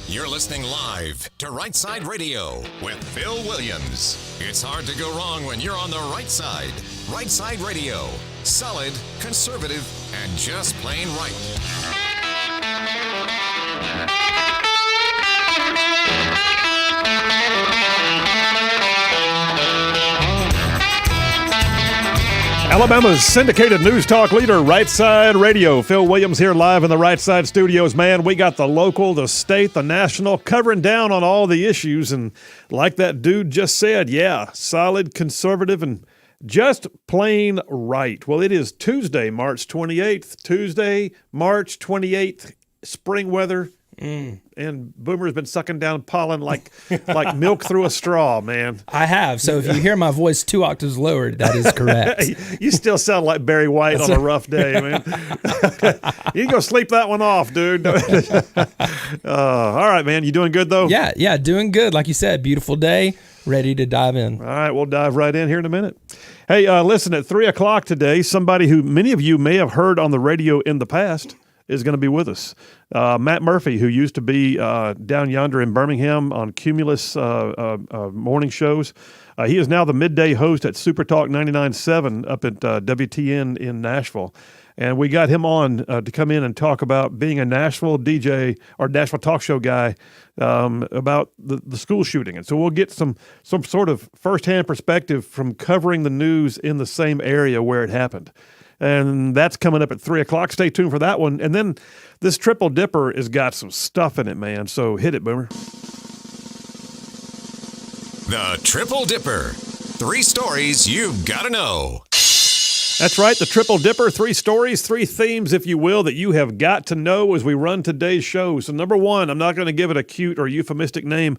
You're listening live to Rightside Radio with Phil Williams. It's hard to go wrong when you're on the right side. Rightside Radio. Solid, conservative, and just plain right. Alabama's syndicated news talk leader, Rightside Radio. Phil Williams here live in the Rightside studios. Man, we got the local, the state, the national, covering down on all the issues. And like that dude just said, yeah, solid, conservative, and just plain right. Well, it is Tuesday, March 28th. Tuesday, March 28th, spring weather. And Boomer's been sucking down pollen like milk through a straw, man. I have. So if you hear my voice 2 octaves lowered, that is correct. You still sound like Barry White on a rough day, man. You can go sleep that one off, dude. All right, man. You doing good, though? Yeah, doing good. Like you said, beautiful day, ready to dive in. All right, we'll dive right in here in a minute. Hey, listen, at 3 o'clock today, somebody who many of you may have heard on the radio in the past is going to be with us. Matt Murphy, who used to be down yonder in Birmingham on Cumulus morning shows. He is now the midday host at Super Talk 99.7 up at WTN in Nashville. And we got him on to come in and talk about being a Nashville DJ or Nashville talk show guy about the school shooting. And so we'll get some sort of firsthand perspective from covering the news in the same area where it happened. And that's coming up at 3 o'clock. Stay tuned for that one. And then this Triple Dipper has got some stuff in it, man. So hit it, Boomer. The Triple Dipper. 3 stories you've got to know. That's right, the Triple Dipper. 3 stories, 3 themes, if you will, that you have got to know as we run today's show. So number 1, I'm not going to give it a cute or euphemistic name.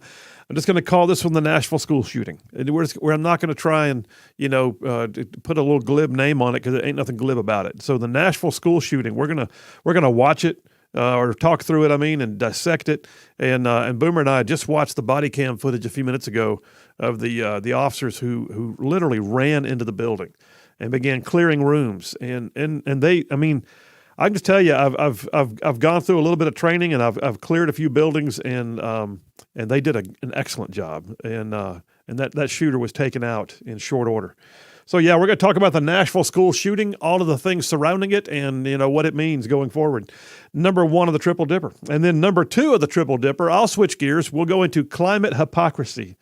I'm just going to call this one the Nashville school shooting. I'm not going to try and, put a little glib name on it because there ain't nothing glib about it. So the Nashville school shooting, we're gonna watch it or talk through it. And dissect it. And Boomer and I just watched the body cam footage a few minutes ago of the officers who literally ran into the building and began clearing rooms. And they, I can just tell you, I've gone through a little bit of training, and I've cleared a few buildings, and they did an excellent job, and that shooter was taken out in short order. So yeah, we're going to talk about the Nashville school shooting, all of the things surrounding it, and what it means going forward. Number 1 of the Triple Dipper, and then number 2 of the Triple Dipper. I'll switch gears. We'll go into climate hypocrisy.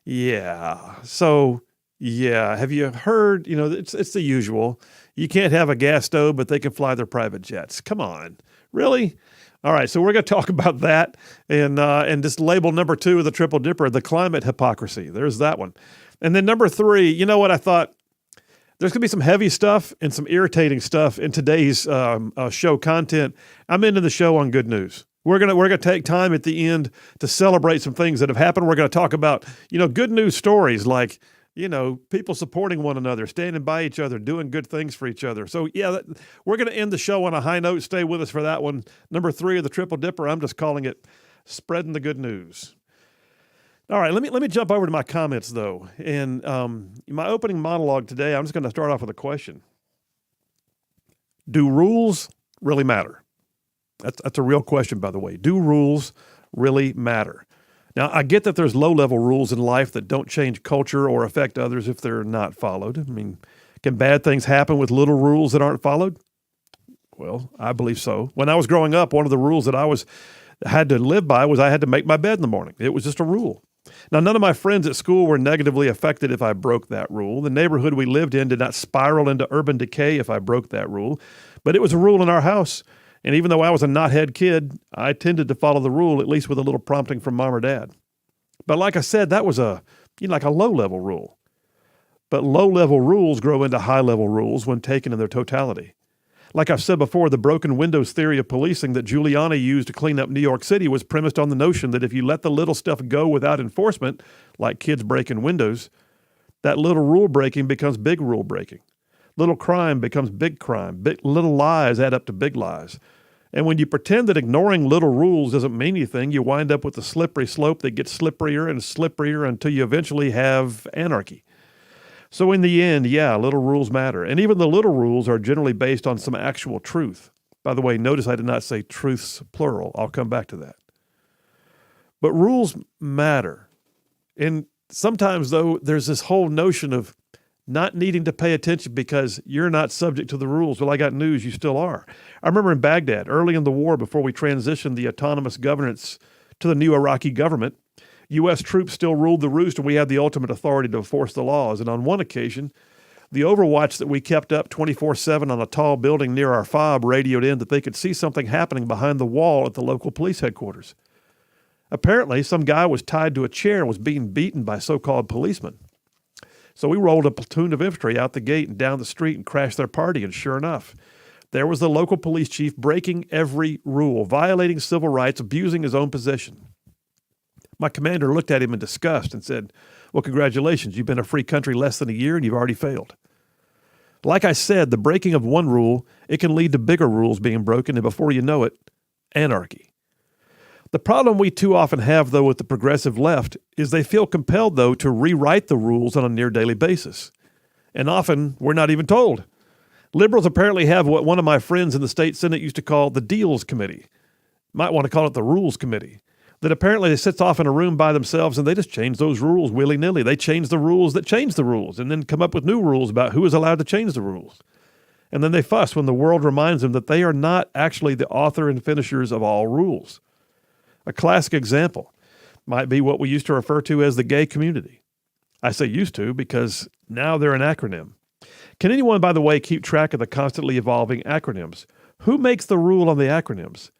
Yeah. So yeah, have you heard? It's the usual. You can't have a gas stove, but they can fly their private jets. Come on, really? All right, so we're going to talk about that and just label number 2 of the Triple Dipper, the climate hypocrisy. There's that one. And then number 3, you know what I thought? There's going to be some heavy stuff and some irritating stuff in today's show content. I'm into the show on good news. We're gonna take time at the end to celebrate some things that have happened. We're going to talk about good news stories like people supporting one another, standing by each other, doing good things for each other. So, yeah, we're going to end the show on a high note. Stay with us for that one. Number 3 of the Triple Dipper, I'm just calling it spreading the good news. All right, let me jump over to my comments, though. And my opening monologue today, I'm just going to start off with a question. Do rules really matter? That's a real question, by the way. Do rules really matter? Now, I get that there's low-level rules in life that don't change culture or affect others if they're not followed. Can bad things happen with little rules that aren't followed? Well, I believe so. When I was growing up, one of the rules that I had to live by was I had to make my bed in the morning. It was just a rule. Now, none of my friends at school were negatively affected if I broke that rule. The neighborhood we lived in did not spiral into urban decay if I broke that rule. But it was a rule in our house. And even though I was a knothead kid, I tended to follow the rule, at least with a little prompting from mom or dad. But like I said, that was like a low-level rule. But low-level rules grow into high-level rules when taken in their totality. Like I've said before, the broken windows theory of policing that Giuliani used to clean up New York City was premised on the notion that if you let the little stuff go without enforcement, like kids breaking windows, that little rule breaking becomes big rule breaking. Little crime becomes big crime. Little lies add up to big lies. And when you pretend that ignoring little rules doesn't mean anything, you wind up with a slippery slope that gets slipperier and slipperier until you eventually have anarchy. So in the end, yeah, little rules matter. And even the little rules are generally based on some actual truth. By the way, notice I did not say truths plural. I'll come back to that. But rules matter. And sometimes, though, there's this whole notion of not needing to pay attention because you're not subject to the rules. Well, I got news, you still are. I remember in Baghdad, early in the war, before we transitioned the autonomous governance to the new Iraqi government, U.S. troops still ruled the roost, and we had the ultimate authority to enforce the laws. And on one occasion, the overwatch that we kept up 24/7 on a tall building near our fob radioed in that they could see something happening behind the wall at the local police headquarters. Apparently, some guy was tied to a chair and was being beaten by so-called policemen. So we rolled a platoon of infantry out the gate and down the street and crashed their party, and sure enough, there was the local police chief breaking every rule, violating civil rights, abusing his own position. My commander looked at him in disgust and said, "Well, congratulations, you've been a free country less than a year and you've already failed." Like I said, the breaking of one rule, it can lead to bigger rules being broken, and before you know it, anarchy. The problem we too often have, though, with the progressive left is they feel compelled, though, to rewrite the rules on a near-daily basis. And often, we're not even told. Liberals apparently have what one of my friends in the state Senate used to call the Deals Committee. Might want to call it the Rules Committee. That apparently sits off in a room by themselves and they just change those rules willy-nilly. They change the rules that change the rules and then come up with new rules about who is allowed to change the rules. And then they fuss when the world reminds them that they are not actually the author and finishers of all rules. A classic example might be what we used to refer to as the gay community. I say used to because now they're an acronym. Can anyone, by the way, keep track of the constantly evolving acronyms? Who makes the rule on the acronyms?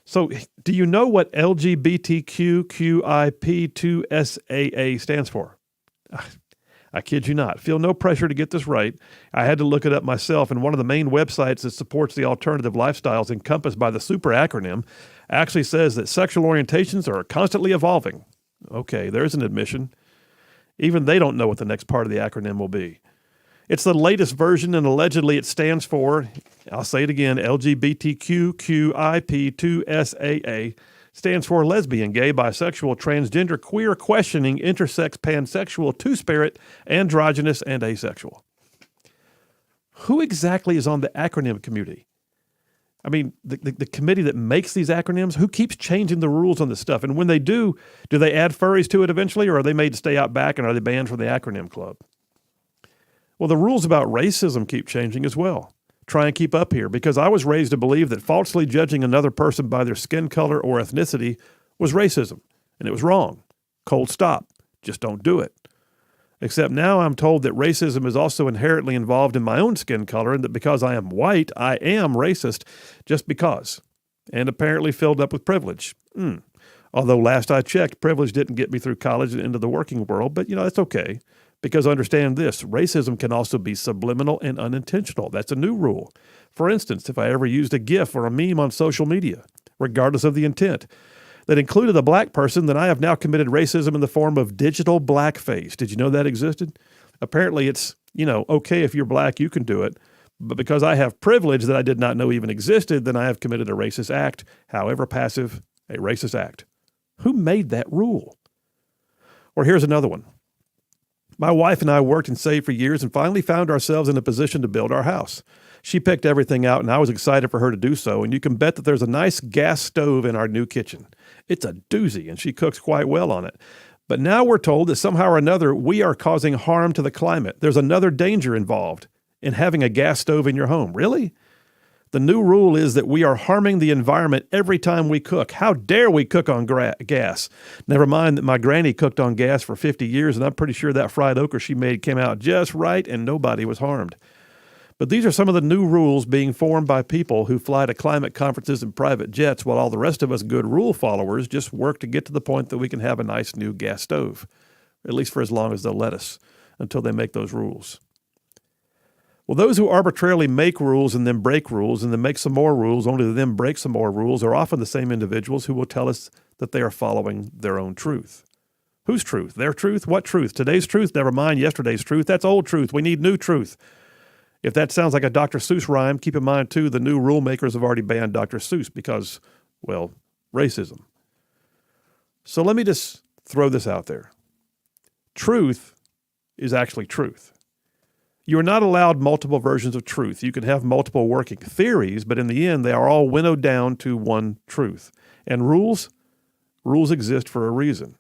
So do you know what LGBTQQIP2SAA stands for? I kid you not. Feel no pressure to get this right. I had to look it up myself, and one of the main websites that supports the alternative lifestyles encompassed by the super acronym actually says that sexual orientations are constantly evolving. Okay, there's an admission. Even they don't know what the next part of the acronym will be. It's the latest version, and allegedly it stands for, I'll say it again, LGBTQQIP2SAA, stands for lesbian, gay, bisexual, transgender, queer, questioning, intersex, pansexual, two-spirit, androgynous, and asexual. Who exactly is on the acronym committee? I mean, the committee that makes these acronyms, who keeps changing the rules on this stuff? And when they do they add furries to it eventually, or are they made to stay out back and are they banned from the acronym club? Well, the rules about racism keep changing as well. Try and keep up here, because I was raised to believe that falsely judging another person by their skin color or ethnicity was racism, and it was wrong. Cold stop. Just don't do it. Except now I'm told that racism is also inherently involved in my own skin color, and that because I am white, I am racist just because, and apparently filled up with privilege. Although last I checked, privilege didn't get me through college and into the working world, but that's okay. Because understand this, racism can also be subliminal and unintentional. That's a new rule. For instance, if I ever used a GIF or a meme on social media, regardless of the intent, that included a black person, then I have now committed racism in the form of digital blackface. Did you know that existed? Apparently it's, okay if you're black, you can do it. But because I have privilege that I did not know even existed, then I have committed a racist act, however passive, a racist act. Who made that rule? Or here's another one. My wife and I worked and saved for years and finally found ourselves in a position to build our house. She picked everything out, and I was excited for her to do so, and you can bet that there's a nice gas stove in our new kitchen. It's a doozy, and she cooks quite well on it. But now we're told that somehow or another we are causing harm to the climate. There's another danger involved in having a gas stove in your home. Really? The new rule is that we are harming the environment every time we cook. How dare we cook on gas? Never mind that my granny cooked on gas for 50 years, and I'm pretty sure that fried okra she made came out just right and nobody was harmed. But these are some of the new rules being formed by people who fly to climate conferences in private jets while all the rest of us good rule followers just work to get to the point that we can have a nice new gas stove, at least for as long as they'll let us, until they make those rules. Well, those who arbitrarily make rules and then break rules and then make some more rules only to then break some more rules are often the same individuals who will tell us that they are following their own truth. Whose truth? Their truth? What truth? Today's truth? Never mind yesterday's truth. That's old truth. We need new truth. If that sounds like a Dr. Seuss rhyme, keep in mind, too, the new rule makers have already banned Dr. Seuss because, well, racism. So let me just throw this out there. Truth is actually truth. You are not allowed multiple versions of truth. You can have multiple working theories, but in the end, they are all winnowed down to one truth. And rules Rules exist for a reason.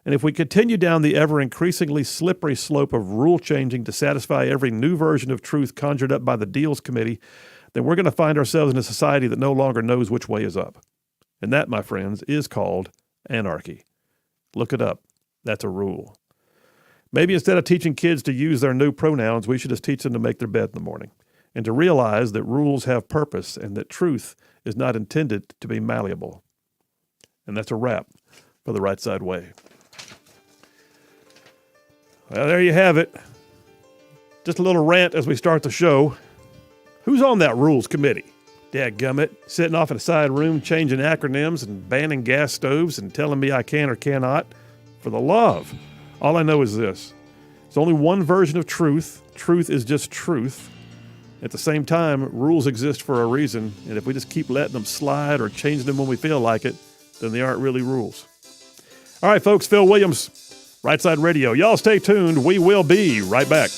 And if we continue down the ever-increasingly slippery slope of rule changing to satisfy every new version of truth conjured up by the Deals Committee, then we're going to find ourselves in a society that no longer knows which way is up. And that, my friends, is called anarchy. Look it up. That's a rule. Maybe instead of teaching kids to use their new pronouns, we should just teach them to make their bed in the morning and to realize that rules have purpose and that truth is not intended to be malleable. And that's a wrap for the Right Side Way. Well, there you have it. Just a little rant as we start the show. Who's on that rules committee? Dadgummit, sitting off in a side room changing acronyms and banning gas stoves and telling me I can or cannot. For the love. All I know is this. There's only one version of truth. Truth is just truth. At the same time, rules exist for a reason, and if we just keep letting them slide or changing them when we feel like it, then they aren't really rules. All right, folks, Phil Williams, Right Side Radio. Y'all stay tuned. We will be right back.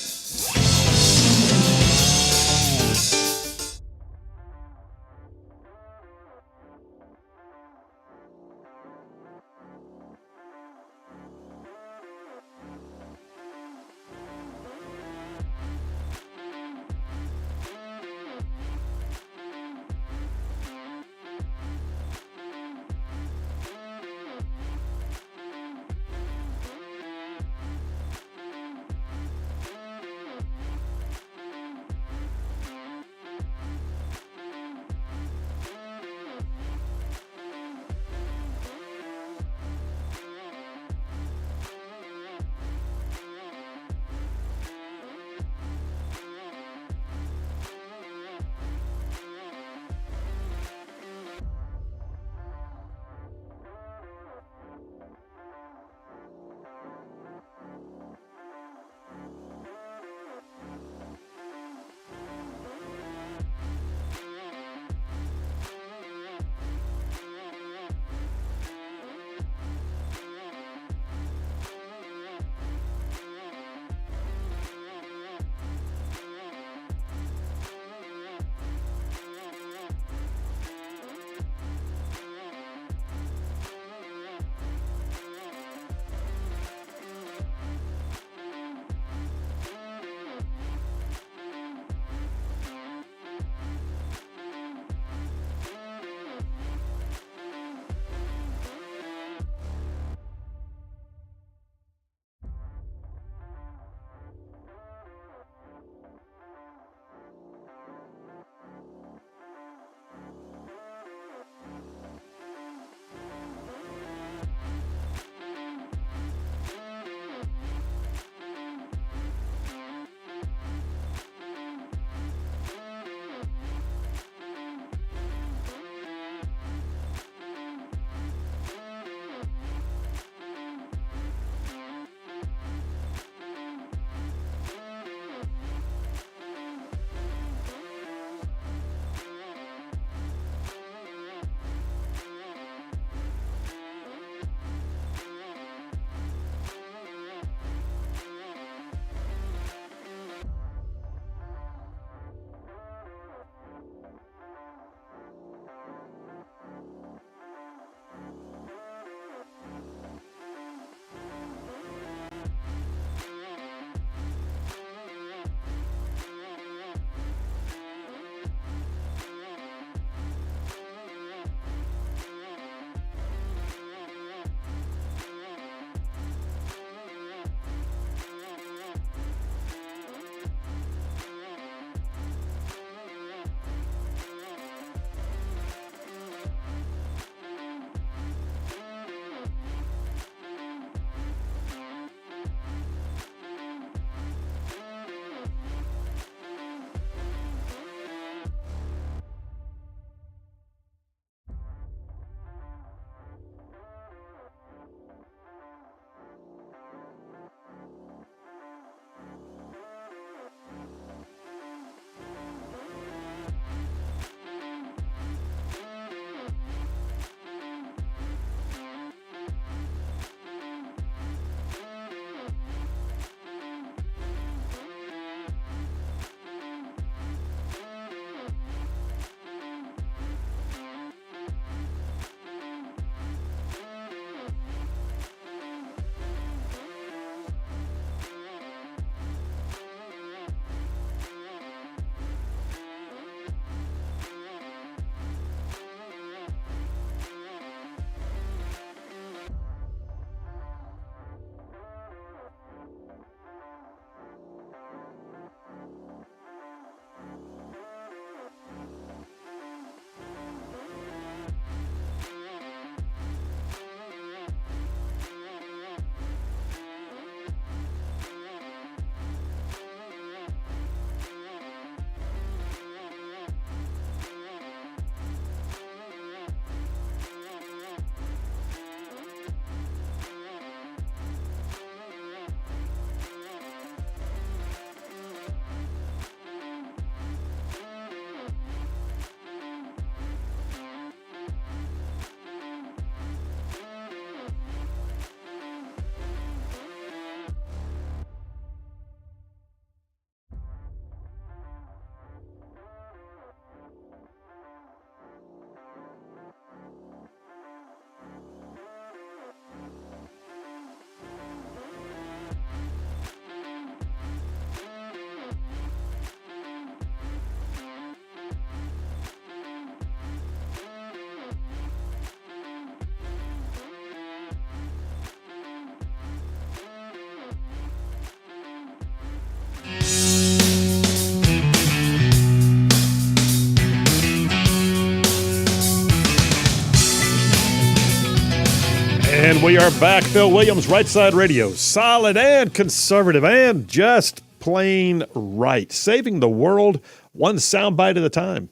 And we are back. Phil Williams, Rightside Radio. Solid and conservative and just plain right. Saving the world one soundbite at a time.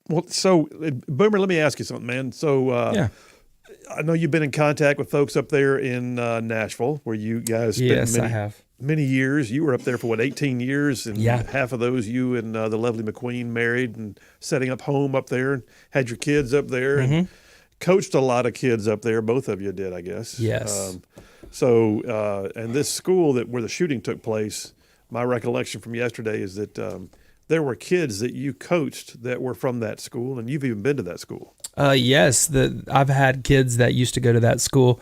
Boomer, let me ask you something, man. I know you've been in contact with folks up there in Nashville, where you guys spent I have. many years. You were up there for, 18 years? And Yeah. half of those you and the lovely McQueen married and setting up home up there and had your kids up there and coached a lot of kids up there. Both of you did, I guess. Yes. And this school where the shooting took place, my recollection from yesterday is that there were kids that you coached that were from that school, and you've even been to that school. Yes, I've had kids that used to go to that school,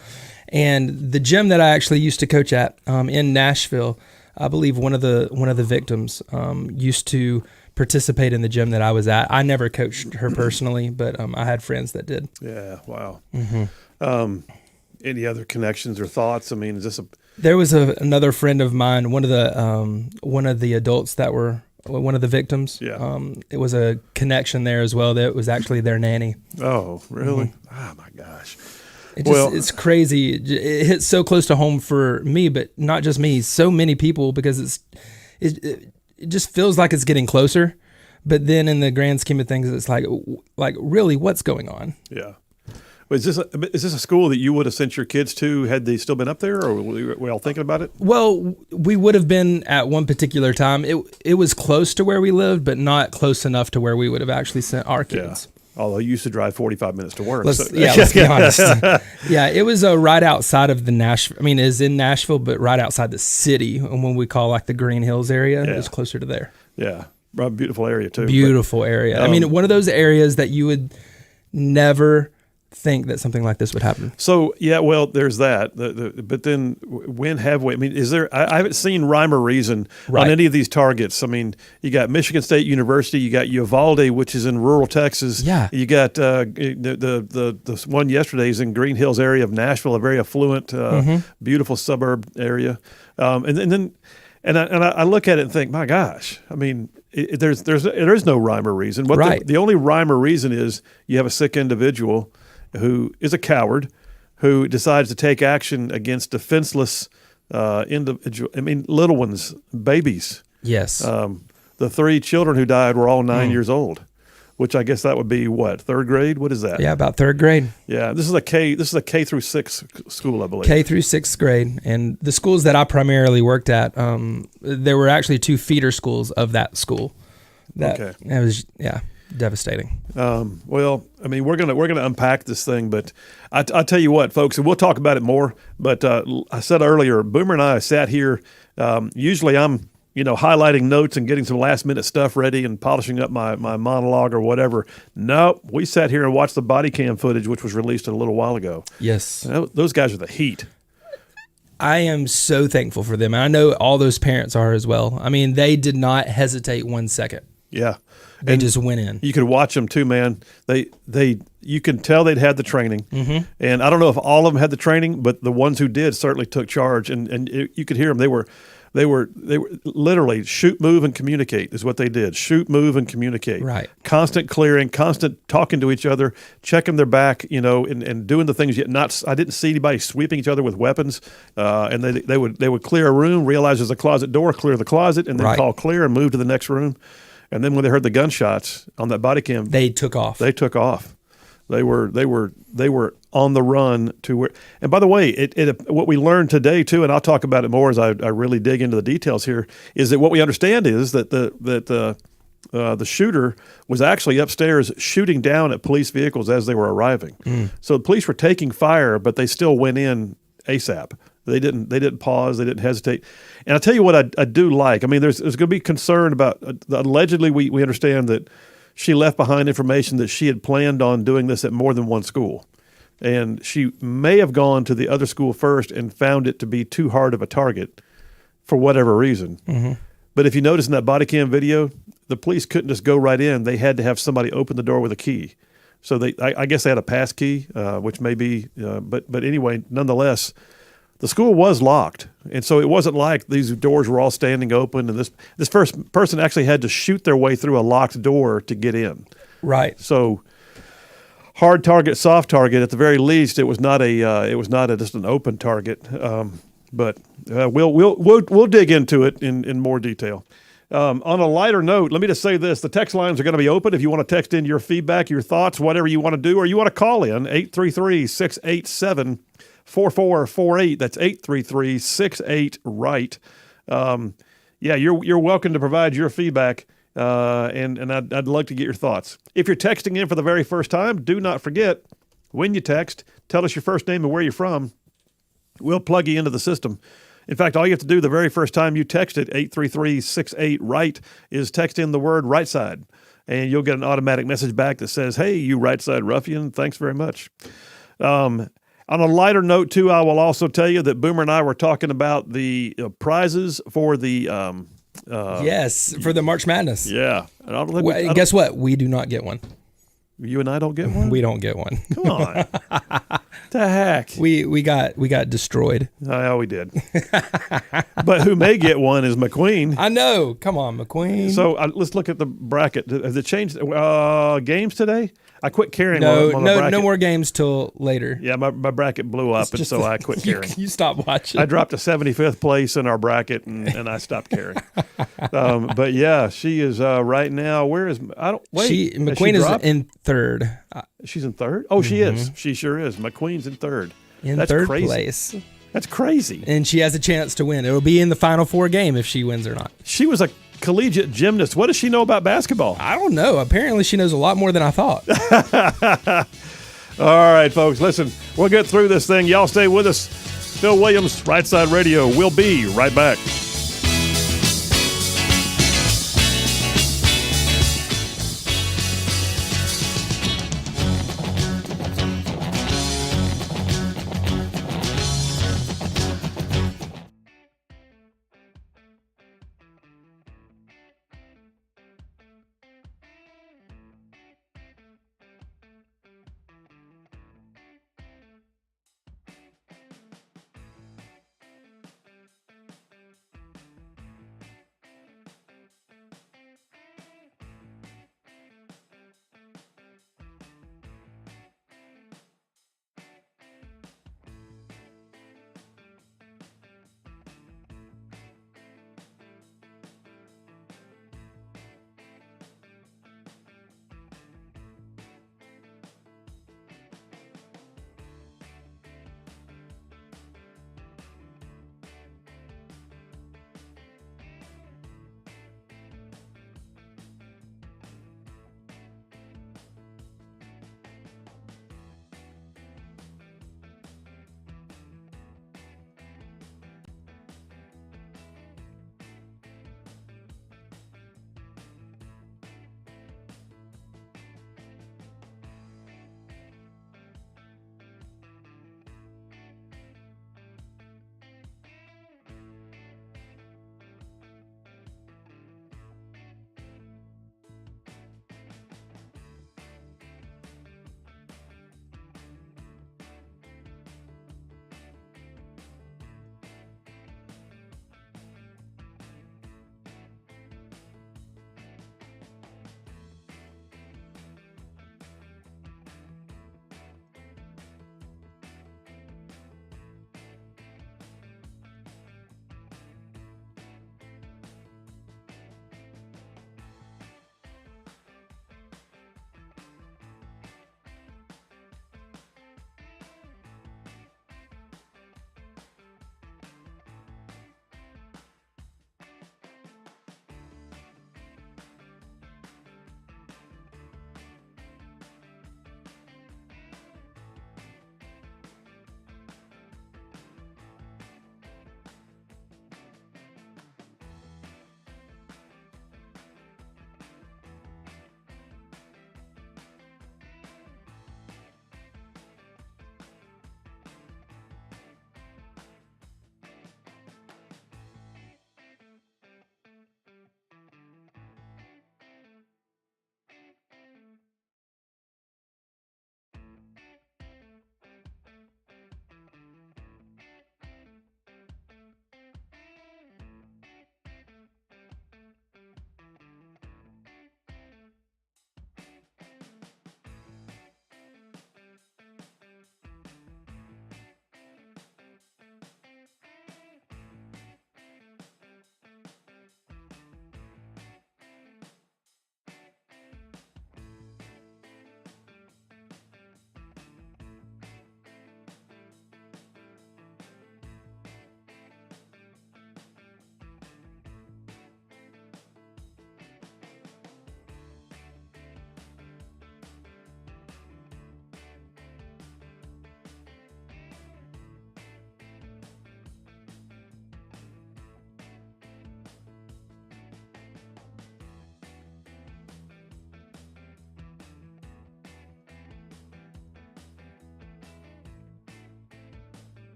and the gym that I actually used to coach at in Nashville, I believe one of the victims used to participate in the gym that I was at. I never coached her personally, but I had friends that did. Yeah, wow. Any other connections or thoughts? I mean, is this There was another friend of mine, one of the adults that were one of the victims. Yeah. It was a connection there as well. That was actually their nanny. Oh, really? Oh my gosh. It's crazy. It hits so close to home for me, but not just me. So many people, because it just feels like it's getting closer. But then in the grand scheme of things, it's like really, what's going on? Yeah. Is this a school that you would have sent your kids to had they still been up there, or were we all thinking about it? Well, we would have been at one particular time. It was close to where we lived, but not close enough to where we would have actually sent our kids. Yeah. Although you used to drive 45 minutes to work. Let's be honest. Yeah, it was right outside of the Nashville. I mean, it's in Nashville, but right outside the city, and when we call the Green Hills area, it's closer to there. Yeah, beautiful area too. Beautiful area. I mean, one of those areas that you would never think that something like this would happen. So yeah, well, there's that. But then when have we? I mean, is there? I haven't seen rhyme or reason on any of these targets. I mean, you got Michigan State University, you got Uvalde, which is in rural Texas. Yeah. You got the one yesterday is in Green Hills area of Nashville, a very affluent, beautiful suburb area. And I look at it and think, my gosh, I mean, there is no rhyme or reason. The only rhyme or reason is you have a sick individual who is a coward, who decides to take action against defenseless individual. I mean, little ones, babies. Yes. The 3 children who died were all 9 years old, which I guess that would be what, 3rd grade? What is that? Yeah, about 3rd grade. Yeah, this is a K through 6 school, I believe. K through 6th grade, and the schools that I primarily worked at, there were actually 2 feeder schools of that school. That was devastating. Well, I mean, we're gonna unpack this thing, but I tell you what, folks, and we'll talk about it more. But I said earlier, Boomer and I sat here. Usually, I'm highlighting notes and getting some last minute stuff ready and polishing up my monologue or whatever. No, we sat here and watched the body cam footage, which was released a little while ago. Yes, those guys are the heat. I am so thankful for them, and I know all those parents are as well. I mean, they did not hesitate 1 second. Yeah. They just went in. You could watch them too, man. You can tell they'd had the training, and I don't know if all of them had the training, but the ones who did certainly took charge, and you could hear them. They were literally shoot, move, and communicate is what they did. Shoot, move, and communicate. Right. Constant clearing, constant talking to each other, checking their back, and doing the things. I didn't see anybody sweeping each other with weapons. And they would clear a room, realize there's a closet door, clear the closet, and then call clear and move to the next room. And then when they heard the gunshots on that body cam, they took off. They were on the run to where. And by the way, what we learned today too, and I'll talk about it more as I really dig into the details here, is that what we understand is that the shooter was actually upstairs shooting down at police vehicles as they were arriving. So the police were taking fire, but they still went in ASAP. They didn't pause. They didn't hesitate. And I'll tell you what I do like. I mean, there's going to be concern about allegedly we understand that she left behind information that she had planned on doing this at more than one school. And she may have gone to the other school first and found it to be too hard of a target for whatever reason. But if you notice in that body cam video, the police couldn't just go right in. They had to have somebody open the door with a key. So I guess they had a pass key, which may be, but anyway, nonetheless, the school was locked, and so it wasn't like these doors were all standing open, and this first person actually had to shoot their way through a locked door to get in. Right. So hard target, soft target. At the very least, it was not just an open target. But we'll dig into it in more detail. On a lighter note, let me just say this. The text lines are going to be open if you want to text in your feedback, your thoughts, whatever you want to do, or you want to call in, 833-687-4448. That's 833-68-RIGHT. Yeah, you're welcome to provide your feedback, and I'd love to get your thoughts. If you're texting in for the very first time, do not forget, when you text, tell us your first name and where you're from. We'll plug you into the system. In fact, all you have to do the very first time you text it, 833-68-RIGHT, is text in the word Rightside, and you'll get an automatic message back that says, hey, you Rightside ruffian, thanks very much. On a lighter note, too, I will also tell you that Boomer and I were talking about the prizes for the yes, for the March Madness. Yeah. And guess what? We do not get one. You and I don't get one? We don't get one. Come on. The heck? We got destroyed. Oh, we did. But who may get one is McQueen. I know. Come on, McQueen. So let's look at the bracket. Has it changed games today? I quit carrying on the bracket. No more games till later. Yeah, my bracket blew up, and so I quit carrying. You stopped watching. I dropped to 75th place in our bracket, and I stopped carrying. But yeah, she is right now. Where is McQueen is in third. She's in third? Oh, she is. She sure is. McQueen's in third. That's third crazy. Place. That's crazy. And she has a chance to win. It'll be in the Final Four game if she wins or not. She was a collegiate gymnast. What does she know about basketball? I don't know. Apparently she knows a lot more than I thought. All right, folks, listen, we'll get through this thing. Y'all stay with us. Phil Williams, Rightside Radio. We'll be right back.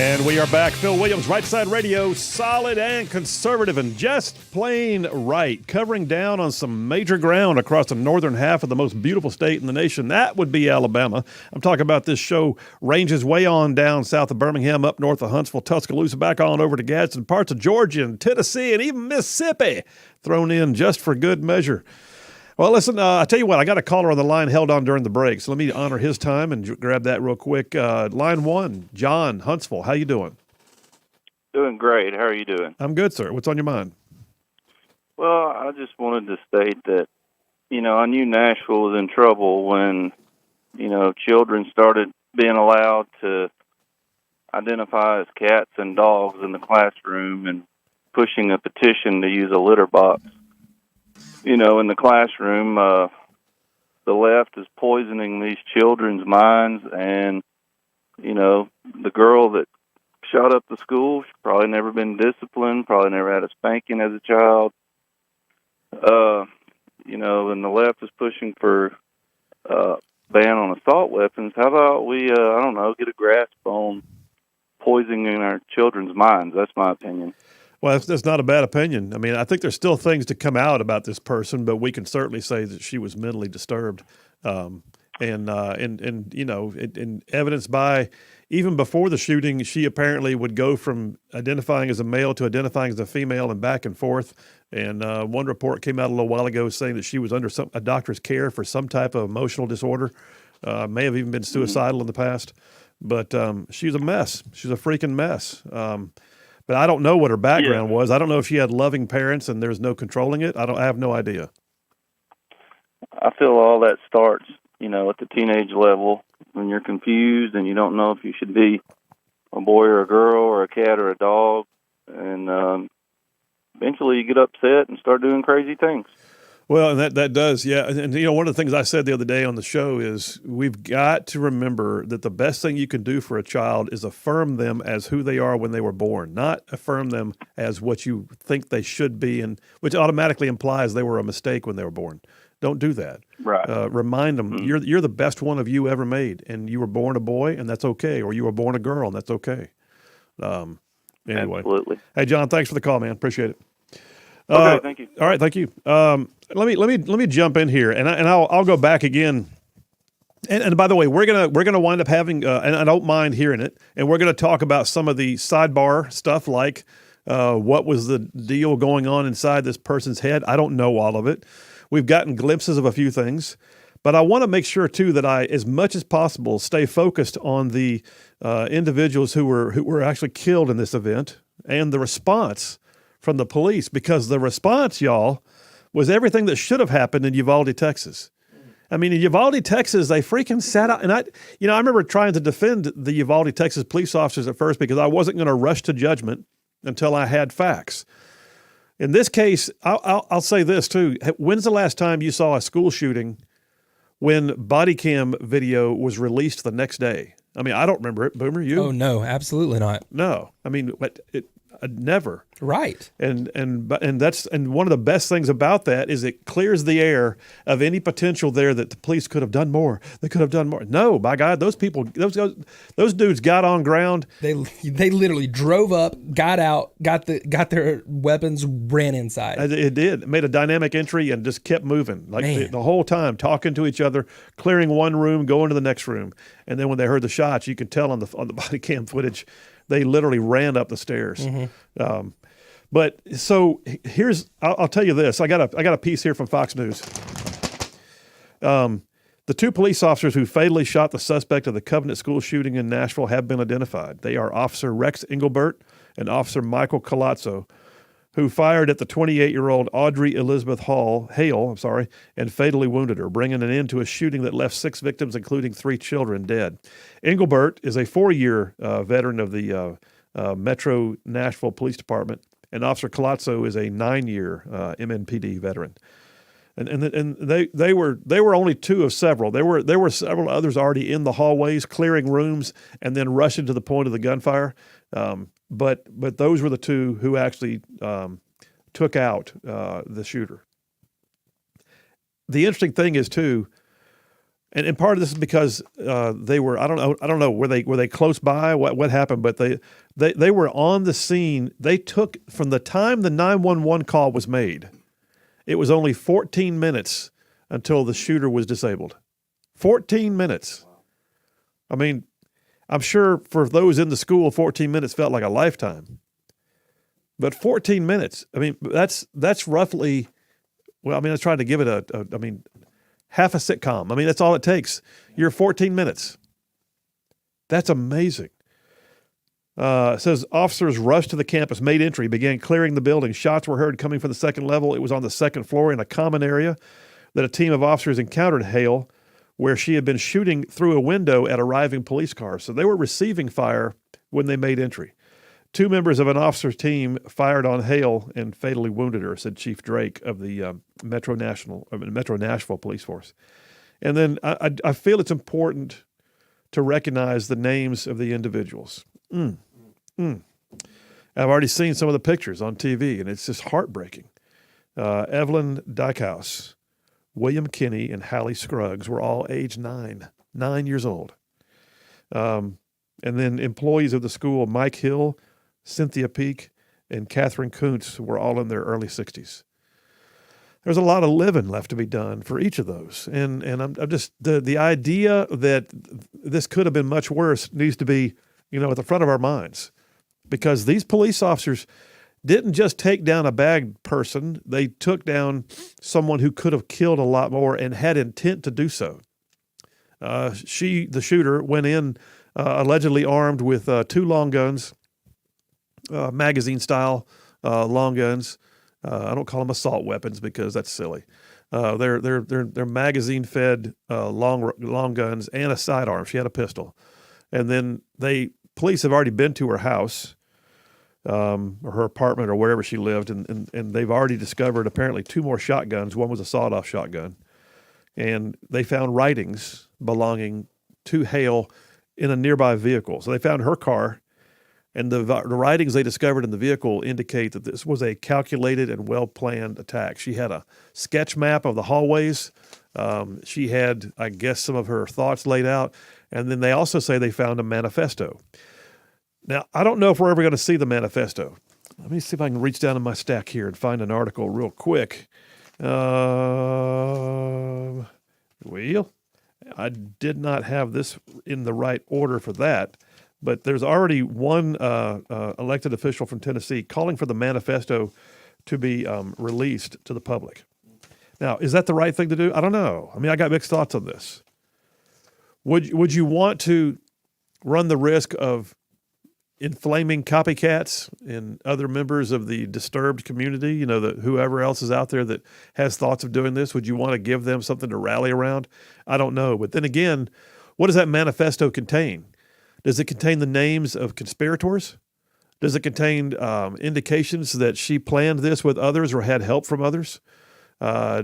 And we are back. Phil Williams, Rightside Radio, solid and conservative and just plain right, covering down on some major ground across the northern half of the most beautiful state in the nation. That would be Alabama. I'm talking about this show ranges way on down south of Birmingham, up north of Huntsville, Tuscaloosa, back on over to Gadsden, parts of Georgia and Tennessee and even Mississippi thrown in just for good measure. Well, listen, I tell you what, I got a caller on the line held on during the break, so let me honor his time and grab that real quick. Line 1, John, Huntsville. How you doing? Doing great. How are you doing? I'm good, sir. What's on your mind? Well, I just wanted to state that, I knew Nashville was in trouble when, children started being allowed to identify as cats and dogs in the classroom and pushing a petition to use a litter box. In the classroom, the left is poisoning these children's minds, and, the girl that shot up the school, she's probably never been disciplined, probably never had a spanking as a child. And the left is pushing for ban on assault weapons. How about we, get a grasp on poisoning our children's minds? That's my opinion. Well, that's not a bad opinion. I mean, I think there's still things to come out about this person, but we can certainly say that she was mentally disturbed, and evidenced by even before the shooting, she apparently would go from identifying as a male to identifying as a female and back and forth. And one report came out a little while ago saying that she was under a doctor's care for some type of emotional disorder, may have even been suicidal in the past. But she's a mess. She's a freaking mess. But I don't know what her background was. I don't know if she had loving parents and there's no controlling it. I have no idea. I feel all that starts, at the teenage level when you're confused and you don't know if you should be a boy or a girl or a cat or a dog. And eventually you get upset and start doing crazy things. Well, and that does, yeah. And, one of the things I said the other day on the show is we've got to remember that the best thing you can do for a child is affirm them as who they are when they were born, not affirm them as what you think they should be, and which automatically implies they were a mistake when they were born. Don't do that. Right. Remind them you're the best one of you ever made, and you were born a boy, and that's okay, or you were born a girl, and that's okay. Anyway. Absolutely. Hey, John, thanks for the call, man. Appreciate it. Okay, thank you. All right, thank you. Let me jump in here, and I'll go back again. And by the way, we're gonna wind up having, and I don't mind hearing it, and we're gonna talk about some of the sidebar stuff, like what was the deal going on inside this person's head. I don't know all of it. We've gotten glimpses of a few things, but I want to make sure too that I, as much as possible, stay focused on the individuals who were actually killed in this event and the response from the police, because the response, y'all, was everything that should have happened in Uvalde, Texas. I mean, in Uvalde, Texas, they freaking sat out. And I remember trying to defend the Uvalde, Texas police officers at first because I wasn't going to rush to judgment until I had facts. In this case, I'll say this too. When's the last time you saw a school shooting when body cam video was released the next day? I mean, I don't remember it. Boomer, you? Oh, no, absolutely not. No. I mean, never. Right. And one of the best things about that is it clears the air of any potential there that the police could have done more. They could have done more. No, by God, those dudes got on ground. They literally drove up, got out, got their weapons, ran inside. It did. It made a dynamic entry and just kept moving like the whole time, talking to each other, clearing one room, going to the next room. And then when they heard the shots, you could tell on the body cam footage, they literally ran up the stairs. Mm-hmm. But so I'll tell you this. I got a piece here from Fox News. The two police officers who fatally shot the suspect of the Covenant School shooting in Nashville have been identified. They are Officer Rex Engelbert and Officer Michael Colazzo, who fired at the 28-year-old Audrey Elizabeth Hale, and fatally wounded her, bringing an end to a shooting that left 6 victims, including 3 children, dead. Engelbert is a 4-year veteran of the Metro Nashville Police Department, and Officer Colazzo is a 9-year MNPD veteran. And they were only 2 of several. There were several others already in the hallways, clearing rooms, and then rushing to the point of the gunfire. But those were the 2 who actually took out the shooter. The interesting thing is too, And part of this is because they were, I don't know, were they close by? What happened? But they were on the scene. They took, from the time the 911 call was made, it was only 14 minutes until the shooter was disabled. 14 minutes. I mean, I'm sure for those in the school, 14 minutes felt like a lifetime. But 14 minutes, I mean, that's roughly, well, I mean, I was trying to give it half a sitcom. I mean, that's all it takes. You're 14 minutes. That's amazing. It says officers rushed to the campus, made entry, began clearing the building. Shots were heard coming from the second level. It was on the second floor in a common area that a team of officers encountered Hale, where she had been shooting through a window at arriving police cars. So they were receiving fire when they made entry. 2 members of an officer's team fired on Hale and fatally wounded her, said Chief Drake of the Metro Nashville Police Force. And then I feel it's important to recognize the names of the individuals. I've already seen some of the pictures on TV, and it's just heartbreaking. Evelyn Dykhouse, William Kinney, and Hallie Scruggs were all age 9 years old. And then employees of the school, Mike Hill, Cynthia Peak, and Catherine Kuntz, were all in their early 60s. There's a lot of living left to be done for each of those. And I'm just, the idea that this could have been much worse needs to be, at the front of our minds. Because these police officers didn't just take down a bad person, they took down someone who could have killed a lot more and had intent to do so. The shooter, went in allegedly armed with 2 long guns, magazine-style long guns. I don't call them assault weapons because that's silly. They're magazine-fed long guns and a sidearm. She had a pistol, and then police have already been to her house, or her apartment, or wherever she lived, and they've already discovered apparently 2 more shotguns. One was a sawed-off shotgun, and they found writings belonging to Hale in a nearby vehicle. So they found her car. And the writings they discovered in the vehicle indicate that this was a calculated and well-planned attack. She had a sketch map of the hallways. She had, I guess, some of her thoughts laid out. And then they also say they found a manifesto. Now, I don't know if we're ever going to see the manifesto. Let me see if I can reach down in my stack here and find an article real quick. Well, I did not have this in the right order for that. But there's already one elected official from Tennessee calling for the manifesto to be released to the public. Now, is that the right thing to do? I don't know. I mean, I got mixed thoughts on this. Would you want to run the risk of inflaming copycats and other members of the disturbed community, whoever else is out there that has thoughts of doing this? Would you want to give them something to rally around? I don't know. But then again, what does that manifesto contain? Does it contain the names of conspirators? Does it contain indications that she planned this with others or had help from others? Now,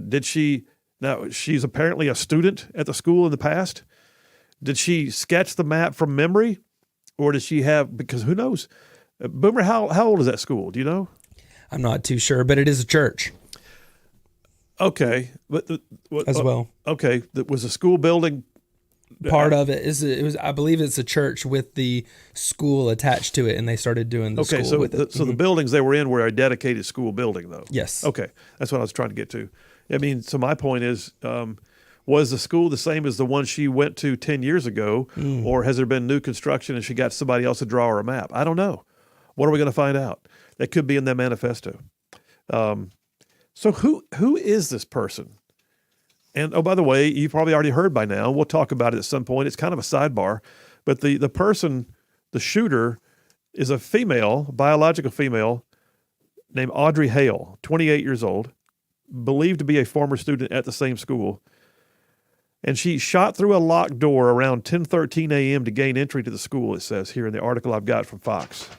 she's apparently a student at the school in the past. Did she sketch the map from memory? Or does she have, because who knows? Boomer, how old is that school? Do you know? I'm not too sure, but it is a church. Okay. As well. Okay. That was a school building. Part of it was I believe it's a church with the school attached to it, and they started doing the school with it. So the buildings they were in were a dedicated school building, though? Yes. Okay. That's what I was trying to get to. I mean, so my point is, was the school the same as the one she went to 10 years ago, or has there been new construction and she got somebody else to draw her a map? I don't know. What are we going to find out? That could be in that manifesto. So who is this person? And, oh, by the way, you've probably already heard by now. We'll talk about it at some point. It's kind of a sidebar. But the person, the shooter, is a female, biological female, named Audrey Hale, 28 years old, believed to be a former student at the same school. And she shot through a locked door around 10:13 a.m. to gain entry to the school, it says here in the article I've got from Fox.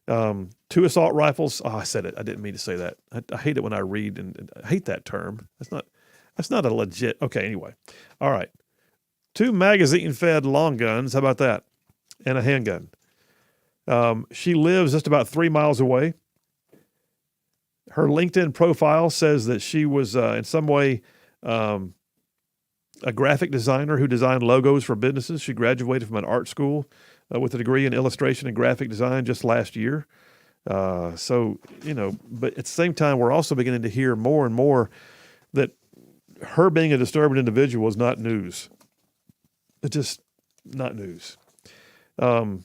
2 assault rifles. Oh, I said it. I didn't mean to say that. I hate it when I read, and I hate that term. That's not a legit. Okay, anyway. All right. 2 magazine-fed long guns. How about that? And a handgun. She lives just about 3 miles away. Her LinkedIn profile says that she was in some way a graphic designer who designed logos for businesses. She graduated from an art school with a degree in illustration and graphic design just last year. So, but at the same time, we're also beginning to hear more and more that her being a disturbed individual is not news. It's just not news. And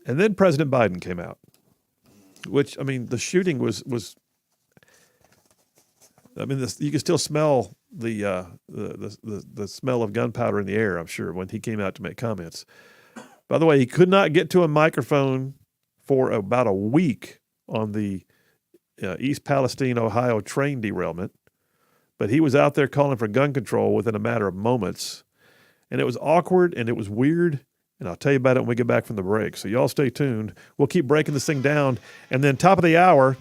then President Biden came out, which, the shooting was you can still smell the smell of gunpowder in the air, I'm sure, when he came out to make comments. By the way, he could not get to a microphone for about a week on the East Palestine, Ohio train derailment, but he was out there calling for gun control within a matter of moments. And it was awkward and it was weird, and I'll tell you about it when we get back from the break. So y'all stay tuned. We'll keep breaking this thing down. And then top of the hour,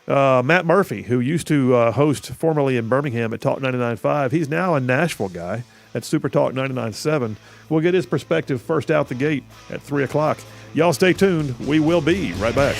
Matt Murphy, who used to host formerly in Birmingham at Talk 99.5, he's now a Nashville guy at Super Talk 99.7. We'll get his perspective first out the gate at 3 o'clock. Y'all stay tuned. We will be right back.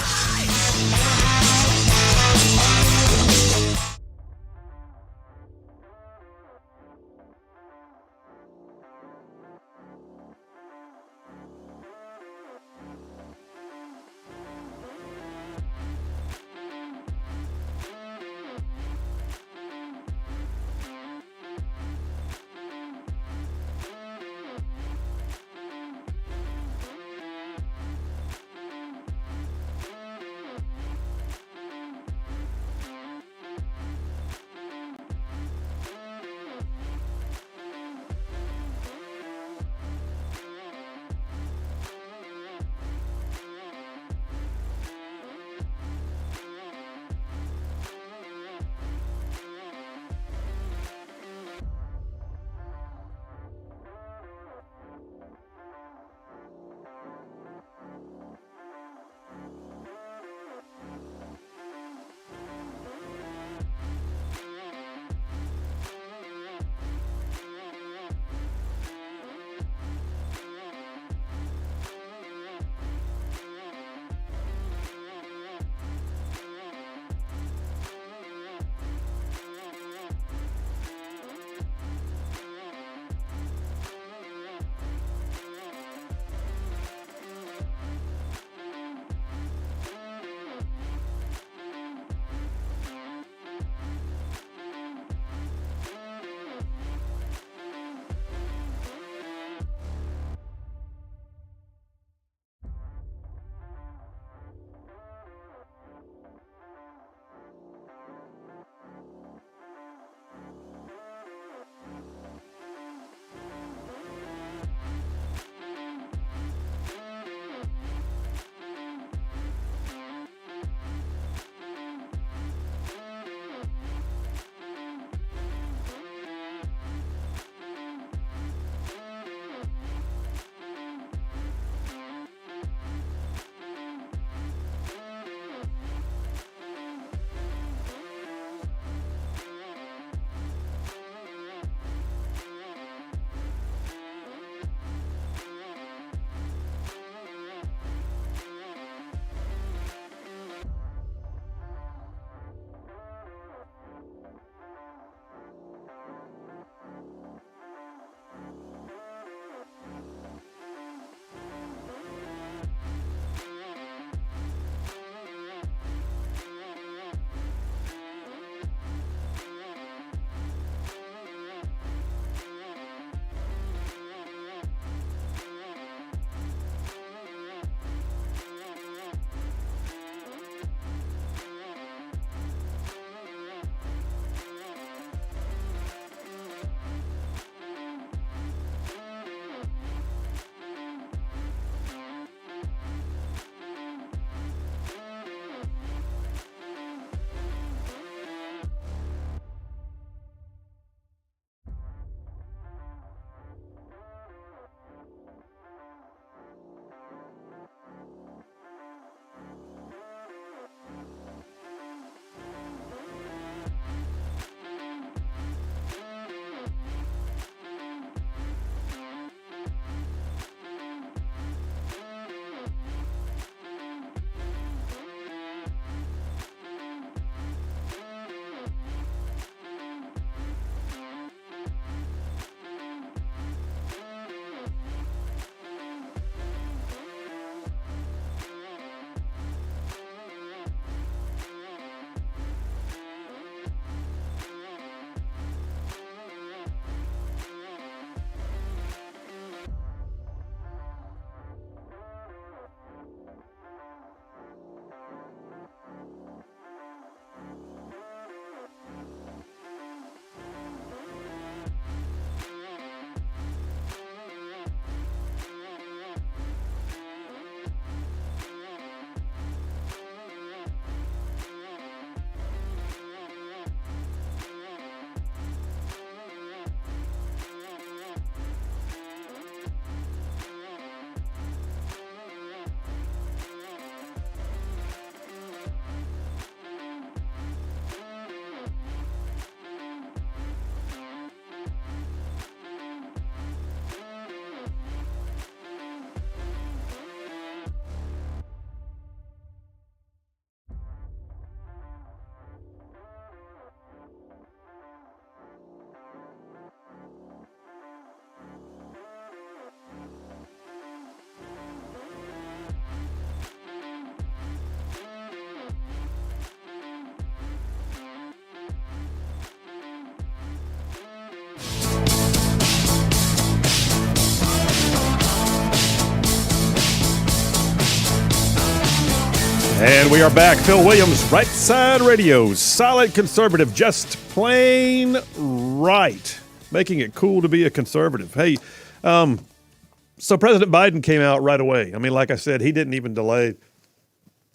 And we are back. Phil Williams, Right Side Radio. Solid conservative, just plain right. Making it cool to be a conservative. Hey, so President Biden came out right away. I mean, like I said, he didn't even delay.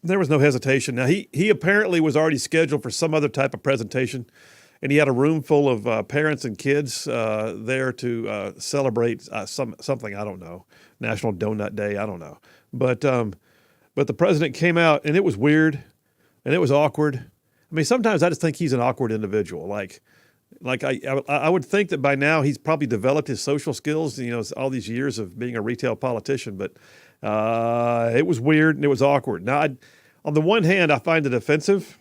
There was no hesitation. Now, he apparently was already scheduled for some other type of presentation, and he had a room full of parents and kids there to celebrate something, I don't know, National Donut Day, I don't know. But the president came out, and it was weird, and it was awkward. I mean, sometimes I just think he's an awkward individual. Like I would think that by now he's probably developed his social skills, all these years of being a retail politician. But it was weird and it was awkward. Now, on the one hand, I find it offensive.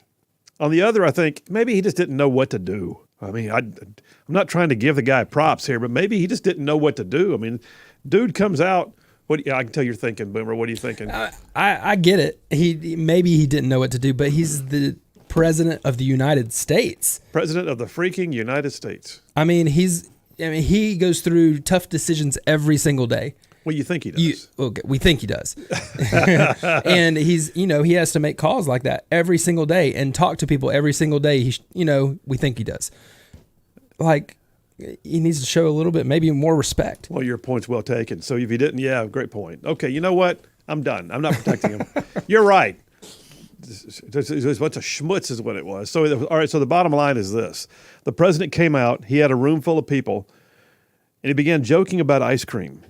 On the other, I think maybe he just didn't know what to do. I mean, I'm not trying to give the guy props here, but maybe he just didn't know what to do. I mean, dude comes out. I can tell you're thinking, Boomer. What are you thinking? I get it. Maybe he didn't know what to do, but he's the president of the United States. President of the freaking United States. I mean, he goes through tough decisions every single day. Well, you think he does. Okay, we think he does. And he has to make calls like that every single day and talk to people every single day. We think he does. Like, he needs to show a little bit, maybe more respect. Well, your point's well taken. So if he didn't, great point. Okay, you know what? I'm done. I'm not protecting him. You're right. There's a bunch of schmutz is what it was. So, all right, so the bottom line is this. The president came out. He had a room full of people, and he began joking about ice cream.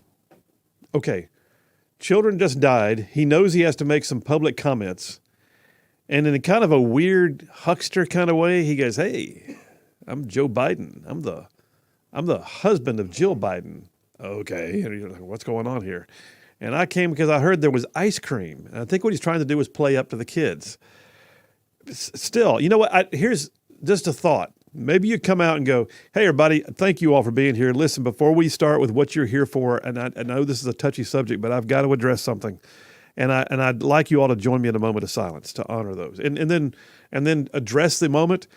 Okay, children just died. He knows he has to make some public comments. And in kind of a weird huckster kind of way, he goes, hey, I'm Joe Biden. I'm the husband of Jill Biden. Okay, and you're like, what's going on here? And I came because I heard there was ice cream. And I think what he's trying to do is play up to the kids. Still, you know what? Here's just a thought. Maybe you come out and go, hey, everybody, thank you all for being here. Listen, before we start with what you're here for, and I know this is a touchy subject, but I've got to address something. And I'd like you all to join me in a moment of silence to honor those. And then address the moment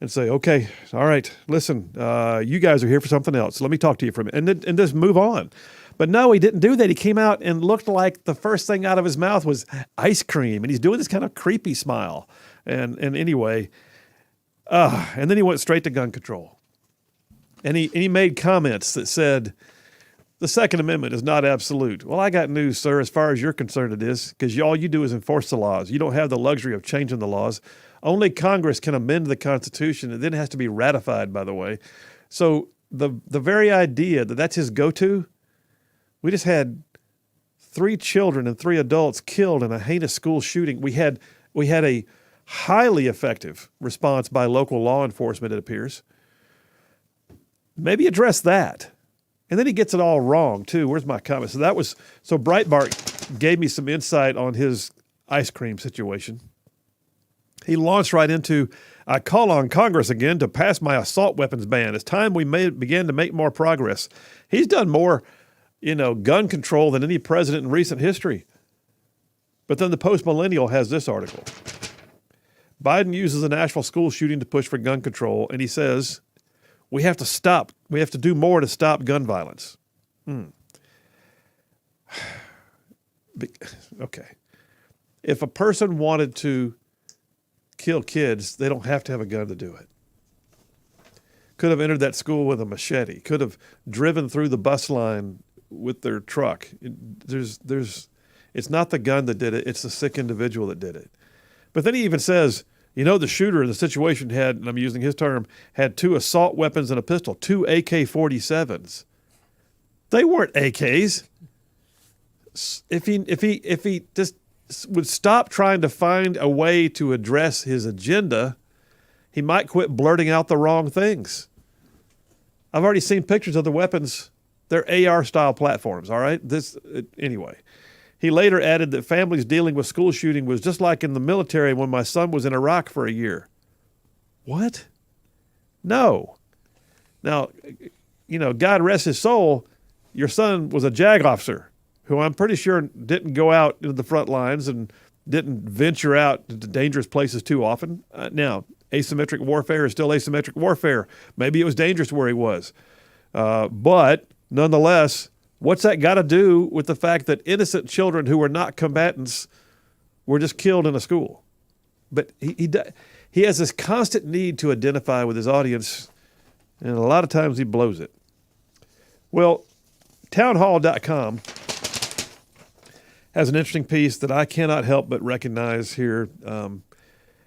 and say, okay, all right, listen, you guys are here for something else. So let me talk to you for a minute. And just move on. But no, he didn't do that. He came out and looked like the first thing out of his mouth was ice cream. And he's doing this kind of creepy smile. And anyway, and then he went straight to gun control. And he made comments that said, the Second Amendment is not absolute. Well, I got news, sir. As far as you're concerned, it is, because all you do is enforce the laws. You don't have the luxury of changing the laws. Only Congress can amend the Constitution, and then it has to be ratified, by the way. So the very idea that that's his go-to, we just had 3 children and 3 adults killed in a heinous school shooting. We had a highly effective response by local law enforcement, it appears. Maybe address that. And then he gets it all wrong, too. Where's my comment? So Breitbart gave me some insight on his ice cream situation. He launched right into, I call on Congress again to pass my assault weapons ban. It's time we begin to make more progress. He's done more, gun control than any president in recent history. But then the Post-Millennial has this article. Biden uses a Nashville school shooting to push for gun control, and he says, we have to do more to stop gun violence. Okay. If a person wanted to kill kids, they don't have to have a gun to do it. Could have entered that school with a machete. Could have driven through the bus line with their truck. It's not the gun that did it. It's the sick individual that did it. But then he even says, the shooter in the situation had, and I'm using his term, had 2 assault weapons and a pistol, 2 AK-47s. They weren't AKs. If he just would stop trying to find a way to address his agenda, he might quit blurting out the wrong things. I've already seen pictures of the weapons. They're AR-style platforms, all right? Anyway. He later added that families dealing with school shooting was just like in the military when my son was in Iraq for a year. What? No. Now, God rest his soul, your son was a JAG officer who I'm pretty sure didn't go out into the front lines and didn't venture out into dangerous places too often. Now, asymmetric warfare is still asymmetric warfare. Maybe it was dangerous where he was. But nonetheless, what's that got to do with the fact that innocent children who were not combatants were just killed in a school. But he has this constant need to identify with his audience, and a lot of times he blows it. Well, townhall.com has an interesting piece that I cannot help but recognize here.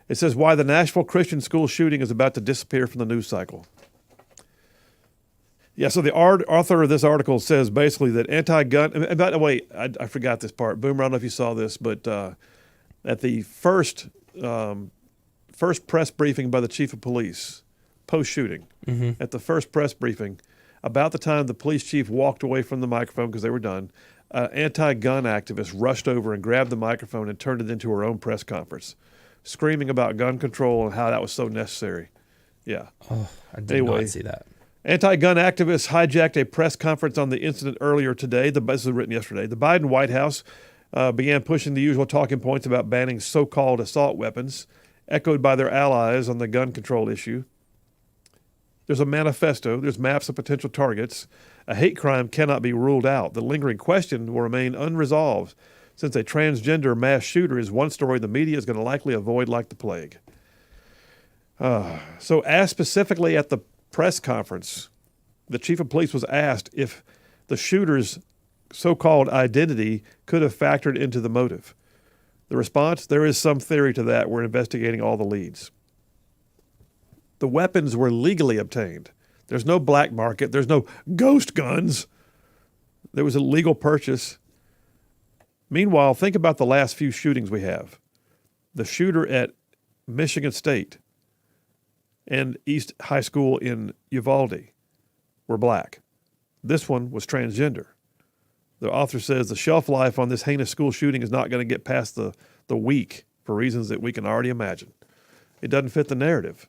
It says why the Nashville Christian school shooting is about to disappear from the news cycle. Yeah, so the author of this article says basically that anti-gun, and by the way, I forgot this part. Boomer, I don't know if you saw this, but at the first press briefing by the chief of police, post-shooting, at the first press briefing, about the time the police chief walked away from the microphone because they were done, anti-gun activist rushed over and grabbed the microphone and turned it into her own press conference, screaming about gun control and how that was so necessary. Yeah. Oh, I did not see that. Anti-gun activists hijacked a press conference on the incident earlier today. This was written yesterday. The Biden White House began pushing the usual talking points about banning so-called assault weapons, echoed by their allies on the gun control issue. There's a manifesto. There's maps of potential targets. A hate crime cannot be ruled out. The lingering question will remain unresolved, since a transgender mass shooter is one story the media is going to likely avoid like the plague. So asked specifically at the press conference, the chief of police was asked if the shooter's so-called identity could have factored into the motive. The response, there is some theory to that. We're investigating all the leads. The weapons were legally obtained. There's no black market. There's no ghost guns. There was a legal purchase. Meanwhile, think about the last few shootings we have. The shooter at Michigan State and East High School in Uvalde were black. This one was transgender. The author says the shelf life on this heinous school shooting is not going to get past the week for reasons that we can already imagine. It doesn't fit the narrative.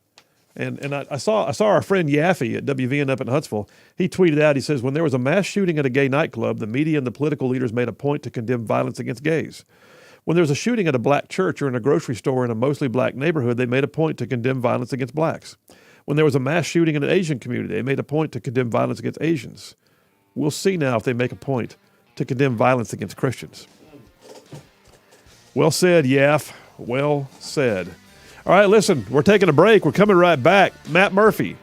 And I saw our friend Yaffe at WVN up in Huntsville. He tweeted out, he says, when there was a mass shooting at a gay nightclub, the media and the political leaders made a point to condemn violence against gays. When there was a shooting at a black church or in a grocery store in a mostly black neighborhood, they made a point to condemn violence against blacks. When there was a mass shooting in an Asian community, they made a point to condemn violence against Asians. We'll see now if they make a point to condemn violence against Christians. Well said, Yaff. Well said. All right, listen, we're taking a break. We're coming right back. Matt Murphy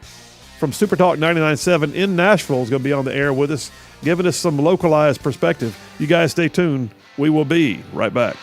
from Super Talk 99.7 in Nashville is going to be on the air with us, giving us some localized perspective. You guys stay tuned. We will be right back.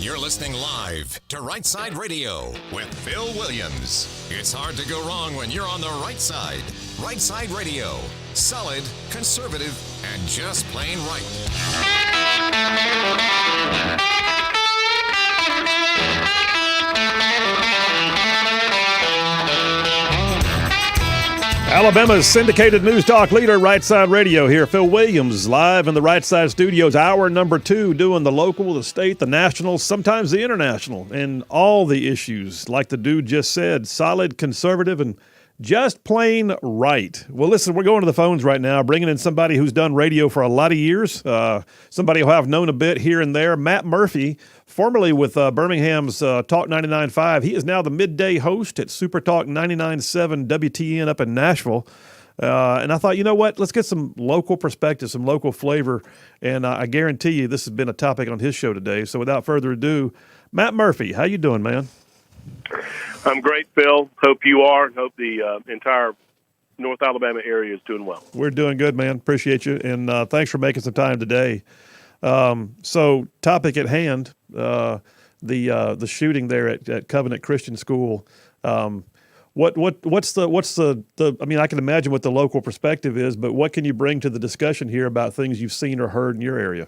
You're listening live to Rightside Radio with Phil Williams. It's hard to go wrong when you're on the right side. Rightside Radio. Solid, conservative, and just plain right. Alabama's syndicated news talk leader, Rightside Radio here. Phil Williams live in the Rightside studios, hour number 2, doing the local, the state, the national, sometimes the international, and all the issues. Like the dude just said, solid, conservative, and just plain right. Well, listen, we're going to the phones right now, bringing in somebody who's done radio for a lot of years, somebody who I've known a bit here and there, Matt Murphy, formerly with Birmingham's Talk 99.5. He is now the midday host at Super Talk 99.7 WTN up in Nashville. And I thought, you know what, let's get some local perspective, some local flavor, and I guarantee you this has been a topic on his show today. So without further ado, Matt Murphy, how you doing, man? I'm great, Phil. Hope you are, and hope the entire North Alabama area is doing well. We're doing good, man. Appreciate you, and thanks for making some time today. So, topic at hand: the shooting there at Covenant Christian School. What's the? I mean, I can imagine what the local perspective is, but what can you bring to the discussion here about things you've seen or heard in your area?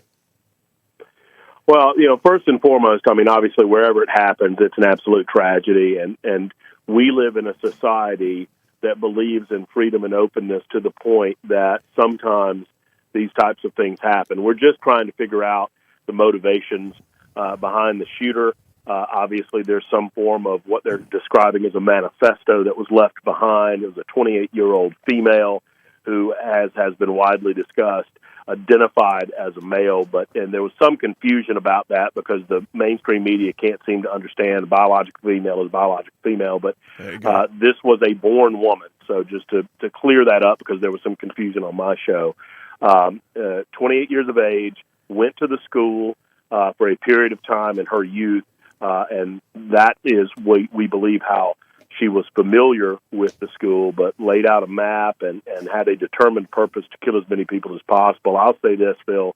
Well, first and foremost, I mean, obviously, wherever it happens, it's an absolute tragedy, and we live in a society that believes in freedom and openness to the point that sometimes these types of things happen. We're just trying to figure out the motivations behind the shooter. Obviously, there's some form of what they're describing as a manifesto that was left behind. It was a 28-year-old female who, as has been widely discussed, identified as a male, and there was some confusion about that because the mainstream media can't seem to understand biological female is biological female, but this was a born woman. So just to clear that up, because there was some confusion on my show, 28 years of age, went to the school for a period of time in her youth, and that is, we believe, how she was familiar with the school, but laid out a map and had a determined purpose to kill as many people as possible. I'll say this, Phil,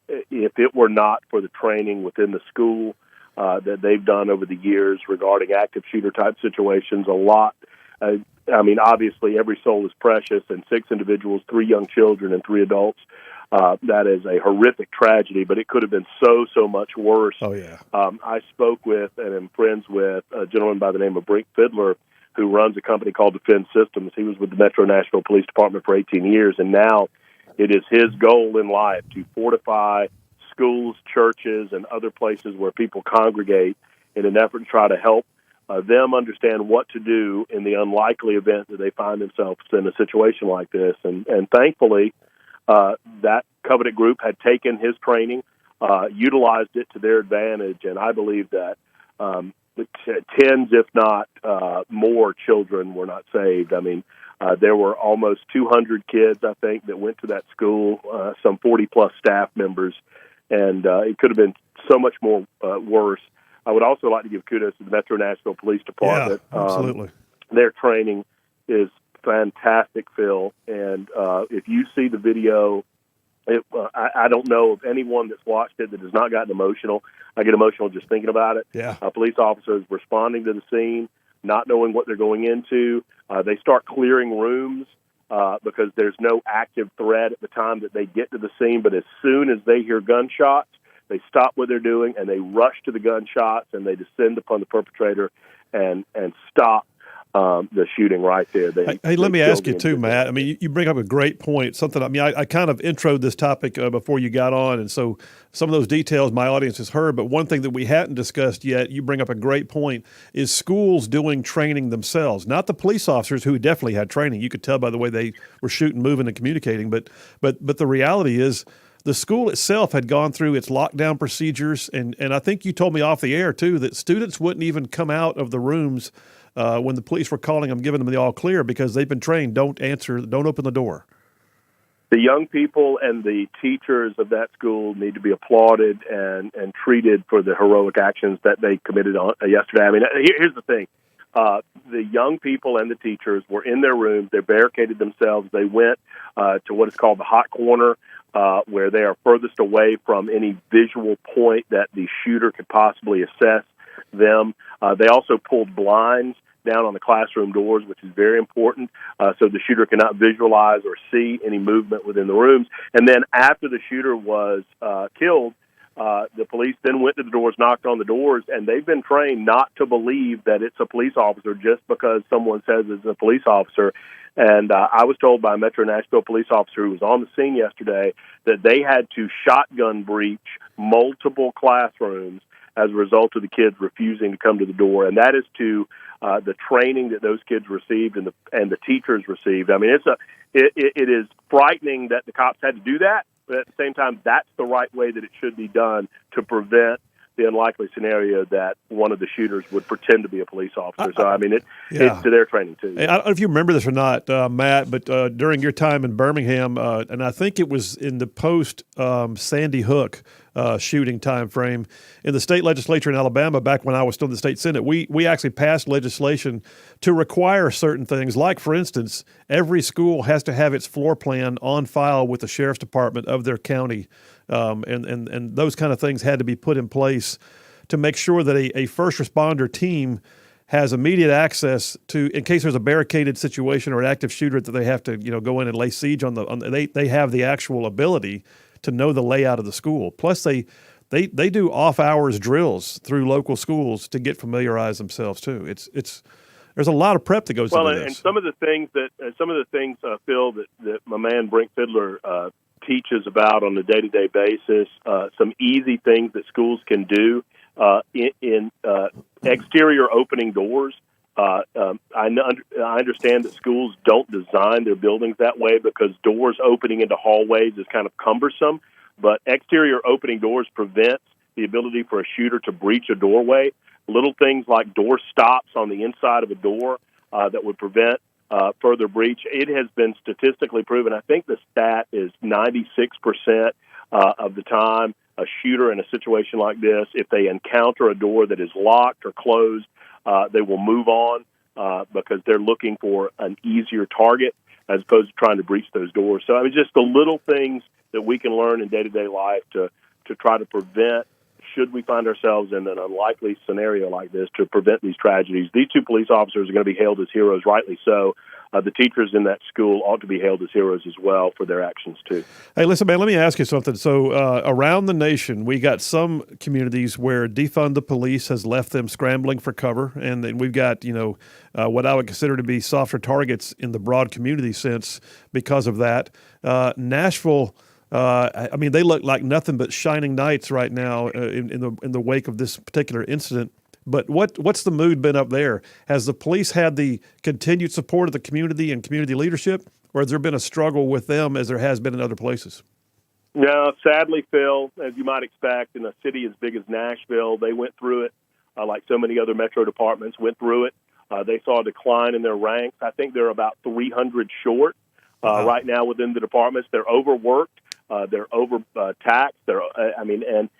if it were not for the training within the school that they've done over the years regarding active shooter type situations, a lot, I mean, obviously every soul is precious, and 6 individuals, 3 young children and 3 adults, that is a horrific tragedy, but it could have been so much worse. Oh, yeah. I spoke with and am friends with a gentleman by the name of Brink Fiddler, who runs a company called Defense Systems. He was with the Metro Nashville Police Department for 18 years, and now it is his goal in life to fortify schools, churches, and other places where people congregate in an effort to try to help them understand what to do in the unlikely event that they find themselves in a situation like this. And thankfully, that Covenant group had taken his training, utilized it to their advantage, and I believe that tens, if not more, children were not saved. I mean, there were almost 200 kids, I think, that went to that school, some 40-plus staff members, and it could have been so much more worse. I would also like to give kudos to the Metro Nashville Police Department. Yeah, absolutely. Their training is fantastic, Phil, and if you see the video, I don't know of anyone that's watched it that has not gotten emotional. I get emotional just thinking about it. Yeah. Police officers responding to the scene, not knowing what they're going into. They start clearing rooms because there's no active threat at the time that they get to the scene, but as soon as they hear gunshots, they stop what they're doing and they rush to the gunshots and they descend upon the perpetrator and stop the shooting right there. Hey, let me ask you too, Matt. I mean, you bring up a great point. Something. I mean, I kind of introed this topic before you got on, and so some of those details my audience has heard. But one thing that we hadn't discussed yet, you bring up a great point, is schools doing training themselves, not the police officers who definitely had training. You could tell by the way they were shooting, moving, and communicating. But the reality is, the school itself had gone through its lockdown procedures, and I think you told me off the air too that students wouldn't even come out of the rooms when the police were calling them, giving them the all clear, because they've been trained, don't open the door. The young people and the teachers of that school need to be applauded and treated for the heroic actions that they committed on yesterday. I mean, here's the thing. The young people and the teachers were in their rooms. They barricaded themselves. They went to what is called the hot corner. where they are furthest away from any visual point that the shooter could possibly assess them. They also pulled blinds down on the classroom doors, which is very important, so the shooter cannot visualize or see any movement within the rooms. And then after the shooter was killed, the police then went to the doors, knocked on the doors, and they've been trained not to believe that it's a police officer just because someone says it's a police officer. And I was told by a Metro Nashville police officer who was on the scene yesterday that they had to shotgun breach multiple classrooms as a result of the kids refusing to come to the door. And that is to the training that those kids received and the teachers received. I mean, it is frightening that the cops had to do that, but at the same time, that's the right way that it should be done to prevent the unlikely scenario that one of the shooters would pretend to be a police officer. So, I mean, it's to their training, too. I don't know if you remember this or not, Matt, but during your time in Birmingham, and I think it was in the post-Sandy Hook shooting time frame, in the state legislature in Alabama, back when I was still in the state Senate, we actually passed legislation to require certain things. Like, for instance, every school has to have its floor plan on file with the sheriff's department of their county. And those kind of things had to be put in place to make sure that a first responder team has immediate access to, in case there's a barricaded situation or an active shooter that they have to, go in and lay siege on they have the actual ability to know the layout of the school. Plus they do off hours drills through local schools to get familiarized themselves too. There's a lot of prep that goes into this. And some of the things, Phil, that my man Brink Fiddler teaches about on a day-to-day basis, some easy things that schools can do in exterior opening doors. I understand that schools don't design their buildings that way because doors opening into hallways is kind of cumbersome, but exterior opening doors prevents the ability for a shooter to breach a doorway. Little things like door stops on the inside of a door that would prevent further breach. It has been statistically proven. I think the stat is 96% of the time a shooter in a situation like this, if they encounter a door that is locked or closed, they will move on because they're looking for an easier target as opposed to trying to breach those doors. So I mean, just the little things that we can learn in day-to-day life to try to prevent, should we find ourselves in an unlikely scenario like this, to prevent these tragedies. These two police officers are going to be hailed as heroes, rightly so. The teachers in that school ought to be hailed as heroes as well for their actions, too. Hey, listen, man, let me ask you something. So around the nation, we got some communities where defund the police has left them scrambling for cover. And then we've got, what I would consider to be softer targets in the broad community sense because of that. Nashville, they look like nothing but shining knights right now in the wake of this particular incident. But what's the mood been up there? Has the police had the continued support of the community and community leadership, or has there been a struggle with them as there has been in other places? No, sadly, Phil, as you might expect, in a city as big as Nashville, they went through it like so many other metro departments, went through it. They saw a decline in their ranks. I think they're about 300 short right now within the departments. They're overworked. They're overtaxed. And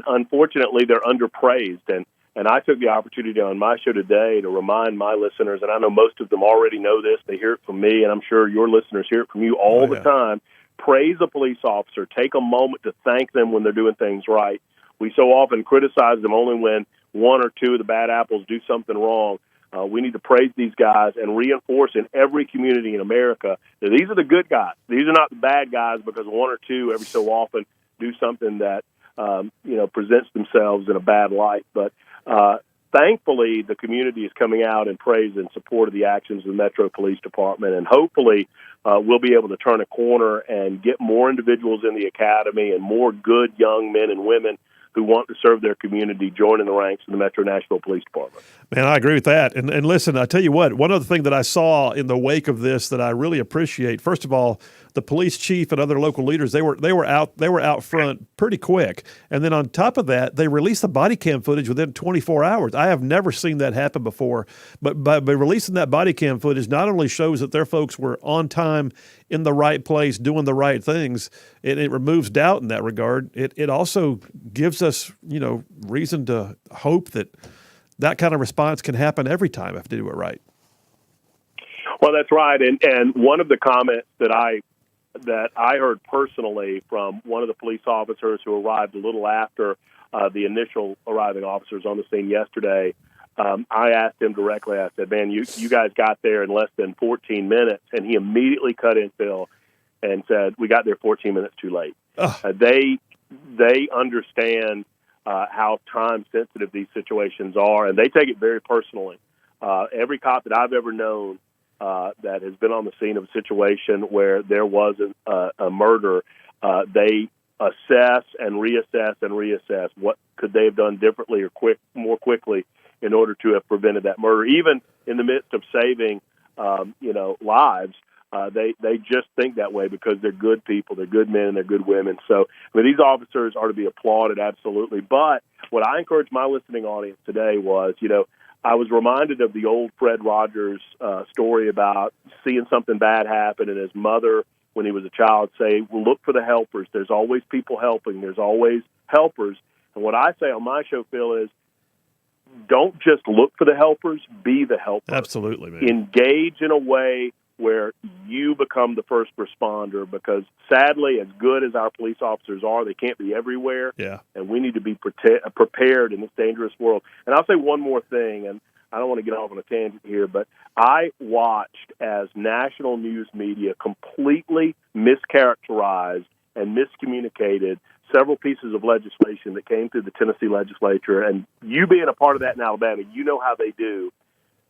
unfortunately, they're underpraised. And I took the opportunity on my show today to remind my listeners, and I know most of them already know this, they hear it from me, and I'm sure your listeners hear it from you all the time. Praise a police officer. Take a moment to thank them when they're doing things right. We so often criticize them only when one or two of the bad apples do something wrong. We need to praise these guys and reinforce in every community in America that these are the good guys. These are not the bad guys because one or two every so often do something that presents themselves in a bad light. But thankfully, the community is coming out in praise and support of the actions of the Metro Police Department, and hopefully we'll be able to turn a corner and get more individuals in the academy and more good young men and women who want to serve their community joining the ranks of the Metro Nashville Police Department. Man, I agree with that. And listen, I tell you what, one other thing that I saw in the wake of this that I really appreciate, first of all, the police chief and other local leaders, they were out front pretty quick. And then on top of that, they released the body cam footage within 24 hours. I have never seen that happen before. But by releasing that body cam footage not only shows that their folks were on time, in the right place, doing the right things, it removes doubt in that regard. It also gives us, reason to hope that kind of response can happen every time if they do it right. Well, that's right. And one of the comments that I that I heard personally from one of the police officers who arrived a little after the initial arriving officers on the scene yesterday. I asked him directly, I said, man, you guys got there in less than 14 minutes. And he immediately cut in, Phil, and said, we got there 14 minutes too late. They understand how time-sensitive these situations are, and they take it very personally. Every cop that I've ever known that has been on the scene of a situation where there was a murder, they assess and reassess what could they have done differently or more quickly in order to have prevented that murder. Even in the midst of saving, lives, they just think that way because they're good people, they're good men, and they're good women. So, I mean, these officers are to be applauded, absolutely. But what I encouraged my listening audience today was, I was reminded of the old Fred Rogers story about seeing something bad happen and his mother, when he was a child, say, well, look for the helpers. There's always people helping. There's always helpers. And what I say on my show, Phil, is don't just look for the helpers, be the helper. Absolutely, man. Engage in a way where you become the first responder, because sadly, as good as our police officers are, they can't be everywhere. Yeah. And we need to be prepared in this dangerous world. And I'll say one more thing, and I don't want to get off on a tangent here, but I watched as national news media completely mischaracterized and miscommunicated several pieces of legislation that came through the Tennessee legislature. And you being a part of that in Alabama, you know how they do.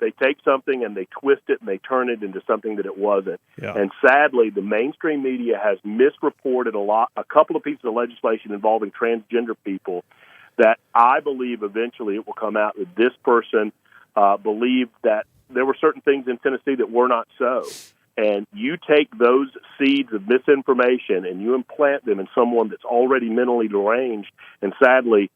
They take something and they twist it and they turn it into something that it wasn't. Yeah. And sadly, the mainstream media has misreported a couple of pieces of legislation involving transgender people that I believe eventually it will come out that this person believed that there were certain things in Tennessee that were not so. And you take those seeds of misinformation and you implant them in someone that's already mentally deranged, and sadly,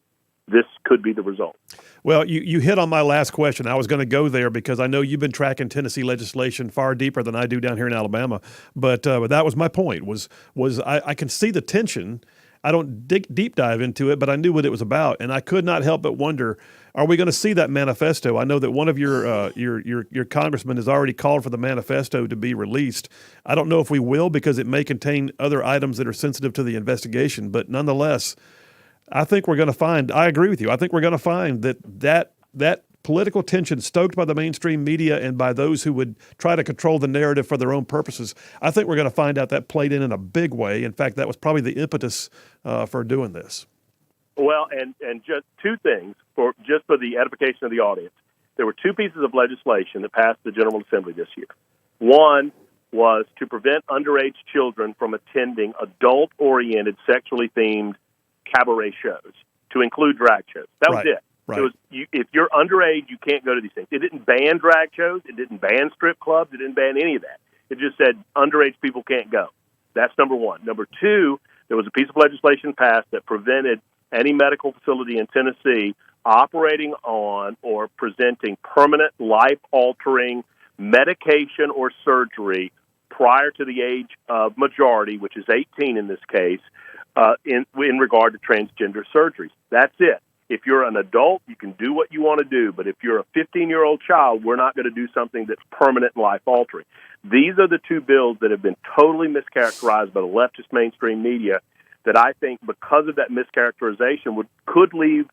this could be the result. Well, you hit on my last question. I was going to go there because I know you've been tracking Tennessee legislation far deeper than I do down here in Alabama. But that was my point. Was I can see the tension. I don't deep dive into it, but I knew what it was about, and I could not help but wonder: are we going to see that manifesto? I know that one of your congressmen has already called for the manifesto to be released. I don't know if we will, because it may contain other items that are sensitive to the investigation. But nonetheless, I think we're going to find. I agree with you. I think we're going to find that political tension stoked by the mainstream media and by those who would try to control the narrative for their own purposes. I think we're going to find out that played in a big way. In fact, that was probably the impetus for doing this. Well, and just two things for the edification of the audience. There were two pieces of legislation that passed the General Assembly this year. One was to prevent underage children from attending adult-oriented, sexually themed cabaret shows, to include drag shows. That was it. Right. It was if you're underage, you can't go to these things. It didn't ban drag shows. It didn't ban strip clubs. It didn't ban any of that. It just said underage people can't go. That's number one. Number two, there was a piece of legislation passed that prevented any medical facility in Tennessee operating on or presenting permanent life-altering medication or surgery prior to the age of majority, which is 18 in this case, in regard to transgender surgeries. That's it. If you're an adult, you can do what you want to do. But if you're a 15-year-old child, we're not going to do something that's permanent and life-altering. These are the two bills that have been totally mischaracterized by the leftist mainstream media that I think, because of that mischaracterization, could lead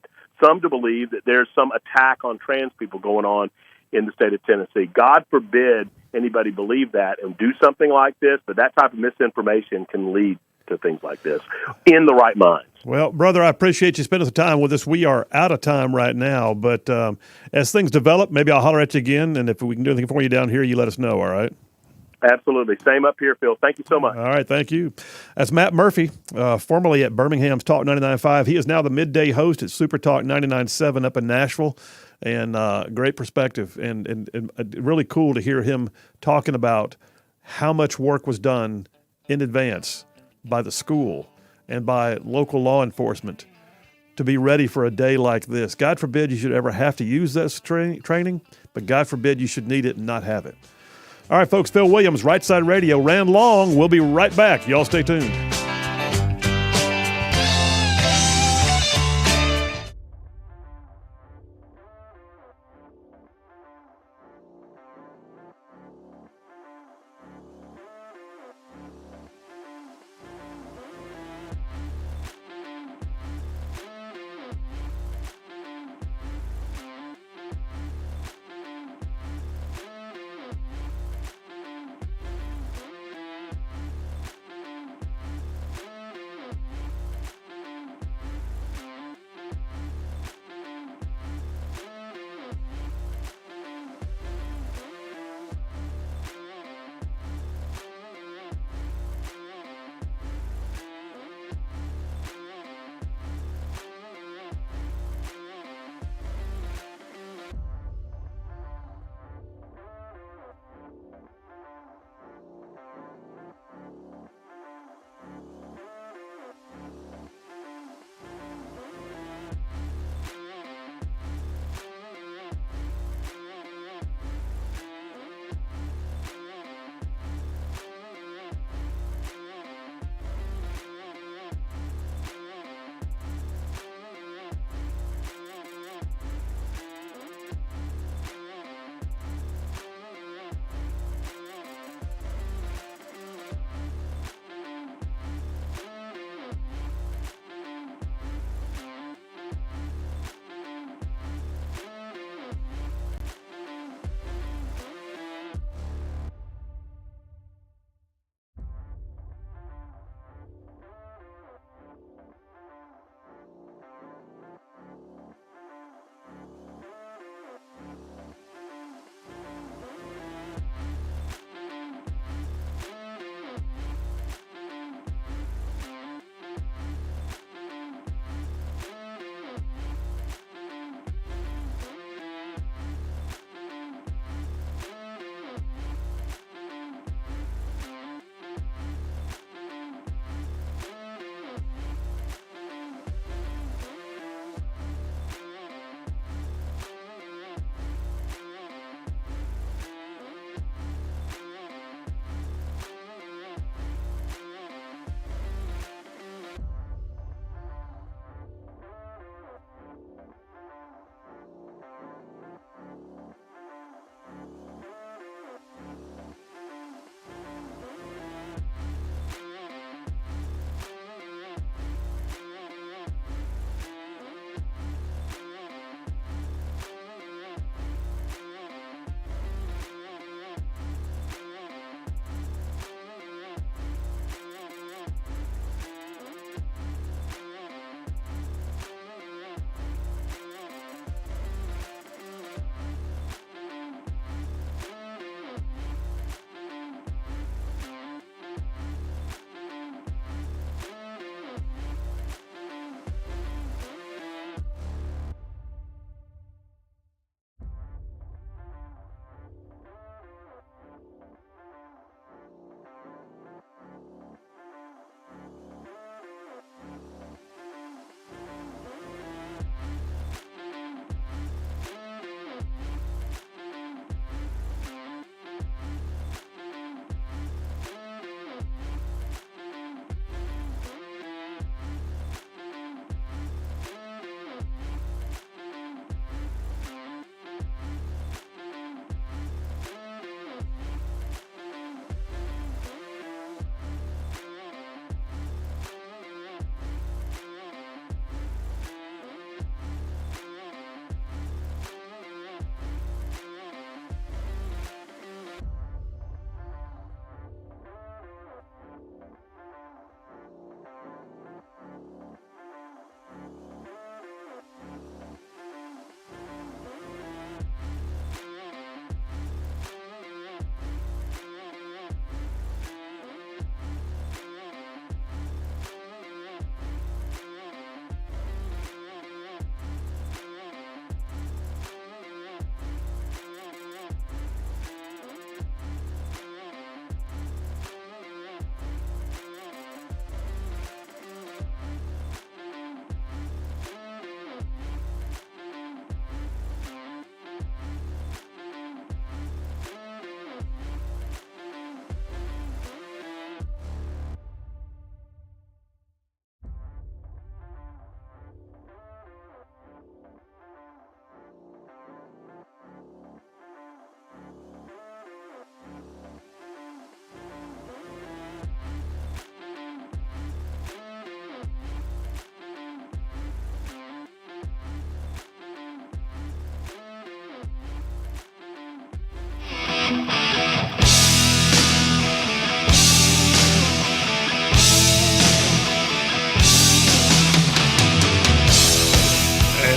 some to believe that there's some attack on trans people going on in the state of Tennessee. God forbid anybody believe that and do something like this, but that type of misinformation can lead to things like this in the right minds. Well, brother, I appreciate you spending the time with us. We are out of time right now, but as things develop, maybe I'll holler at you again, and if we can do anything for you down here, you let us know, all right? Absolutely. Same up here, Phil. Thank you so much. All right, thank you. That's Matt Murphy, formerly at Birmingham's Talk 99.5. He is now the midday host at Super Talk 99.7 up in Nashville, and great perspective, and really cool to hear him talking about how much work was done in advance by the school and by local law enforcement to be ready for a day like this. God forbid you should ever have to use this training, but God forbid you should need it and not have it. All right, folks, Phil Williams, Rightside Radio, ran long. We'll be right back. Y'all stay tuned.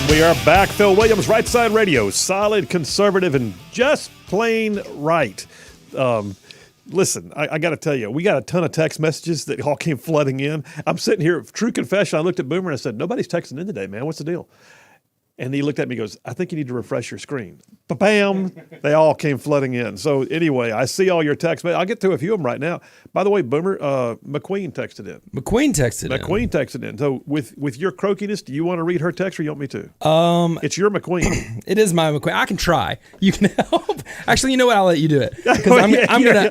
We are back. Phil Williams, Rightside Radio. Solid, conservative, and just plain right. Listen, I got to tell you, we got a ton of text messages that all came flooding in. I'm sitting here, true confession, I looked at Boomer and I said, nobody's texting in today, man. What's the deal? And he looked at me and goes, I think you need to refresh your screen. Ba-bam! They all came flooding in. So anyway, I see all your texts. I'll get to a few of them right now. By the way, Boomer, McQueen texted in. McQueen texted in. So with your croakiness, do you want to read her text or you want me to? It's your McQueen. It is my McQueen. I can try. You can help. Actually, you know what? I'll let you do it because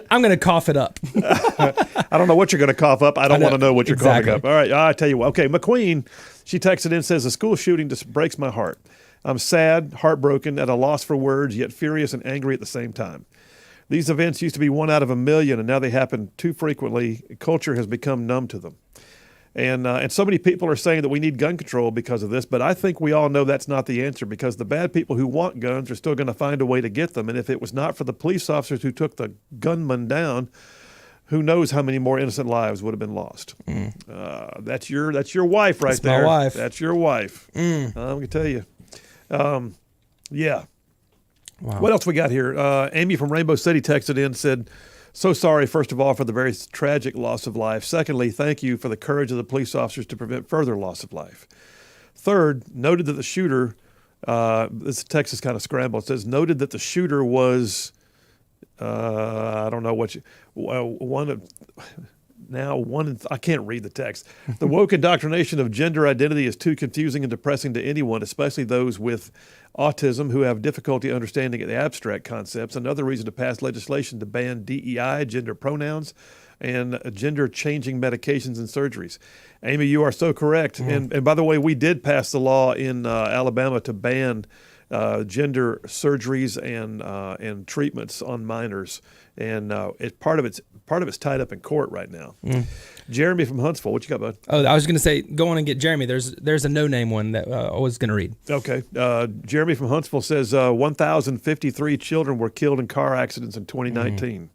I'm gonna cough it up. I don't know what you're gonna cough up. I don't want to know what you're coughing up. All right, I tell you what. Okay, McQueen. She texted in and says, the school shooting just breaks my heart. I'm sad, heartbroken, at a loss for words, yet furious and angry at the same time. These events used to be 1 out of a million, and now they happen too frequently. Culture has become numb to them. And so many people are saying that we need gun control because of this, but I think we all know that's not the answer because the bad people who want guns are still going to find a way to get them. And if it was not for the police officers who took the gunman down, who knows how many more innocent lives would have been lost? That's your wife right there. That's my wife. That's your wife. I'm going to tell you. Yeah. Wow. What else we got here? Amy from Rainbow City texted in and said, so sorry, first of all, for the very tragic loss of life. Secondly, thank you for the courage of the police officers to prevent further loss of life. Third, noted that the shooter, this text is kind of scrambled. It says, noted that the shooter was... I don't know what I can't read the text. The woke indoctrination of gender identity is too confusing and depressing to anyone, especially those with autism who have difficulty understanding the abstract concepts. Another reason to pass legislation to ban DEI, gender pronouns, and gender-changing medications and surgeries. Amy, you are so correct. And by the way, we did pass the law in Alabama to ban gender surgeries and treatments on minors, and part of it's tied up in court right now. Jeremy from Huntsville, what you got, bud? Oh, I was going to say, go on and get Jeremy. There's a no-name one that I was going to read. Okay. Jeremy from Huntsville says 1,053 children were killed in car accidents in 2019.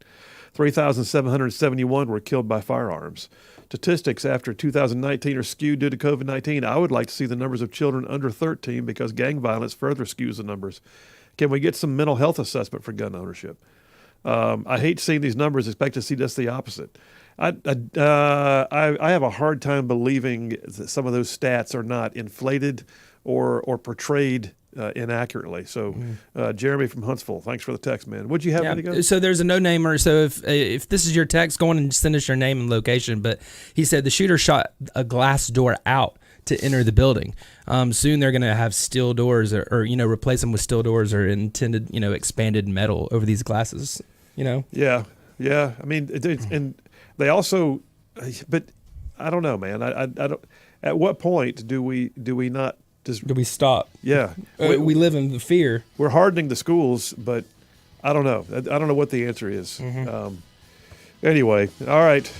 3,771 were killed by firearms. Statistics after 2019 are skewed due to COVID-19. I would like to see the numbers of children under 13 because gang violence further skews the numbers. Can we get some mental health assessment for gun ownership? I hate seeing these numbers, expect to see just the opposite. I have a hard time believing that some of those stats are not inflated or portrayed inaccurately. So, Jeremy from Huntsville, thanks for the text, man. What'd you have to go? So there's a no-namer. So if this is your text, go on and send us your name and location. But he said the shooter shot a glass door out to enter the building. Soon they're going to have steel doors or replace them with steel doors or intended, expanded metal over these glasses, Yeah. I mean, and they also, but I don't know, man. I don't, at what point do we not just... Do we stop? Yeah. We live in the fear. We're hardening the schools, but I don't know. I don't know what the answer is. Anyway, all right.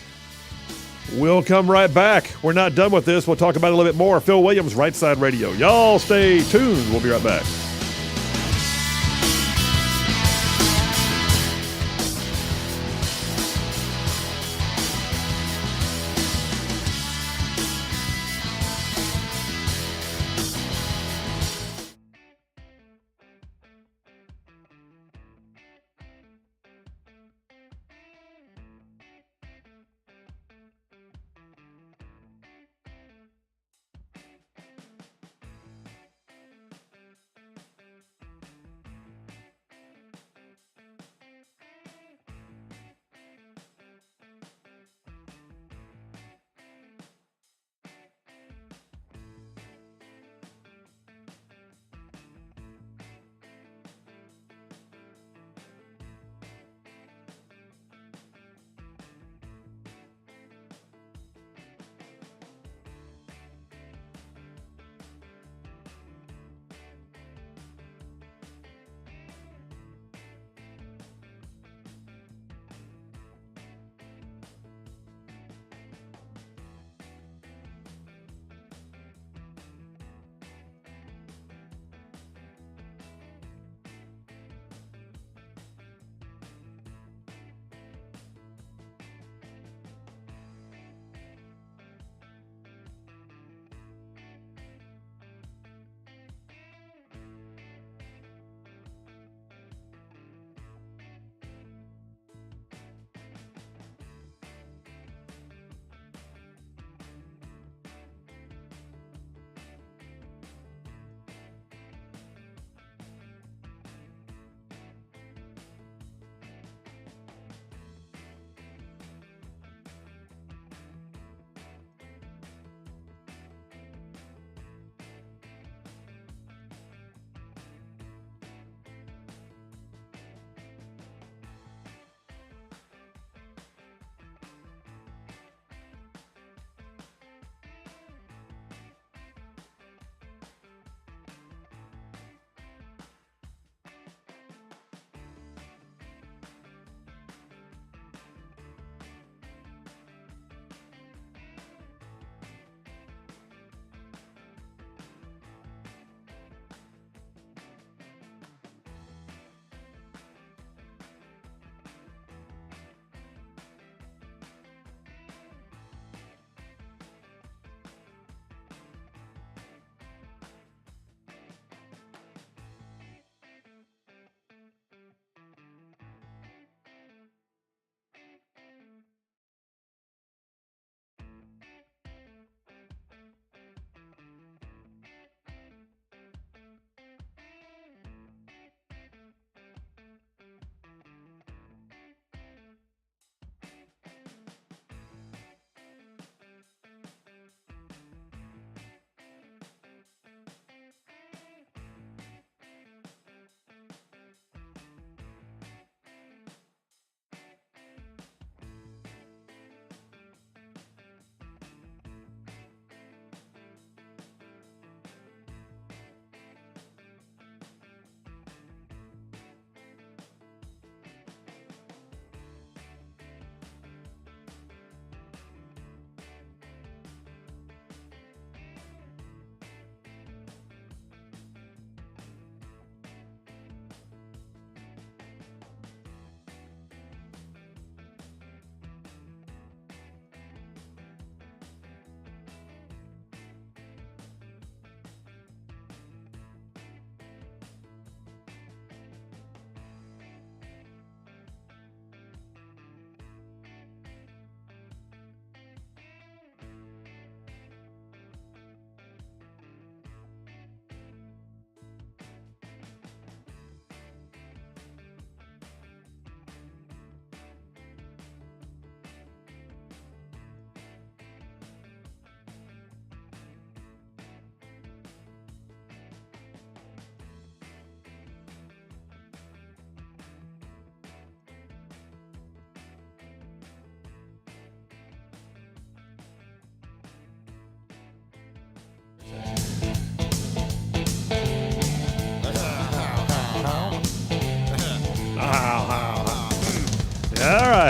We'll come right back. We're not done with this. We'll talk about it a little bit more. Phil Williams, Rightside Radio. Y'all stay tuned. We'll be right back.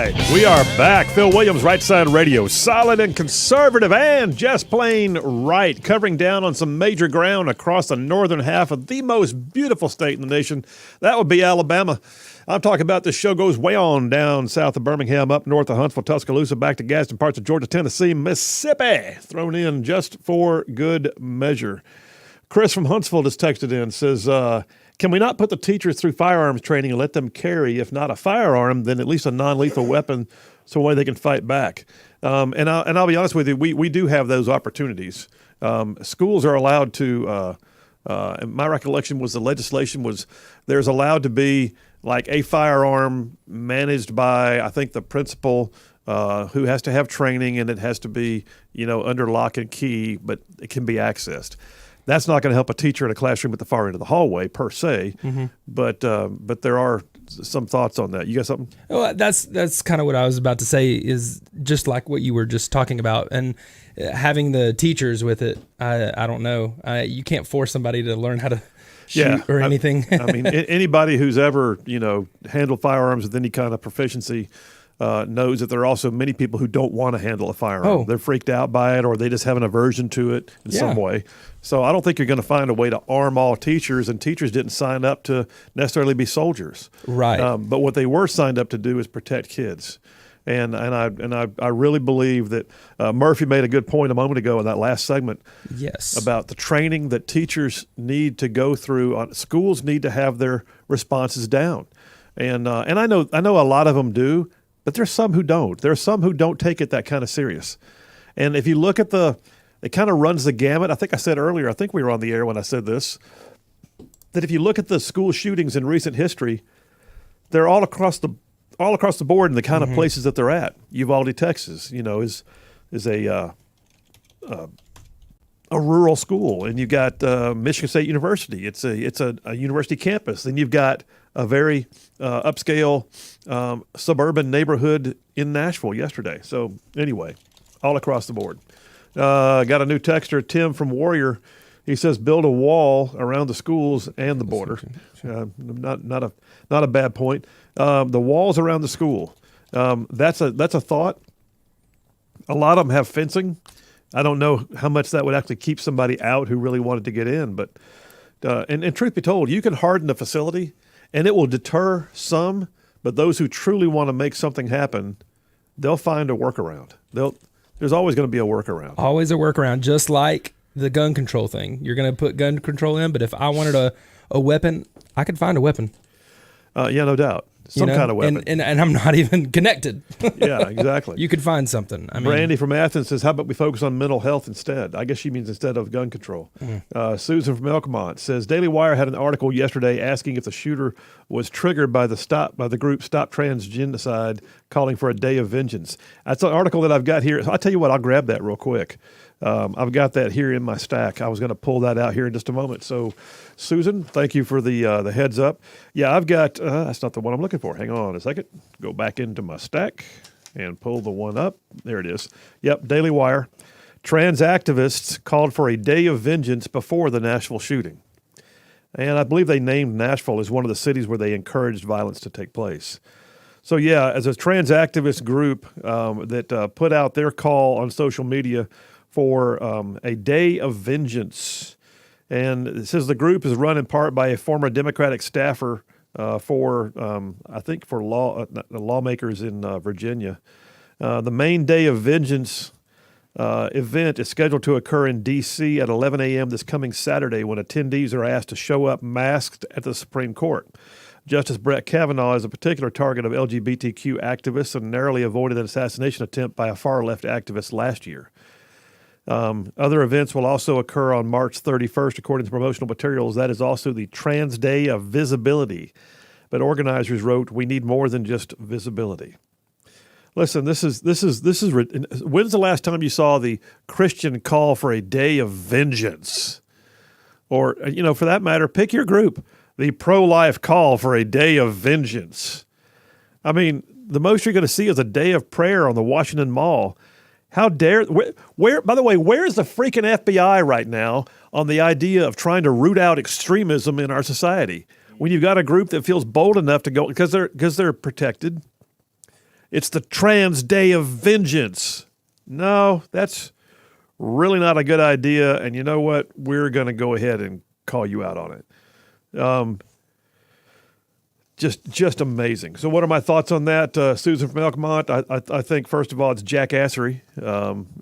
right, we are back. Phil Williams, Right Side Radio, solid and conservative and just plain right, covering down on some major ground across the northern half of the most beautiful state in the nation. That would be Alabama. I'm talking about this show goes way on down south of Birmingham, up north of Huntsville, Tuscaloosa, back to Gadsden, parts of Georgia, Tennessee, Mississippi, thrown in just for good measure. Chris from Huntsville just texted in, says, can we not put the teachers through firearms training and let them carry, if not a firearm, then at least a non-lethal weapon so way they can fight back? And I'll be honest with you, we do have those opportunities. Schools are allowed to, and my recollection was the legislation was there's allowed to be like a firearm managed by, I think, the principal who has to have training, and it has to be, under lock and key, but it can be accessed. That's not going to help a teacher in a classroom at the far end of the hallway per se, but there are some thoughts on that. You got something? Well, that's kind of what I was about to say, is just like what you were just talking about, and having the teachers with it. I don't know. You can't force somebody to learn how to shoot or anything. I mean, anybody who's ever handled firearms with any kind of proficiency knows that there are also many people who don't want to handle a firearm. Oh. They're freaked out by it, or they just have an aversion to it in some way. So I don't think you're going to find a way to arm all teachers, and teachers didn't sign up to necessarily be soldiers. Right. But what they were signed up to do is protect kids. And I really believe that Murphy made a good point a moment ago in that last segment. Yes. About the training that teachers need to go through. Schools need to have their responses down, and I know a lot of them do. But there's some who don't. There's some who don't take it that kind of serious. And if you look at it kind of runs the gamut. I think I said earlier, I think we were on the air when I said this, that if you look at the school shootings in recent history, they're all across the board in the kind of places that they're at. Uvalde, Texas, is a rural school, and you've got Michigan State University. It's a university campus. Then you've got a very upscale suburban neighborhood in Nashville yesterday. So anyway, all across the board. Got a new texter, Tim from Warrior. He says build a wall around the schools and the border. Not a bad point. The walls around the school. That's a thought. A lot of them have fencing. I don't know how much that would actually keep somebody out who really wanted to get in, but and truth be told, you can harden a facility and it will deter some, but those who truly want to make something happen, they'll find a workaround. There's always going to be a workaround. Always a workaround, just like the gun control thing. You're going to put gun control in, but if I wanted a weapon, I could find a weapon. Yeah, no doubt. Some kind of weapon. And I'm not even connected. Yeah, exactly. You could find something. Brandy from Athens says, how about we focus on mental health instead? I guess she means instead of gun control. Susan from Elkmont says, Daily Wire had an article yesterday asking if the shooter was triggered by the group Stop Transgenocide, calling for a day of vengeance. That's an article that I've got here. I'll tell you what, I'll grab that real quick. I've got that here in my stack. I was going to pull that out here in just a moment. So, Susan, thank you for the heads up. Yeah, I've got, that's not the one I'm looking for. Hang on a second. Go back into my stack and pull the one up. There it is. Yep, Daily Wire. Trans activists called for a day of vengeance before the Nashville shooting. And I believe they named Nashville as one of the cities where they encouraged violence to take place. So, yeah, as a trans activist group that put out their call on social media for a day of vengeance. And it says the group is run in part by a former Democratic staffer for lawmakers in Virginia. The main Day of Vengeance event is scheduled to occur in D.C. at 11 a.m. this coming Saturday, when attendees are asked to show up masked at the Supreme Court. Justice Brett Kavanaugh is a particular target of LGBTQ activists and narrowly avoided an assassination attempt by a far-left activist last year. Other events will also occur on March 31st, according to promotional materials. That is also the Trans Day of Visibility. But organizers wrote, we need more than just visibility. Listen, this is. When's the last time you saw the Christian call for a day of vengeance? Or, for that matter, pick your group. The pro-life call for a day of vengeance. I mean, the most you're going to see is a day of prayer on the Washington Mall. How dare, by the way, where is the freaking FBI right now on the idea of trying to root out extremism in our society? When you've got a group that feels bold enough to go, because they're protected. It's the Trans Day of Vengeance. No, that's really not a good idea. And you know what? We're going to go ahead and call you out on it. Just amazing. So what are my thoughts on that? Susan from Elkmont, I think, first of all, it's jackassery.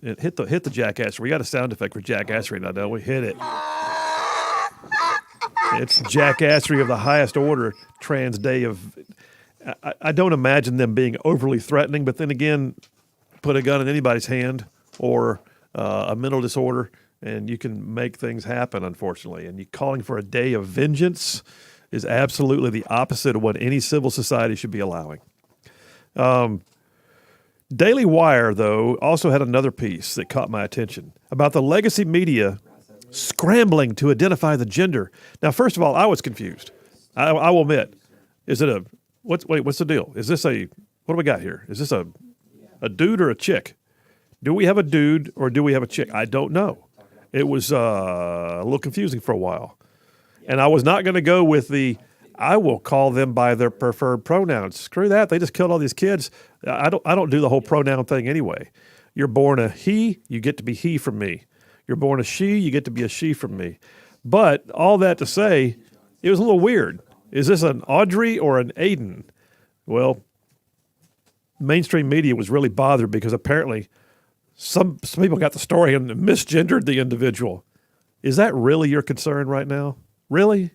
Hit the jackassery. We got a sound effect for jackassery now, don't we? Hit it. It's jackassery of the highest order, Trans Day of... I don't imagine them being overly threatening, but then again, put a gun in anybody's hand or a mental disorder, and you can make things happen, unfortunately. And you calling for a day of vengeance is absolutely the opposite of what any civil society should be allowing. Daily Wire, though, also had another piece that caught my attention about the legacy media scrambling to identify the gender. Now, first of all, I was confused. I will admit. Is it a... what's the deal? Is this what do we got here? Is this a dude or a chick? Do we have a dude or do we have a chick? I don't know. It was a little confusing for a while. And I was not going to go with I will call them by their preferred pronouns. Screw that. They just killed all these kids. I don't do the whole pronoun thing anyway. You're born a he, you get to be he from me. You're born a she, you get to be a she from me. But all that to say, it was a little weird. Is this an Audrey or an Aiden? Well, mainstream media was really bothered because apparently some people got the story and misgendered the individual. Is that really your concern right now? Really?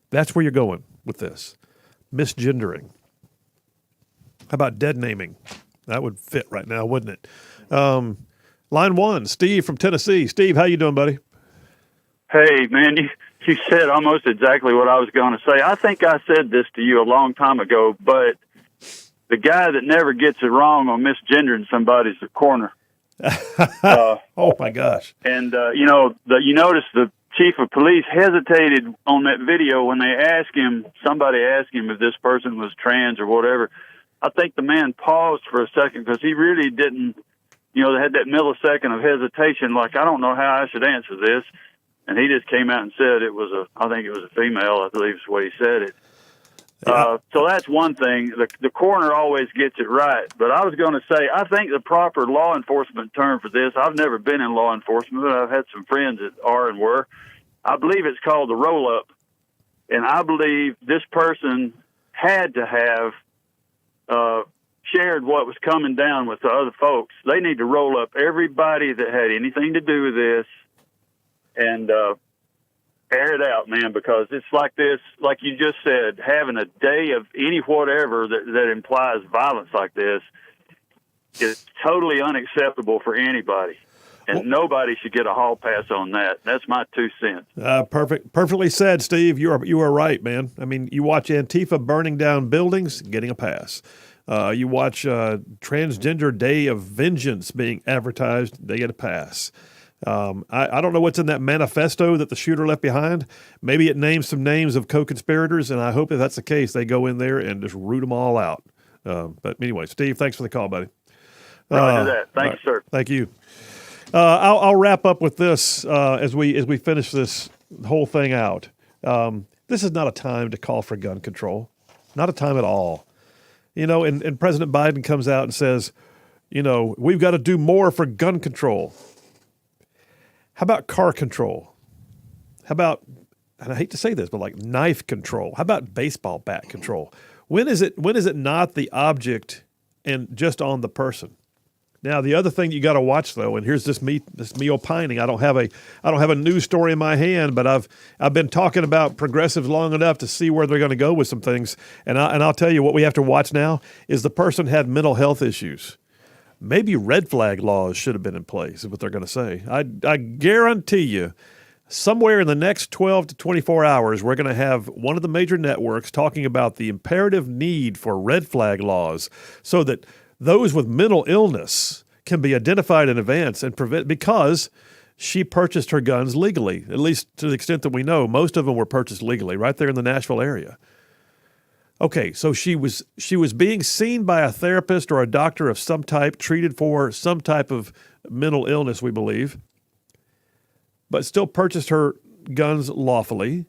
That's where you're going with this. Misgendering. How about dead naming? That would fit right now, wouldn't it? Line one, Steve from Tennessee. Steve, how you doing, buddy? Hey, man, you said almost exactly what I was going to say. I think I said this to you a long time ago, but the guy that never gets it wrong on misgendering somebody's the coroner. Oh, my gosh. And, you notice the chief of police hesitated on that video when somebody asked him if this person was trans or whatever. I think the man paused for a second because he really didn't, they had that millisecond of hesitation, like, I don't know how I should answer this. And he just came out and said I think it was a female, I believe is the way he said it. Yeah. So that's one thing. The coroner always gets it right. But I was going to say, I think the proper law enforcement term for this, I've never been in law enforcement, but I've had some friends that are and were. I believe it's called the roll-up. And I believe this person had to have shared what was coming down with the other folks. They need to roll up everybody that had anything to do with this and air it out, man, because it's like this, like you just said, having a day of any whatever that implies violence like this is totally unacceptable for anybody. And nobody should get a hall pass on that. That's my 2 cents. Perfectly said, Steve. You are right, man. I mean, you watch Antifa burning down buildings, getting a pass. You watch Transgender Day of Vengeance being advertised, they get a pass. I don't know what's in that manifesto that the shooter left behind. Maybe it names some names of co-conspirators, and I hope if that's the case, they go in there and just root them all out. But anyway, Steve, thanks for the call, buddy. Roger that. Thank you, sir. Thank you. I'll wrap up with this as we finish this whole thing out. This is not a time to call for gun control. Not a time at all. And President Biden comes out and says, we've got to do more for gun control. How about car control? How about, and I hate to say this, but like knife control? How about baseball bat control? When is it not the object and just on the person? Now, the other thing you got to watch, though, and here's this me opining. I don't have a news story in my hand, but I've been talking about progressives long enough to see where they're going to go with some things. And I'll tell you what we have to watch now is the person had mental health issues. Maybe red flag laws should have been in place, is what they're going to say. I guarantee you, somewhere in the next 12 to 24 hours, we're going to have one of the major networks talking about the imperative need for red flag laws so that those with mental illness can be identified in advance and prevent, because she purchased her guns legally, at least to the extent that we know. Most of them were purchased legally right there in the Nashville area. Okay, so she was being seen by a therapist or a doctor of some type, treated for some type of mental illness, we believe, but still purchased her guns lawfully.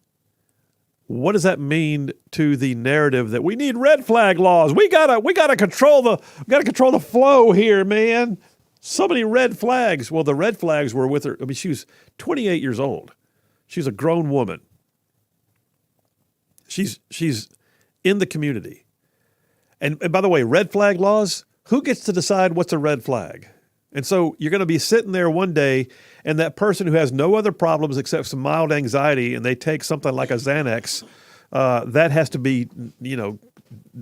what does that mean to the narrative that we need red flag laws? We gotta control the flow here, man. So many red flags. Well, the red flags were with her. I mean, she was 28 years old. She's a grown woman. She's in the community. And by the way, red flag laws, who gets to decide what's a red flag? And so you're going to be sitting there one day, and that person who has no other problems except some mild anxiety, and they take something like a Xanax, that has to be,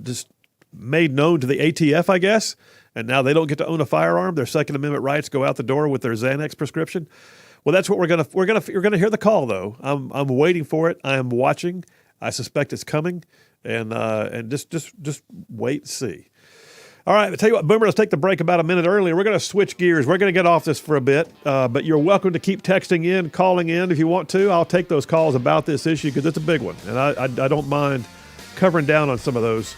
just made known to the ATF, I guess. And now they don't get to own a firearm. Their Second Amendment rights go out the door with their Xanax prescription. Well, that's what you're gonna hear the call though. I'm waiting for it. I am watching. I suspect it's coming, and just wait and see. All right, I'll tell you what, Boomer, let's take the break about a minute earlier. We're going to switch gears. We're going to get off this for a bit, but you're welcome to keep texting in, calling in if you want to. I'll take those calls about this issue because it's a big one, and I don't mind covering down on some of those.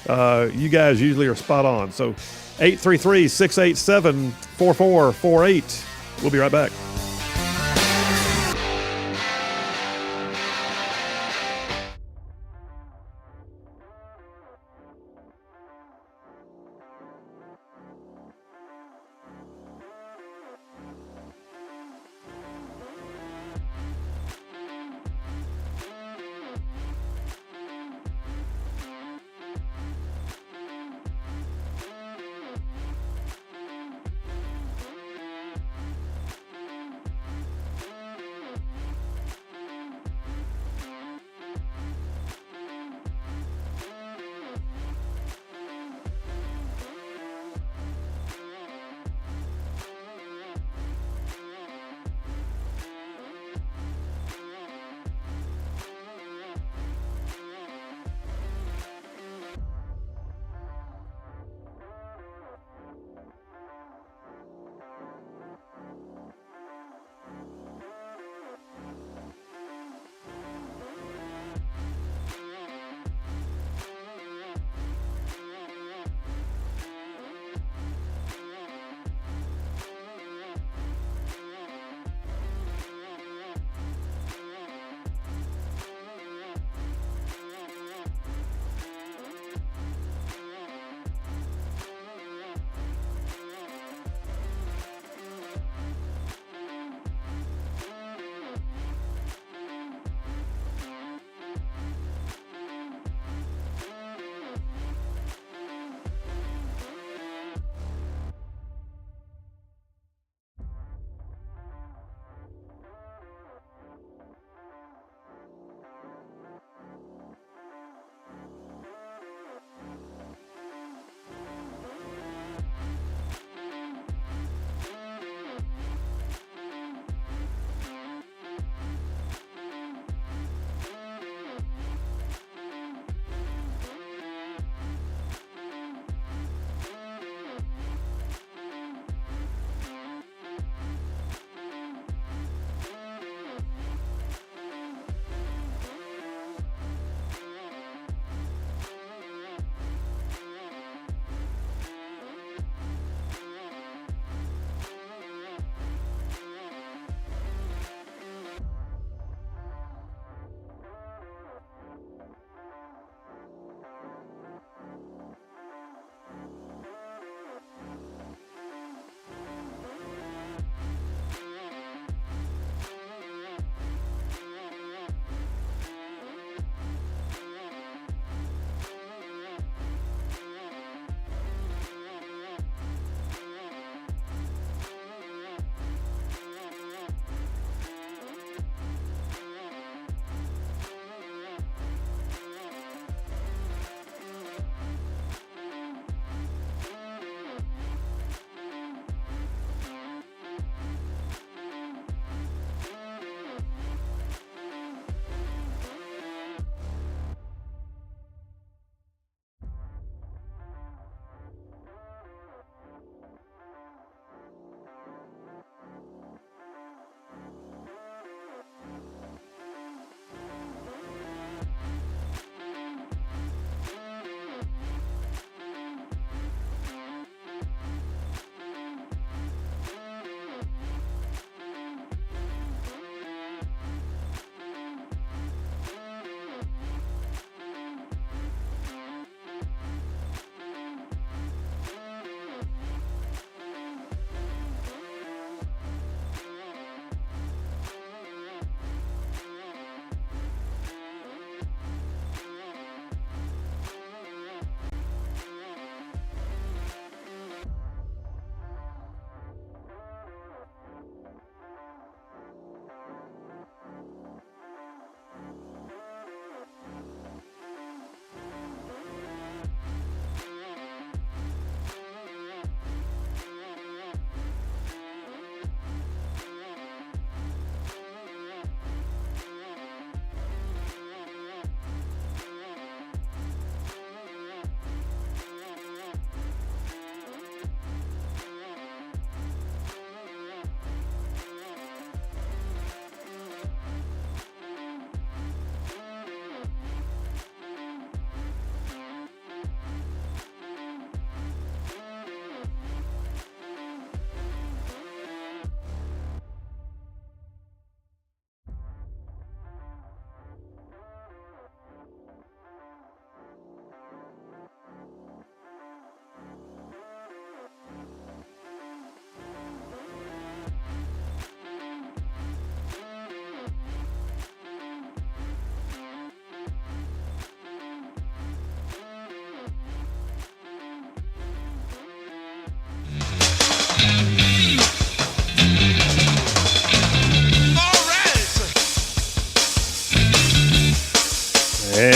You guys usually are spot on. So 833-687-4448. We'll be right back.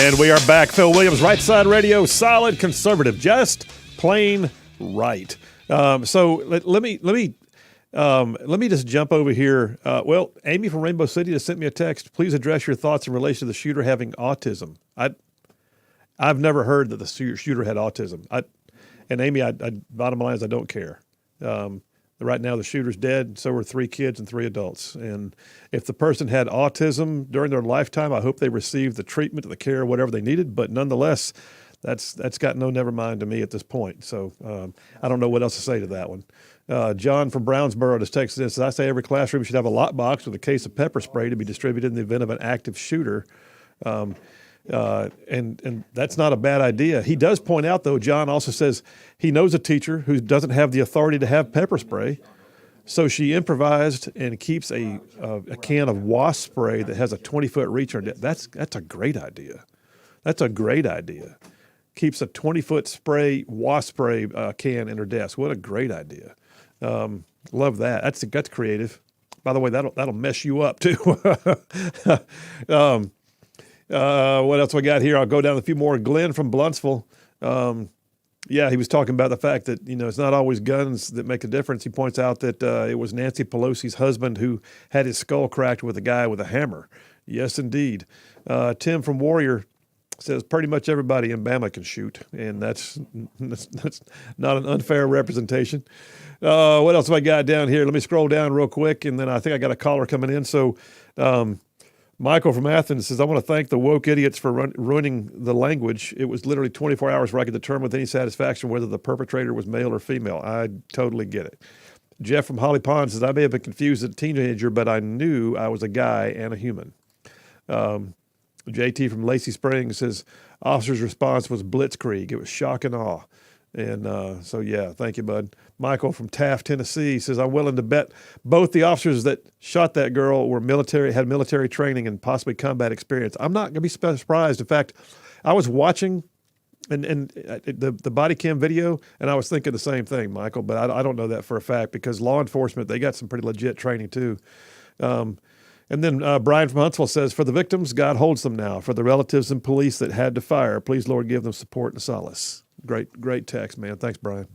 And we are back. Phil Williams, Right Side Radio, solid conservative, just plain right. So let me just jump over here. Amy from Rainbow City just sent me a text. Please address your thoughts in relation to the shooter having autism. I've never heard that the shooter had autism. And Amy, bottom line is I don't care. Right now, the shooter's dead. So are 3 kids and 3 adults. And if the person had autism during their lifetime, I hope they received the treatment, the care, whatever they needed. But nonetheless, that's got no never mind to me at this point. So I don't know what else to say to that one. John from Brownsboro just texted in, says, I say every classroom should have a lockbox with a case of pepper spray to be distributed in the event of an active shooter. And that's not a bad idea. He does point out, though, John also says he knows a teacher who doesn't have the authority to have pepper spray. So she improvised and keeps a can of wasp spray that has a 20-foot reach on it. That's a great idea. That's a great idea. Keeps a 20-foot wasp spray can in her desk. What a great idea. Love that. That's creative. By the way, that'll mess you up too. What else we got here? I'll go down a few more. Glenn from Bluntsville. He was talking about the fact that, it's not always guns that make a difference. He points out that it was Nancy Pelosi's husband who had his skull cracked with a guy with a hammer. Yes, indeed. Tim from Warrior says pretty much everybody in Bama can shoot, and that's not an unfair representation. What else have I got down here? Let me scroll down real quick, and then I think I got a caller coming in. So Michael from Athens says, I want to thank the woke idiots for ruining the language. It was literally 24 hours where I could determine with any satisfaction whether the perpetrator was male or female. I totally get it. Jeff from Holly Pond says, I may have been confused as a teenager, but I knew I was a guy and a human. JT from Lacey Springs says, officer's response was blitzkrieg. It was shock and awe. And thank you, bud. Michael from Taft, Tennessee says, I'm willing to bet both the officers that shot that girl were had military training and possibly combat experience. I'm not going to be surprised. In fact, I was watching and the body cam video, and I was thinking the same thing, Michael, but I don't know that for a fact because law enforcement, they got some pretty legit training too. And then Brian from Huntsville says, for the victims, God holds them now. For the relatives and police that had to fire, please, Lord, give them support and solace. Great text, man. Thanks, Brian.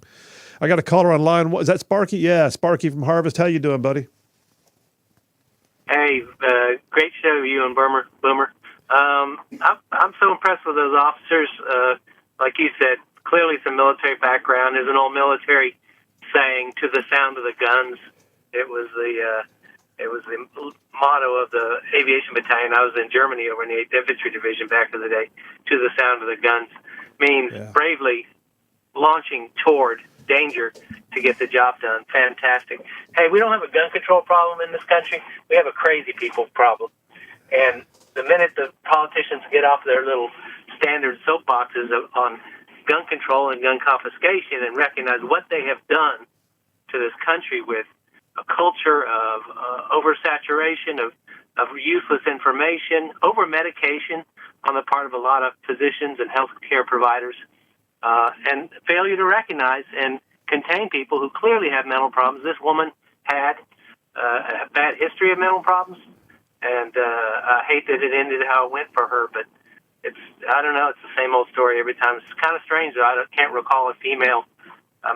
I got a caller on line. Is that Sparky? Yeah, Sparky from Harvest. How you doing, buddy? Hey, great show, you and Boomer. I'm so impressed with those officers. Like you said, clearly some military background. There's an old military saying, to the sound of the guns. It was the motto of the aviation battalion. I was in Germany over in the 8th Infantry Division back in the day. To the sound of the guns means bravely launching toward danger to get the job done. Fantastic. Hey, we don't have a gun control problem in this country. We have a crazy people problem. And the minute the politicians get off their little standard soapboxes on gun control and gun confiscation and recognize what they have done to this country with a culture of oversaturation, of useless information, over-medication on the part of a lot of physicians and healthcare providers, and failure to recognize and contain people who clearly have mental problems. This woman had a bad history of mental problems, and I hate that it ended how it went for her, but I don't know, it's the same old story every time. It's kind of strange that I can't recall a female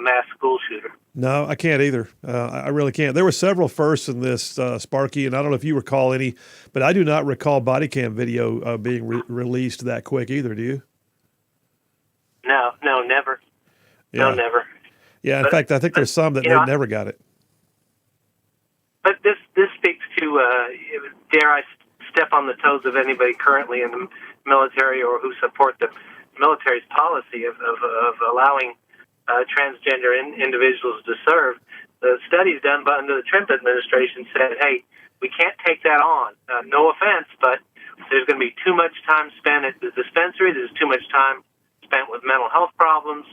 mass school shooter. No, I can't either. I really can't. There were several firsts in this, Sparky, and I don't know if you recall any, but I do not recall body cam video being released that quick either. Do you? No, never. Yeah. No, never. Yeah, in fact, I think there's some that never got it. But this speaks to, dare I step on the toes of anybody currently in the military or who support the military's policy of allowing transgender individuals to serve. The studies done by under the Trump administration said, hey, we can't take that on. No offense, but there's going to be too much time spent at the dispensary. There's too much time spent with mental health problems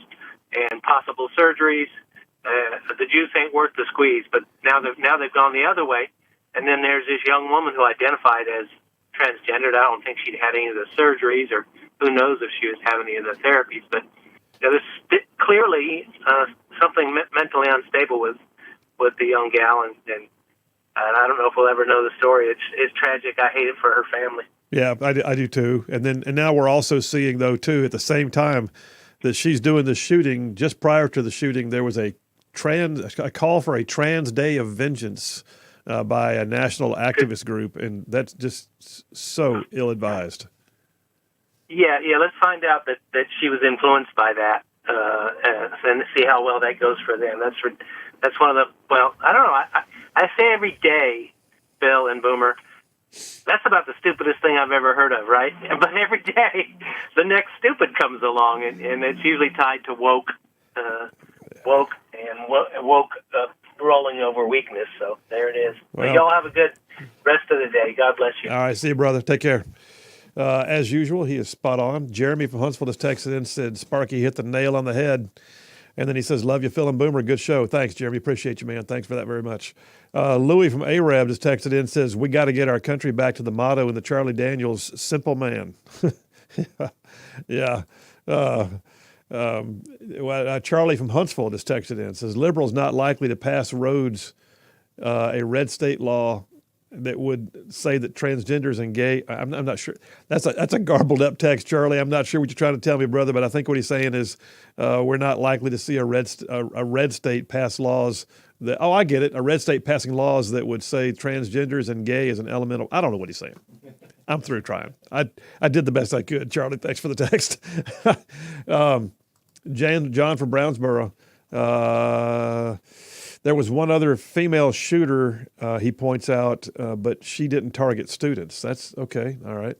and possible surgeries. The juice ain't worth the squeeze. But now they've gone the other way. And then there's this young woman who identified as transgendered. I don't think she'd had any of the surgeries, or who knows if she was having any of the therapies. But there's clearly something mentally unstable with the young gal, and I don't know if we'll ever know the story. It's tragic. I hate it for her family. Yeah, I do too. And now we're also seeing though too at the same time that she's doing the shooting. Just prior to the shooting, there was a call for a Trans Day of Vengeance by a national activist group, and that's just so ill-advised. Yeah. Let's find out that she was influenced by that, and see how well that goes for them. That's one of the. Well, I don't know. I say every day, Bill and Boomer, that's about the stupidest thing I've ever heard of, right? But every day, the next stupid comes along, and it's usually tied to woke rolling over weakness. So there it is. Well, y'all have a good rest of the day. God bless you. All right, see you, brother. Take care. As usual, he is spot on. Jeremy from Huntsville just texted in and said, Sparky hit the nail on the head. And then he says, love you, Phil and Boomer. Good show. Thanks, Jeremy. Appreciate you, man. Thanks for that very much. Louis from Arab just texted in and says, we got to get our country back to the motto in the Charlie Daniels, simple man. Yeah. Charlie from Huntsville just texted in and says, liberals not likely to pass roads, a red state law that would say that transgenders and gay. I'm not sure. That's a garbled up text, Charlie. I'm not sure what you're trying to tell me, brother. But I think what he's saying is we're not likely to see a red state pass laws that. Oh, I get it. A red state passing laws that would say transgenders and gay is an elemental. I don't know what he's saying. I'm through trying. I did the best I could, Charlie. Thanks for the text. John from Brownsboro. There was one other female shooter, he points out, but she didn't target students. That's okay. All right.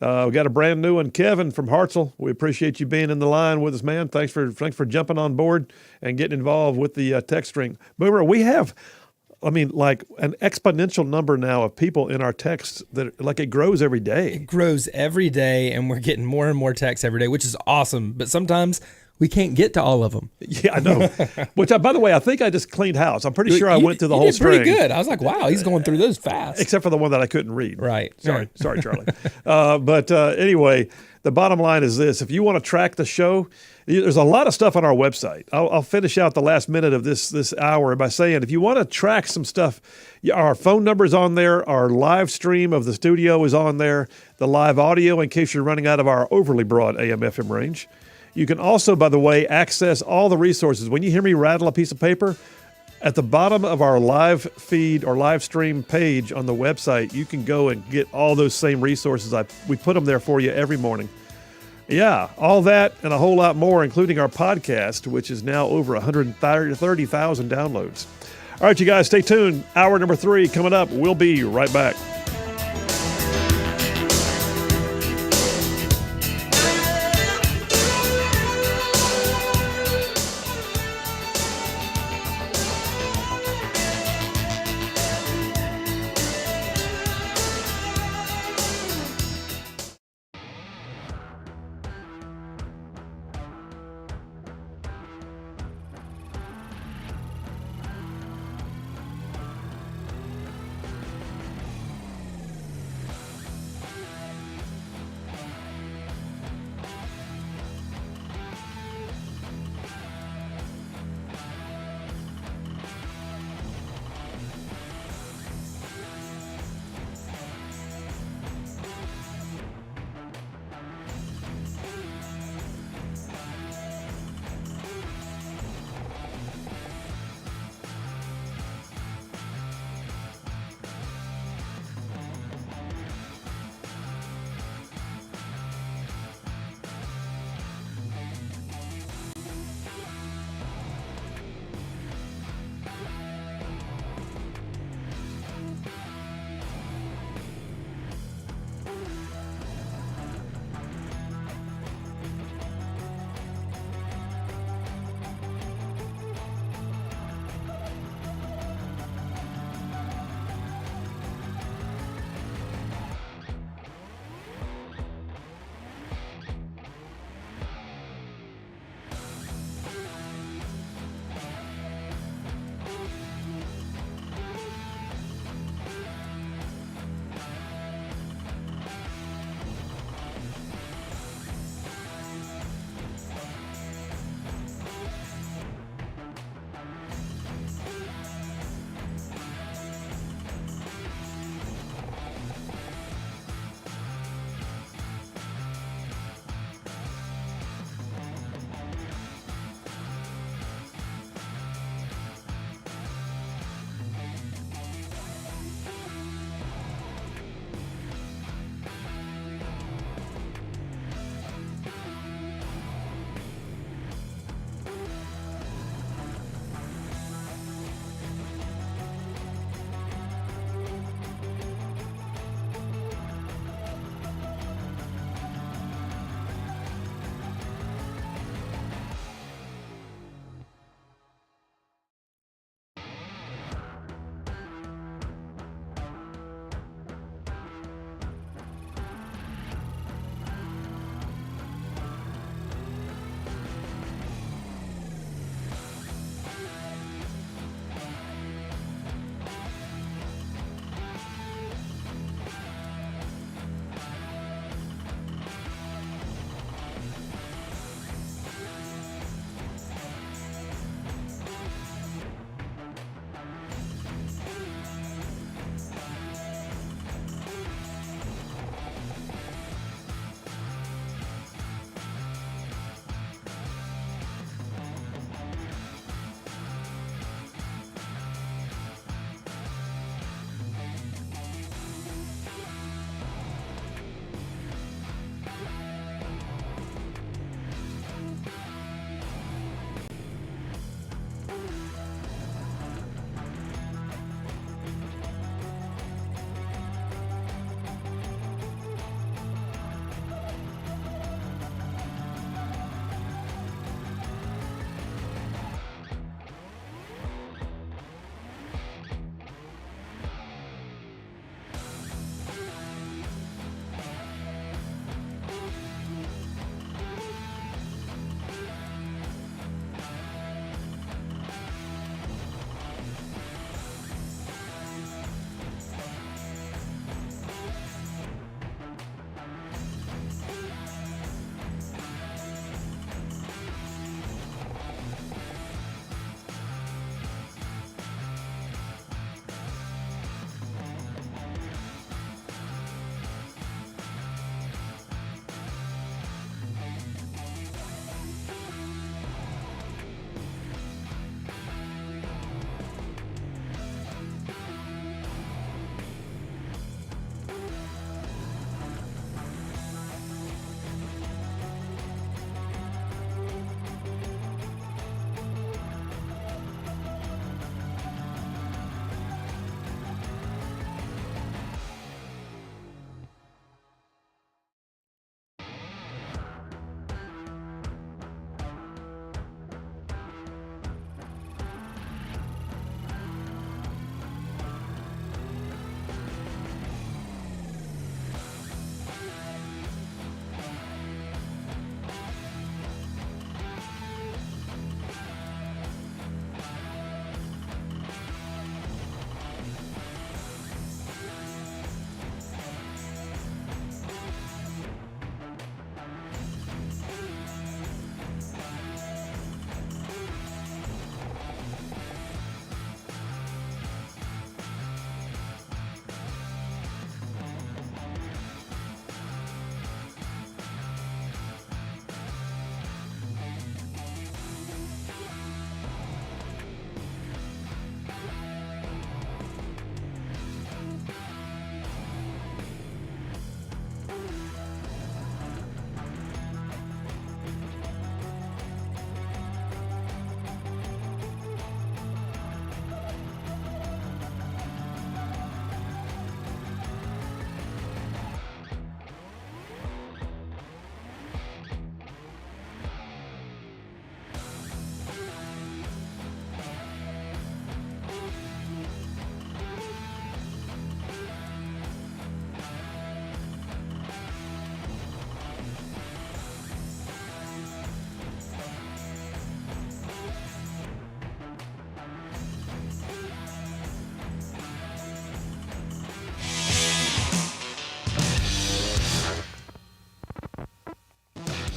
We got a brand new one, Kevin from Hartselle. We appreciate you being in the line with us, man. Thanks for jumping on board and getting involved with the text string. Boomer, we have, like an exponential number now of people in our texts that it grows every day. It grows every day, and we're getting more and more texts every day, which is awesome. But sometimes we can't get to all of them. Yeah, I know. Which, by the way, I think I just cleaned house. I'm pretty sure I went through the whole string. Pretty good. I was like, wow, he's going through those fast. Except for the one that I couldn't read. Right. Sorry, Charlie. But anyway, the bottom line is this. If you want to track the show, there's a lot of stuff on our website. I'll finish out the last minute of this hour by saying if you want to track some stuff, our phone number is on there. Our live stream of the studio is on there. The live audio in case you're running out of our overly broad AM/FM range. You can also, by the way, access all the resources. When you hear me rattle a piece of paper, at the bottom of our live feed or live stream page on the website, you can go and get all those same resources. We put them there for you every morning. Yeah, all that and a whole lot more, including our podcast, which is now over 130,000 downloads. All right, you guys, stay tuned. Hour number 3 coming up. We'll be right back.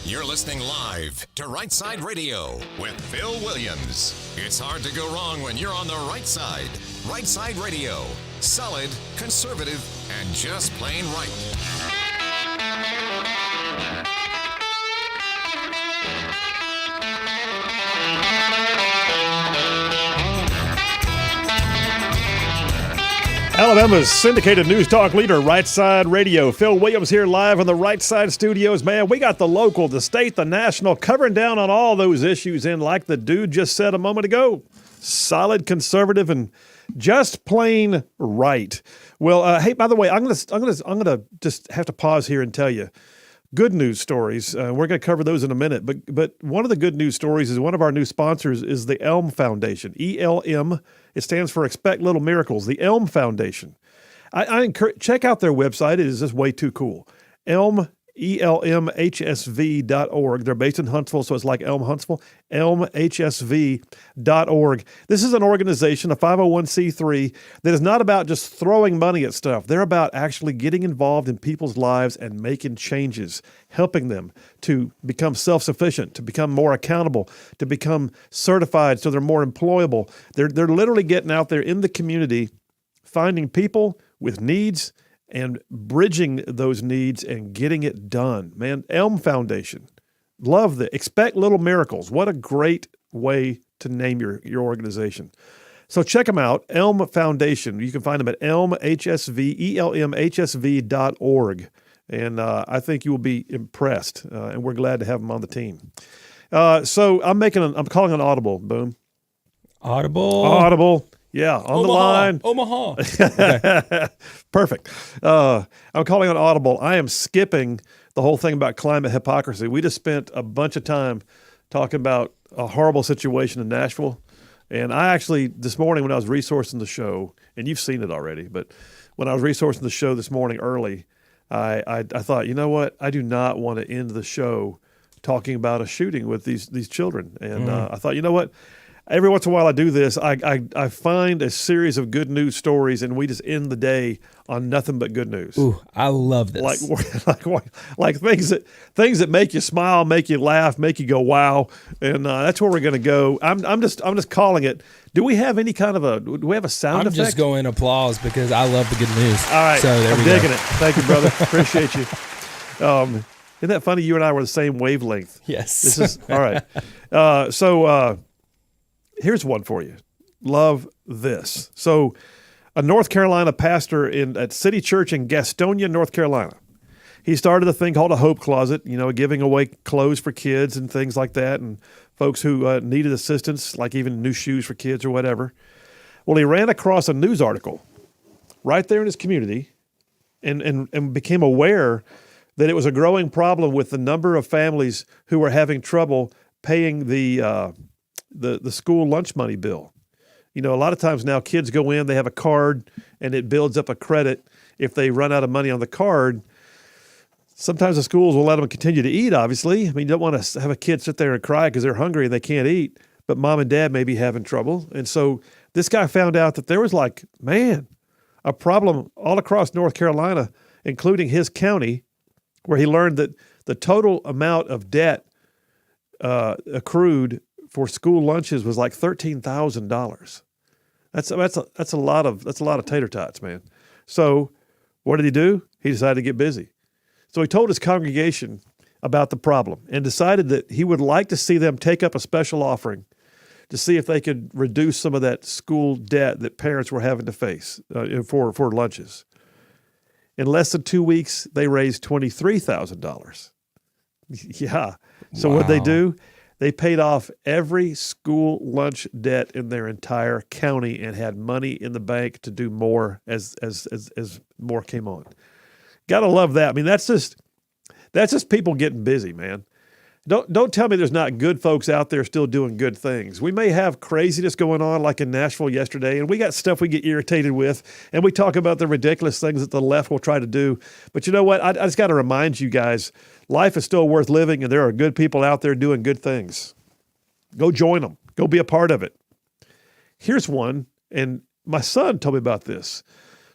You're listening live to Rightside Radio with Phil Williams. It's hard to go wrong when you're on the right side. Rightside Radio. Solid, conservative, and just plain right. Alabama's syndicated news talk leader, Rightside Radio. Phil Williams here live in the Rightside studios. Man, we got the local, the state, the national, covering down on all those issues. And like the dude just said a moment ago, solid, conservative, and just plain right. Well, hey, by the way, I'm gonna just have to pause here and tell you good news stories. We're going to cover those in a minute. But one of the good news stories is one of our new sponsors is the ELM Foundation. ELM. It stands for Expect Little Miracles. The ELM Foundation. I encourage, check out their website. It is just way too cool. ELMHSV.org. They're based in Huntsville, so it's like Elm Huntsville. ELMHSV.org. This is an organization, a 501c3, that is not about just throwing money at stuff. They're about actually getting involved in people's lives and making changes, helping them to become self-sufficient, to become more accountable, to become certified so they're more employable. They're literally getting out there in the community, finding people with needs and bridging those needs and getting it done. Man, ELM Foundation. Love the Expect Little Miracles. What a great way to name your organization. So check them out, ELM Foundation. You can find them at ELMHSV.org. And I think you will be impressed. And we're glad to have them on the team. So I'm calling an audible. Boom. Audible. Yeah, on the line. Omaha. Okay. Perfect. I'm calling on audible. I am skipping the whole thing about climate hypocrisy. We just spent a bunch of time talking about a horrible situation in Nashville. And I actually, this morning when I was resourcing the show, and you've seen it already, but when I was resourcing the show this morning early, I thought, you know what? I do not want to end the show talking about a shooting with these children. And I thought, you know what? Every once in a while I do this. I find a series of good news stories, and we just end the day on nothing but good news. Ooh, I love this. Like things that make you smile, make you laugh, make you go wow, and that's where we're going to go. I'm just calling it. Do we have any kind of do we have a sound effect? I'm just going applause because I love the good news. All right, so there I'm we digging go. it. Thank you, brother. Appreciate you. Isn't that funny? You and I were the same wavelength. Yes. This is all right. Here's one for you. Love this. So a North Carolina pastor at City Church in Gastonia, North Carolina. He started a thing called a Hope Closet, giving away clothes for kids and things like that, and folks who needed assistance, like even new shoes for kids or whatever. Well, he ran across a news article right there in his community and became aware that it was a growing problem with the number of families who were having trouble paying the school lunch money bill. A lot of times now kids go in, they have a card, and it builds up a credit. If they run out of money on the card, sometimes the schools will let them continue to eat, obviously. I mean, you don't want to have a kid sit there and cry because they're hungry and they can't eat, but mom and dad may be having trouble. And so this guy found out that there was a problem all across North Carolina, including his county, where he learned that the total amount of debt accrued for school lunches was like $13,000. That's a lot of tater tots, man. So what did he do? He decided to get busy. So he told his congregation about the problem and decided that he would like to see them take up a special offering to see if they could reduce some of that school debt that parents were having to face for lunches. In less than 2 weeks, they raised $23,000. Yeah. So what'd they do? They paid off every school lunch debt in their entire county and had money in the bank to do more as more came on. Gotta love that. I mean, that's just people getting busy, man. Don't tell me there's not good folks out there still doing good things. We may have craziness going on like in Nashville yesterday, and we got stuff we get irritated with, and we talk about the ridiculous things that the left will try to do. But you know what? I just got to remind you guys, life is still worth living, and there are good people out there doing good things. Go join them. Go be a part of it. Here's one, and my son told me about this.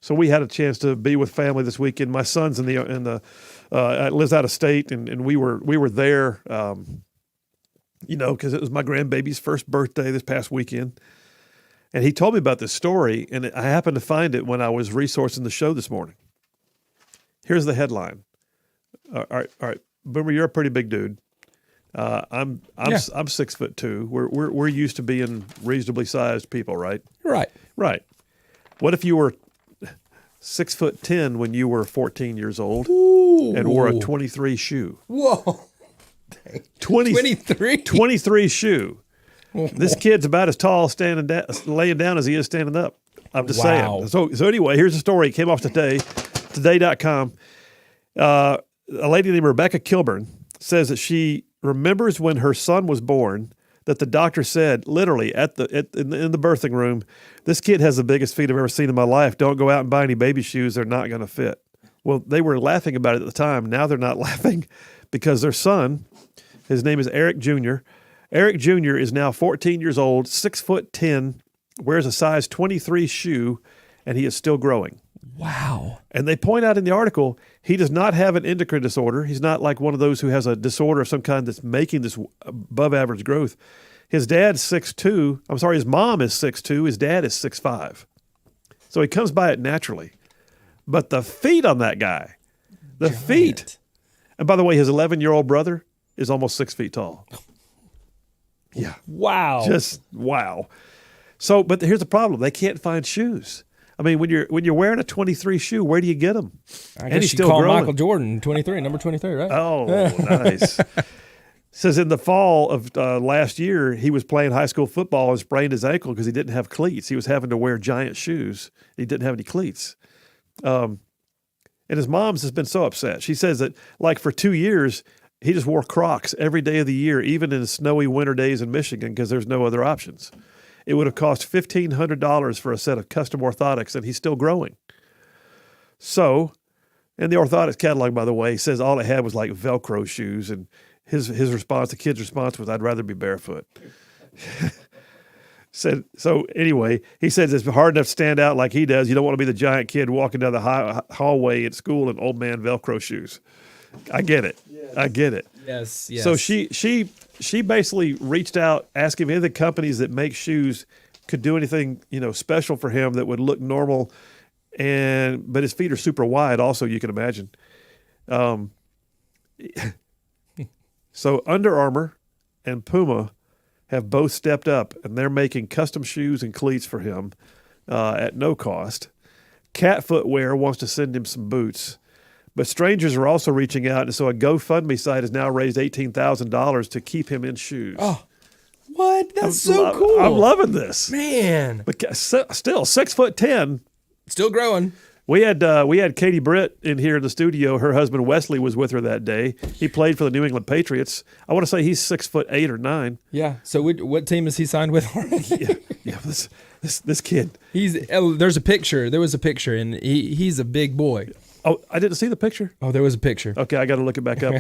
So we had a chance to be with family this weekend. My son's lives out of state, and we were there, because it was my grandbaby's first birthday this past weekend. And he told me about this story, and I happened to find it when I was resourcing the show this morning. Here's the headline. All right, Boomer, you're a pretty big dude. I'm 6'2". We're used to being reasonably sized people, right? Right. What if you were 6'10" when you were 14 years old and wore a 23 shoe? Whoa. 23 shoe. This kid's about as tall laying down as he is standing up. I'm just saying. So anyway, here's the story. It came off today.com. A lady named Rebecca Kilburn says that she remembers when her son was born that the doctor said, literally in the birthing room, "This kid has the biggest feet I've ever seen in my life. Don't go out and buy any baby shoes. They're not going to fit." Well, they were laughing about it at the time. Now they're not laughing because their son, his name is Eric Jr. Eric Jr. is now 14 years old, 6'10", wears a size 23 shoe, and he is still growing. Wow. And they point out in the article, he does not have an endocrine disorder. He's not like one of those who has a disorder of some kind that's making this above average growth. His dad's 6'2". I'm sorry, his mom is 6'2". His dad is 6'5". So he comes by it naturally. But the feet on that guy, feet. And by the way, his 11-year-old brother is almost 6 feet tall. Yeah. Wow. Just wow. So, but here's the problem. They can't find shoes. I mean, when you're wearing a 23 shoe, where do you get them? I guess you call Michael Jordan 23, number 23, right? Oh, nice. Says in the fall of last year, he was playing high school football and sprained his ankle because he didn't have cleats. He was having to wear giant shoes. He didn't have any cleats. And his mom's has been so upset. She says that, like, for 2 years, he just wore Crocs every day of the year, even in the snowy winter days in Michigan, because there's no other options. It would have cost $1,500 for a set of custom orthotics, and he's still growing. So, and the orthotics catalog, by the way, says all it had was like Velcro shoes, and his response, the kid's response was, "I'd rather be barefoot." So anyway, he says it's hard enough to stand out like he does. You don't want to be the giant kid walking down the hallway at school in old man Velcro shoes. I get it. Yes. I get it. Yes. So she basically reached out asking if any of the companies that make shoes could do anything, special for him that would look normal, but his feet are super wide also, you can imagine. So Under Armour and Puma have both stepped up, and they're making custom shoes and cleats for him at no cost. Cat Footwear wants to send him some boots. But strangers are also reaching out, and so a GoFundMe site has now raised $18,000 to keep him in shoes. Oh, what? That's so cool. I'm loving this. Man. But still, 6'10". Still growing. We had Katie Britt in here in the studio. Her husband Wesley was with her that day. He played for the New England Patriots. I want to say he's 6'8" or 9. Yeah. So what team is he signed with? yeah. This kid. There's a picture. There was a picture, and he's a big boy. Oh, I didn't see the picture. Oh, there was a picture. Okay, I got to look it back up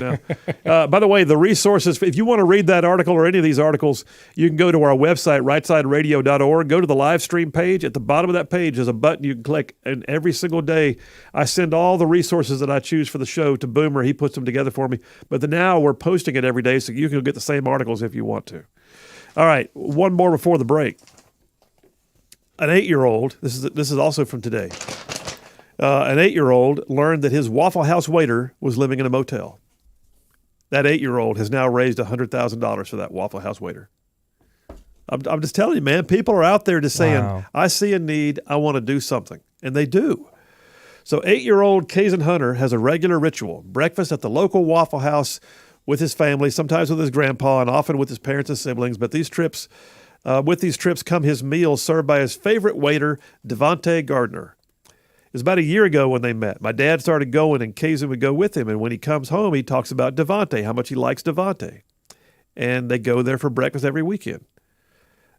now. By the way, the resources, if you want to read that article or any of these articles, you can go to our website, rightsideradio.org. Go to the live stream page. At the bottom of that page is a button you can click, and every single day I send all the resources that I choose for the show to Boomer. He puts them together for me. But now we're posting it every day, so you can get the same articles if you want to. All right, one more before the break. An 8-year-old, this is also from today. An 8-year-old learned that his Waffle House waiter was living in a motel. That 8-year-old has now raised $100,000 for that Waffle House waiter. I'm just telling you, man, people are out there just saying, wow. I see a need, I want to do something. And they do. So 8-year-old Kazan Hunter has a regular ritual, breakfast at the local Waffle House with his family, sometimes with his grandpa and often with his parents and siblings. But with these trips come his meals served by his favorite waiter, Devontae Gardner. It was about a year ago when they met. My dad started going, and Kazan would go with him. And when he comes home, he talks about Devontae, how much he likes Devontae. And they go there for breakfast every weekend.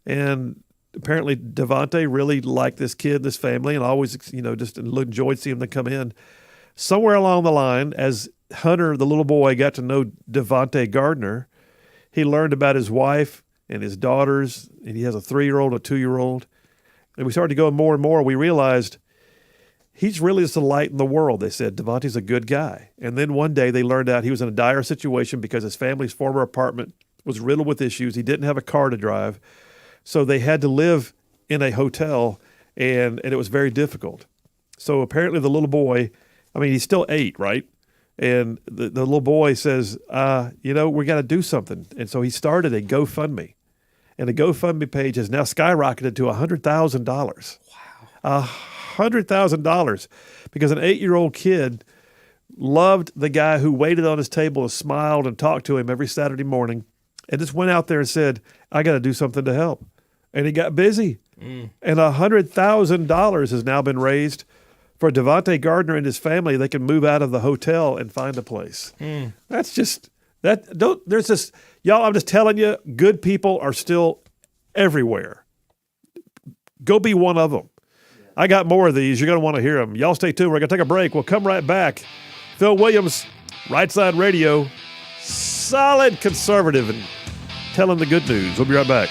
And apparently Devontae really liked this kid, this family, and always, just enjoyed seeing them come in. Somewhere along the line, as Hunter, the little boy, got to know Devontae Gardner, he learned about his wife and his daughters, and he has a 3-year-old, a 2-year-old. And we started to go more and more. We realized he's really just a light in the world. They said, Devontae's a good guy. And then one day they learned out he was in a dire situation because his family's former apartment was riddled with issues. He didn't have a car to drive. So they had to live in a hotel, and it was very difficult. So apparently the little boy, I mean, he's still 8, right? And the little boy says, we got to do something. And so he started a GoFundMe. And the GoFundMe page has now skyrocketed to $100,000. Wow. $100,000 because an 8-year-old kid loved the guy who waited on his table and smiled and talked to him every Saturday morning and just went out there and said, I got to do something to help. And he got busy. And $100,000 has now been raised for Devontae Gardner and his family. They can move out of the hotel and find a place. That's just, y'all, I'm just telling you, good people are still everywhere. Go be one of them. I got more of these. You're going to want to hear them. Y'all stay tuned. We're going to take a break. We'll come right back. Phil Williams, Rightside Radio, solid conservative and telling the good news. We'll be right back.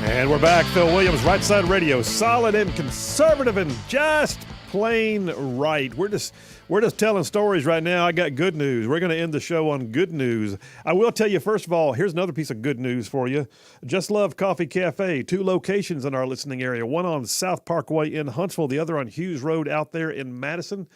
And we're back. Phil Williams, Rightside Radio, solid and conservative and just plain right. We're just telling stories right now. I got good news. We're going to end the show on good news. I will tell you, first of all, here's another piece of good news for you. Just Love Coffee Cafe, 2 locations in our listening area, one on South Parkway in Huntsville, the other on Hughes Road out there in Madison.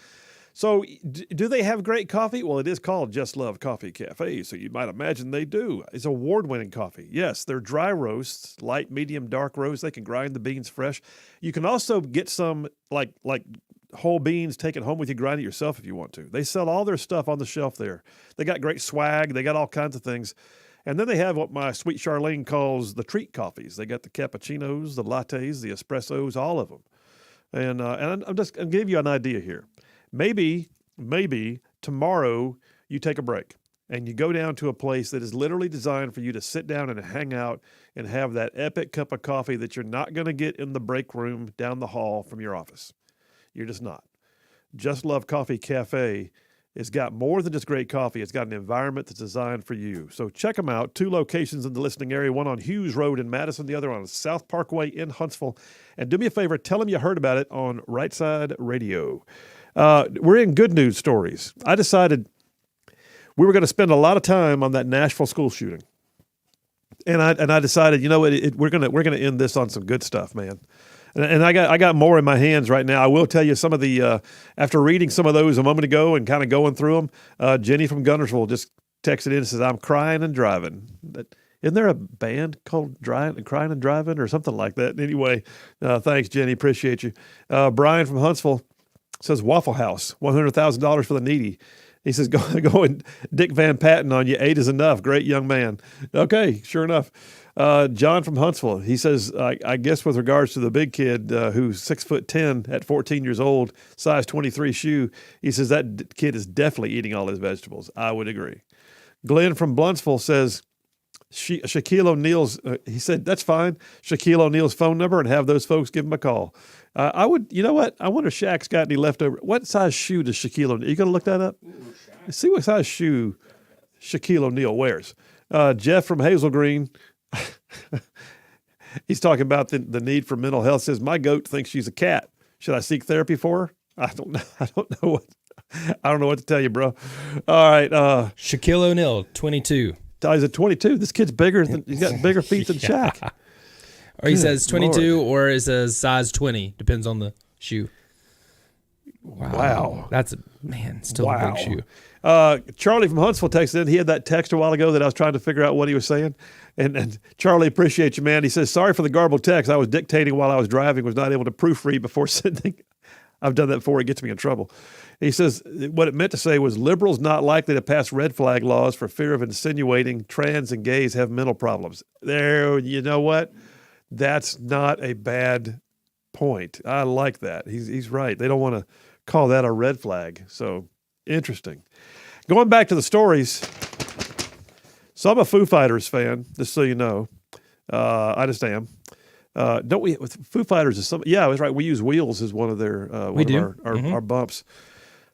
So do they have great coffee? Well, it is called Just Love Coffee Cafe, so you might imagine they do. It's award-winning coffee. Yes, they're dry roasts, light, medium, dark roast. They can grind the beans fresh. You can also get some like whole beans, take it home with you, grind it yourself if you want to. They sell all their stuff on the shelf there. They got great swag. They got all kinds of things. And then they have what my sweet Charlene calls the treat coffees. They got the cappuccinos, the lattes, the espressos, all of them. And I'm just going to give you an idea here. Maybe tomorrow you take a break and you go down to a place that is literally designed for you to sit down and hang out and have that epic cup of coffee that you're not going to get in the break room down the hall from your office. You're just not. Just Love Coffee Cafe has got more than just great coffee. It's got an environment that's designed for you. So check them out. 2 locations in the listening area, one on Hughes Road in Madison, the other on South Parkway in Huntsville. And do me a favor, tell them you heard about it on Rightside Radio. We're in good news stories. I decided we were going to spend a lot of time on that Nashville school shooting, and I decided, you know what, we're gonna end this on some good stuff, man. And I got more in my hands right now. I will tell you some of the after reading some of those a moment ago and kind of going through them. Jenny from Gunnersville just texted in and says, "I'm crying and driving." Isn't there a band called Crying and Driving or something like that? Anyway, thanks, Jenny. Appreciate you. Brian from Huntsville says Waffle House, $100,000 for the needy. He says, go and Dick Van Patten on you. 8 is enough. Great young man. Okay, sure enough. John from Huntsville, he says, I guess with regards to the big kid who's 6'10" at 14 years old, size 23 shoe, he says that kid is definitely eating all his vegetables. I would agree. Glenn from Bluntsville says, Shaquille O'Neal's, he said, that's fine. Shaquille O'Neal's phone number and have those folks give him a call. I would, you know what? I wonder if Shaq's got any leftover. What size shoe does Shaquille O'Neal? You going to look that up? See what size shoe Shaquille O'Neal wears. Jeff from Hazel Green, he's talking about the need for mental health. Says, my goat thinks she's a cat. Should I seek therapy for her? I don't know what to tell you, bro. All right. Shaquille O'Neal, 22. He's at 22. This kid's bigger he's got bigger feet than Shaq. Or he says 22 Lord. or it says size 20. Depends on the shoe. Wow. That's still a big shoe. Charlie from Huntsville texted in. He had that text a while ago that I was trying to figure out what he was saying. And Charlie, appreciate you, man. He says, sorry for the garbled text. I was dictating while I was driving, was not able to proofread before sending. I've done that before. It gets me in trouble. He says what it meant to say was liberals not likely to pass red flag laws for fear of insinuating trans and gays have mental problems. There, you know what? That's not a bad point. I like that. He's right. They don't want to call that a red flag. So interesting. Going back to the stories. So I'm a Foo Fighters fan, just so you know. I just am. Don't we? With Foo Fighters is some. Yeah, that's right. We use Wheels as one of their our bumps.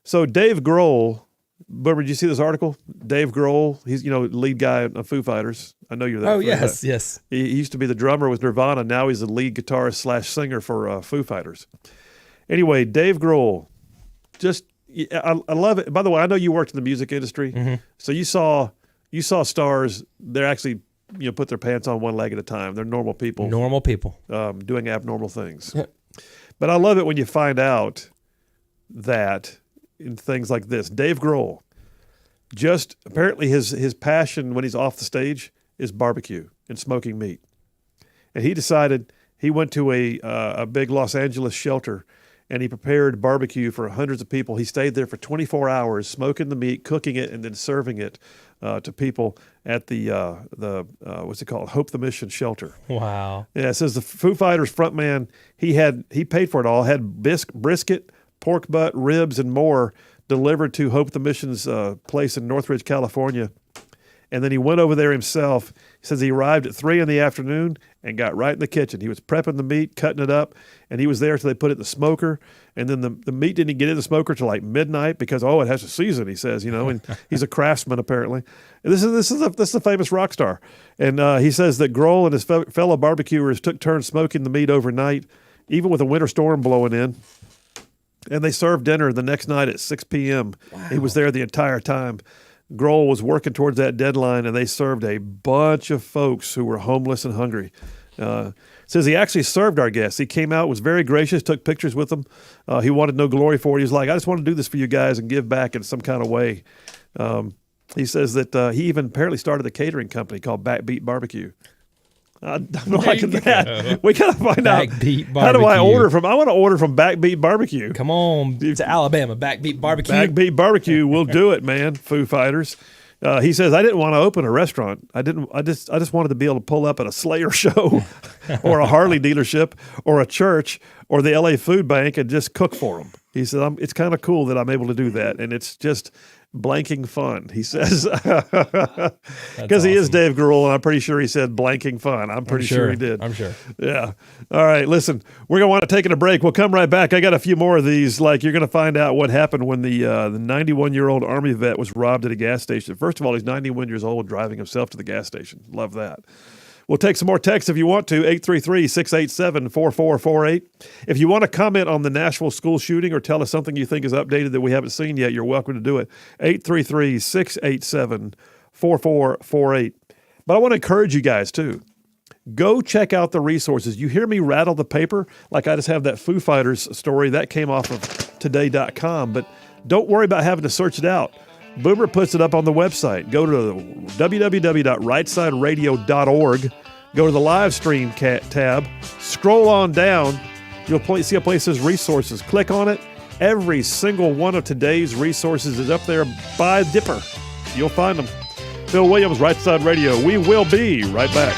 So Dave Grohl. But did you see this article? Dave Grohl, he's lead guy of Foo Fighters. I know you're that. Oh yes, yes. He used to be the drummer with Nirvana. Now he's the lead guitarist / singer for Foo Fighters. Anyway, Dave Grohl, I love it. By the way, I know you worked in the music industry, so you saw stars. They're actually put their pants on one leg at a time. They're normal people. Normal people doing abnormal things. Yep. But I love it when you find out that. In things like this, Dave Grohl, just apparently his passion when he's off the stage is barbecue and smoking meat, and he decided he went to a big Los Angeles shelter, and he prepared barbecue for hundreds of people. He stayed there for 24 hours, smoking the meat, cooking it, and then serving it to people at the what's it called, Hope the Mission shelter. Wow. Yeah, it says the Foo Fighters frontman he paid for it all. Had brisket, pork butt, ribs, and more delivered to Hope the Mission's place in Northridge, California. And then he went over there himself. He says he arrived at 3 in the afternoon and got right in the kitchen. He was prepping the meat, cutting it up, and he was there till they put it in the smoker. And then the meat didn't get in the smoker till like midnight because, it has to season, he says, and he's a craftsman apparently. And this is a famous rock star. And he says that Grohl and his fellow barbecuers took turns smoking the meat overnight, even with a winter storm blowing in. And they served dinner the next night at 6 p.m. Wow. He was there the entire time. Grohl was working towards that deadline, and they served a bunch of folks who were homeless and hungry. Says he actually served our guests. He came out, was very gracious, took pictures with them. He wanted no glory for it. He was like, I just want to do this for you guys and give back in some kind of way. He says that he even apparently started a catering company called Backbeat Barbecue. I'm liking that. We got to find out. How do I order from? I want to order from Backbeat Barbecue. Come on to Alabama, Backbeat Barbecue. Backbeat Barbecue will do it, man. Foo Fighters. He says, I didn't want to open a restaurant. I just wanted to be able to pull up at a Slayer show or a Harley dealership or a church or the LA Food Bank and just cook for them. He said, it's kind of cool that I'm able to do that. And it's just blanking fun, he says. Because he is Dave Grohl, and I'm pretty sure he said blanking fun. I'm pretty sure he did. I'm sure. Yeah. All right, listen, we're going to want to take a break. We'll come right back. I got a few more of these. Like, you're going to find out what happened when the 91-year-old Army vet was robbed at a gas station. First of all, he's 91 years old driving himself to the gas station. Love that. We'll take some more texts if you want to, 833-687-4448. If you want to comment on the Nashville school shooting or tell us something you think is updated that we haven't seen yet, you're welcome to do it, 833-687-4448. But I want to encourage you guys, too. Go check out the resources. You hear me rattle the paper? Like I just have that Foo Fighters story. That came off of today.com. But don't worry about having to search it out. Boomer puts it up on the website. Go to www.rightsideradio.org. Go to the live stream tab. Scroll on down. You'll see a place that says resources. Click on it. Every single one of today's resources is up there by Dipper. You'll find them. Phil Williams, Right Side Radio. We will be right back.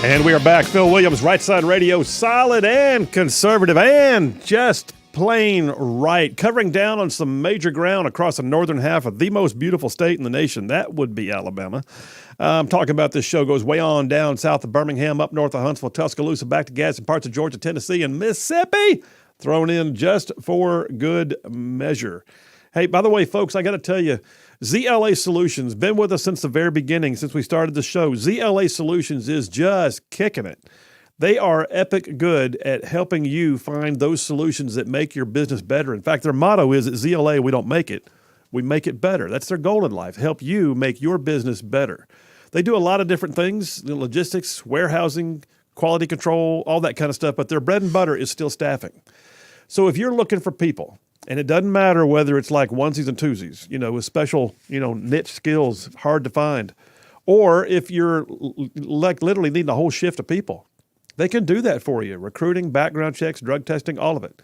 And we are back. Phil Williams, Rightside Radio, solid and conservative and just plain right. Covering down on some major ground across the northern half of the most beautiful state in the nation. That would be Alabama. I'm talking about this show goes way on down south of Birmingham, up north of Huntsville, Tuscaloosa, back to Gadsden, parts of Georgia, Tennessee, and Mississippi. Thrown in just for good measure. Hey, by the way, folks, I got to tell you, ZLA Solutions, been with us since the very beginning, since we started the show. ZLA Solutions is just kicking it. They are epic good at helping you find those solutions that make your business better. In fact, their motto is at ZLA, we don't make it, we make it better. That's their goal in life, help you make your business better. They do a lot of different things, logistics, warehousing, quality control, all that kind of stuff, but their bread and butter is still staffing. So if you're looking for people, and it doesn't matter whether it's like onesies and twosies, with special, niche skills, hard to find, or if you're like literally needing a whole shift of people, they can do that for you. Recruiting, background checks, drug testing, all of it.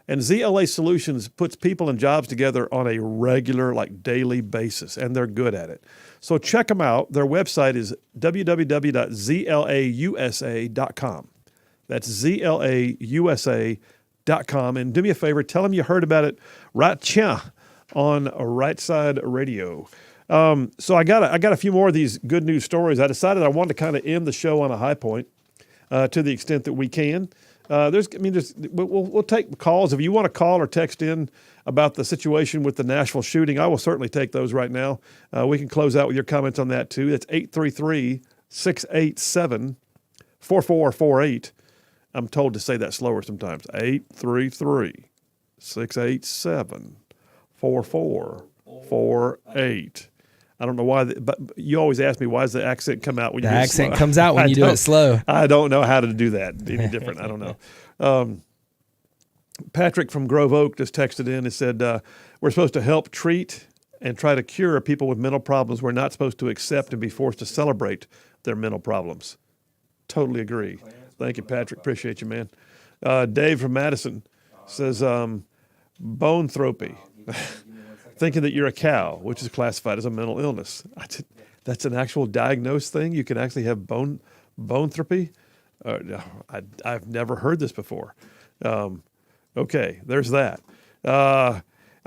And ZLA Solutions puts people and jobs together on a regular, like daily basis, and they're good at it. So check them out. Their website is www.zlausa.com. That's zlausa.com. And do me a favor, tell them you heard about it right here on Rightside Radio. So I got a few more of these good news stories. I decided I wanted to kind of end the show on a high point to the extent that we can. We'll take calls. If you want to call or text in about the situation with the Nashville shooting, I will certainly take those right now. We can close out with your comments on that too. That's 833-687-4448. I'm told to say that slower sometimes. 833-687-4448. I don't know why, but you always ask me, why does the accent come out when you do it slow? The accent comes out when you do it slow. I don't know how to do that any different. I don't know. Patrick from Grove Oak just texted in and said, we're supposed to help treat and try to cure people with mental problems. We're not supposed to accept and be forced to celebrate their mental problems. Totally agree. Thank you, Patrick. Appreciate you, man. Dave from Madison says, bonethropy, thinking that you're a cow, which is classified as a mental illness. That's an actual diagnosed thing? You can actually have bonethropy? I've never heard this before. Okay, there's that. I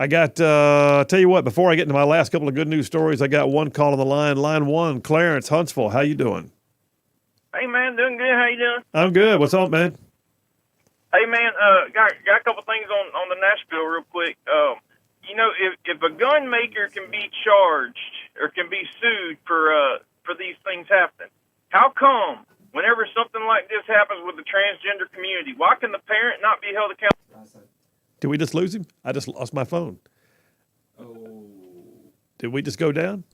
got, tell you what, before I get into my last couple of good news stories, I got one call on the line. Line one, Clarence, Huntsville. How you doing? Hey, man, doing good. How you doing? I'm good. What's up, man? Hey, man, got a couple things on the Nashville real quick. If a gun maker can be charged or can be sued for these things happening, how come whenever something like this happens with the transgender community, why can the parent not be held accountable? Did we just lose him? I just lost my phone. Oh. Did we just go down?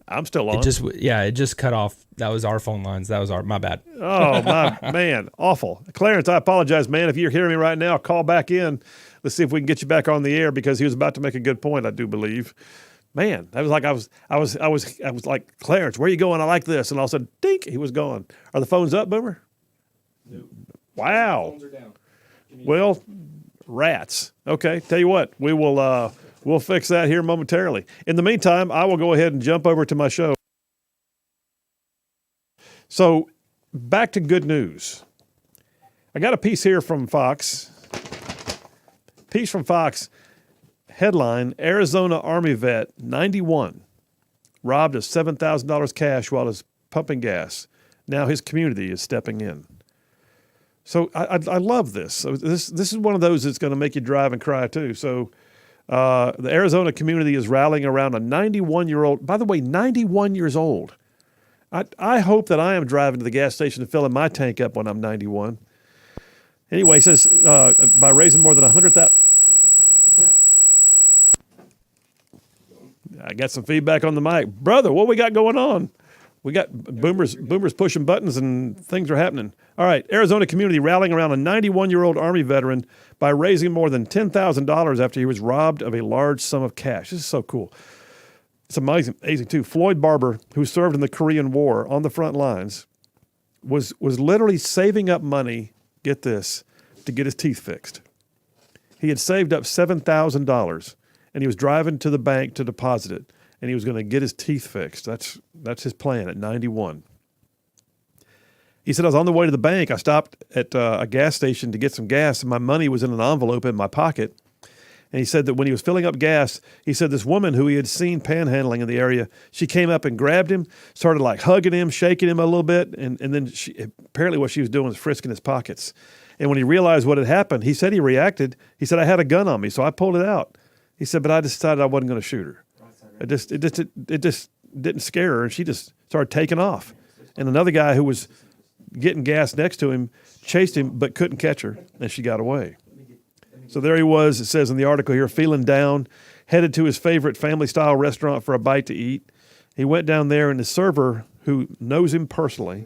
I'm still on. It just cut off. That was our phone lines. My bad. Oh, my man. Awful. Clarence, I apologize, man. If you're hearing me right now, call back in. Let's see if we can get you back on the air because he was about to make a good point, I do believe. Man, that was like I was like, Clarence, where are you going? I like this. And all of a sudden, dink, he was gone. Are the phones up, Boomer? No. Wow. The phones are down. Well, rats. Okay, tell you what, we'll fix that here momentarily. In the meantime, I will go ahead and jump over to my show. So, back to good news. I got a piece here from Fox. Piece from Fox. Headline, Arizona Army vet, 91, robbed of $7,000 cash while he's pumping gas. Now his community is stepping in. So I love this. So this is one of those that's going to make you drive and cry too. So the Arizona community is rallying around a 91-year-old. By the way, 91 years old. I hope that I am driving to the gas station and filling my tank up when I'm 91. Anyway, it says by raising more than $100,000. I got some feedback on the mic. Brother, what we got going on? We got boomers pushing buttons and things are happening. All right, Arizona community rallying around a 91-year-old Army veteran by raising more than $10,000 after he was robbed of a large sum of cash. This is so cool. It's amazing too. Floyd Barber, who served in the Korean War on the front lines, was literally saving up money, get this, to get his teeth fixed. He had saved up $7,000. And he was driving to the bank to deposit it, and he was going to get his teeth fixed. That's his plan at 91. He said, I was on the way to the bank. I stopped at a gas station to get some gas, and my money was in an envelope in my pocket. And he said that when he was filling up gas, he said this woman who he had seen panhandling in the area, she came up and grabbed him, started like hugging him, shaking him a little bit, and then apparently what she was doing was frisking his pockets. And when he realized what had happened, he said he reacted. He said, I had a gun on me, so I pulled it out. He said, but I decided I wasn't going to shoot her. It just didn't scare her, and she just started taking off. And another guy who was getting gas next to him chased him but couldn't catch her, and she got away. So there he was, it says in the article here, feeling down, headed to his favorite family-style restaurant for a bite to eat. He went down there, and the server, who knows him personally,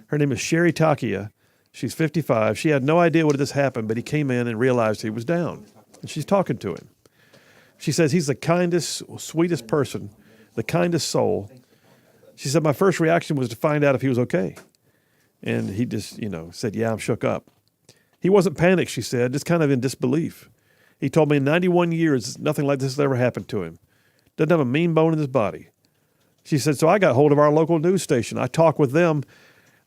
her name is Sherry Takia. She's 55. She had no idea what had just happened, but he came in and realized he was down. And she's talking to him. She says he's the kindest, sweetest person, the kindest soul. She said, my first reaction was to find out if he was okay. And he just, said, yeah, I'm shook up. He wasn't panicked, she said, just kind of in disbelief. He told me in 91 years, nothing like this has ever happened to him. Doesn't have a mean bone in his body. She said, so I got hold of our local news station. I talked with them.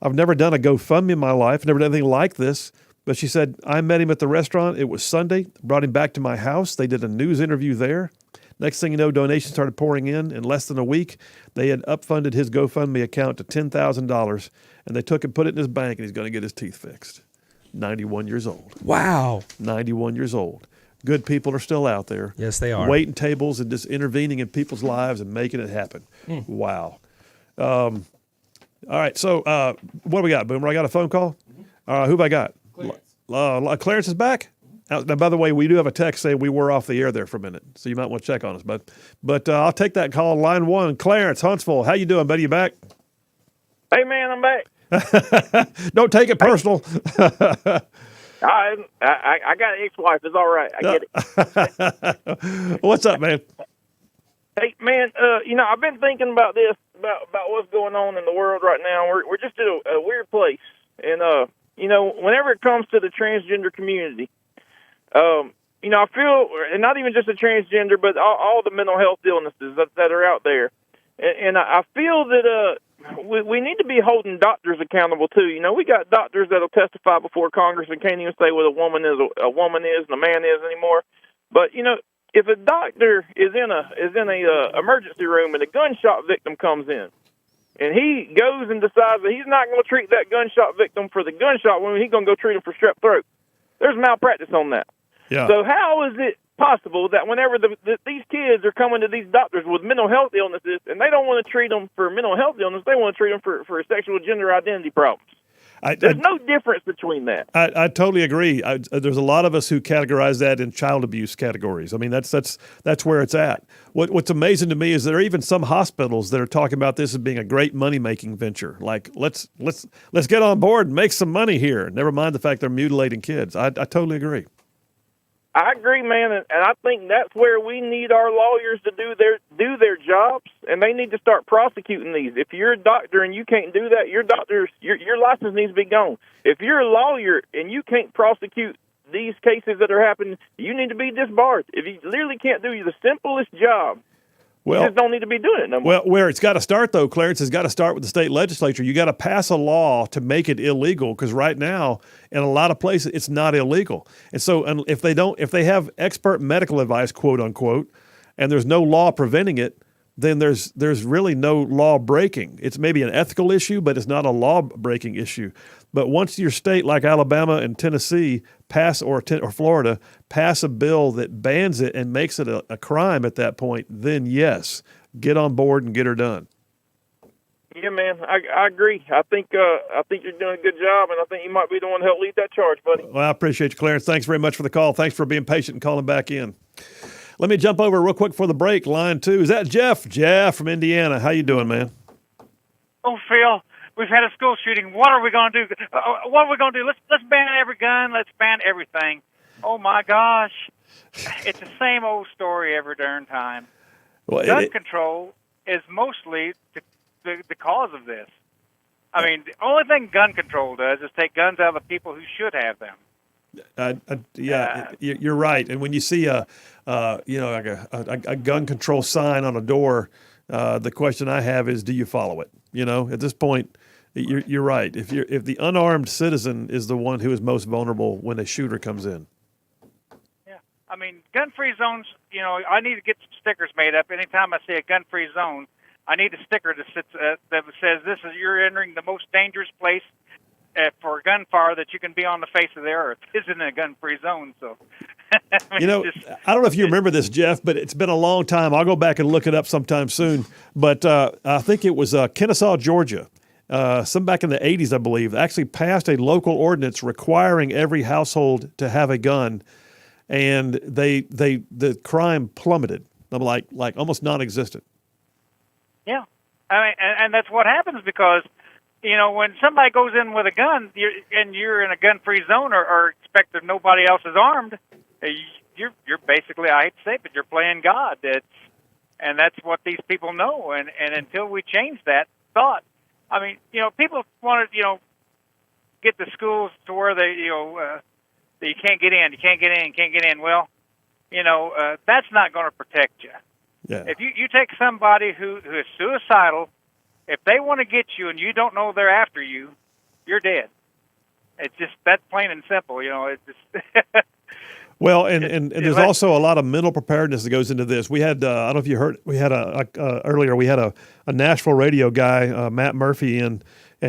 I've never done a GoFundMe in my life, never done anything like this. But she said, I met him at the restaurant. It was Sunday, brought him back to my house. They did a news interview there. Next thing you know, donations started pouring in less than a week. They had upfunded his GoFundMe account to $10,000, and they took and put it in his bank, and he's going to get his teeth fixed. 91 years old. Wow. 91 years old. Good people are still out there. Yes, they are. Waiting tables and just intervening in people's lives and making it happen. Wow. All right, so what do we got, Boomer? I got a phone call? Who have I got? Clarence. Clarence is back? Now, by the way, we do have a text saying we were off the air there for a minute, so you might want to check on us, bud. But I'll take that call. Line 1, Clarence, Huntsville. How you doing, buddy? You back? Hey, man, I'm back. Don't take it personal. I got an ex-wife. It's all right. I get it. What's up, man? Hey, man, I've been thinking about this, about what's going on in the world right now. We're just in a weird place. And, whenever it comes to the transgender community, I feel, and not even just the transgender, but all the mental health illnesses that are out there. And I feel that we need to be holding doctors accountable, too. We got doctors that'll testify before Congress and can't even say what a woman is and a man is anymore. But, if a doctor is in a emergency room and a gunshot victim comes in, and he goes and decides that he's not going to treat that gunshot victim for the gunshot wound, he's going to go treat him for strep throat. There's malpractice on that. Yeah. So how is it possible that whenever these kids are coming to these doctors with mental health illnesses, and they don't want to treat them for mental health illness, they want to treat them for sexual gender identity problems? There's no difference between that. I totally agree. There's a lot of us who categorize that in child abuse categories. I mean, that's where it's at. What's amazing to me is there are even some hospitals that are talking about this as being a great money-making venture. Like, let's get on board and make some money here. Never mind the fact they're mutilating kids. I totally agree. I agree, man, and I think that's where we need our lawyers to do their jobs, and they need to start prosecuting these. If you're a doctor and you can't do that, your license needs to be gone. If you're a lawyer and you can't prosecute these cases that are happening, you need to be disbarred. If you literally can't do the simplest job, you just don't need to be doing it no more. Well, where it's got to start, though, Clarence, has got to start with the state legislature. You got to pass a law to make it illegal, because right now, in a lot of places, it's not illegal. And so, if they have expert medical advice, quote unquote, and there's no law preventing it, then there's really no law breaking. It's maybe an ethical issue, but it's not a law breaking issue. But once your state, like Alabama and Tennessee, or Florida, pass a bill that bans it and makes it a crime at that point, then yes, get on board and get her done. Yeah, man, I agree. I think you're doing a good job, and I think you might be the one to help lead that charge, buddy. Well, I appreciate you, Clarence. Thanks very much for the call. Thanks for being patient and calling back in. Let me jump over real quick for the break. Line 2. Is that Jeff? Jeff from Indiana. How you doing, man? Oh, Phil, we've had a school shooting. What are we going to do? What are we going to do? Let's ban every gun. Let's ban everything. Oh, my gosh. It's the same old story every darn time. Well, gun control is mostly the cause of this. I mean, the only thing gun control does is take guns out of the people who should have them. You're right. And when you see a gun control sign on a door, the question I have is, do you follow it? At this point, You're right. If the unarmed citizen is the one who is most vulnerable when a shooter comes in. Yeah, I mean, gun-free zones. You know, I need to get some stickers made up. Anytime I see a gun-free zone, I need a sticker that says this is you're entering the most dangerous place for gunfire that you can be on the face of the earth. Isn't a gun-free zone, so. I mean, I don't know if you remember this, Jeff, but it's been a long time. I'll go back and look it up sometime soon. But I think it was Kennesaw, Georgia. Some back in the 80s, I believe, actually passed a local ordinance requiring every household to have a gun, and the crime plummeted. I'm like almost non-existent. Yeah, I mean, and that's what happens because, you know, when somebody goes in with a gun, you're in a gun-free zone or expect that nobody else is armed, you're basically, I hate to say it, but you're playing God. And that's what these people know. And until we change that thought, I mean, you know, people want to, you know, get the schools to where they, you know, that you can't get in. Well, you know, that's not going to protect you. Yeah. If you take somebody who is suicidal, if they want to get you and you don't know they're after you, you're dead. It's just that's plain and simple. You know, it's just. Well, and there's also a lot of mental preparedness that goes into this. We had I don't know if you heard, we had earlier we had a Nashville radio guy, Matt Murphy, and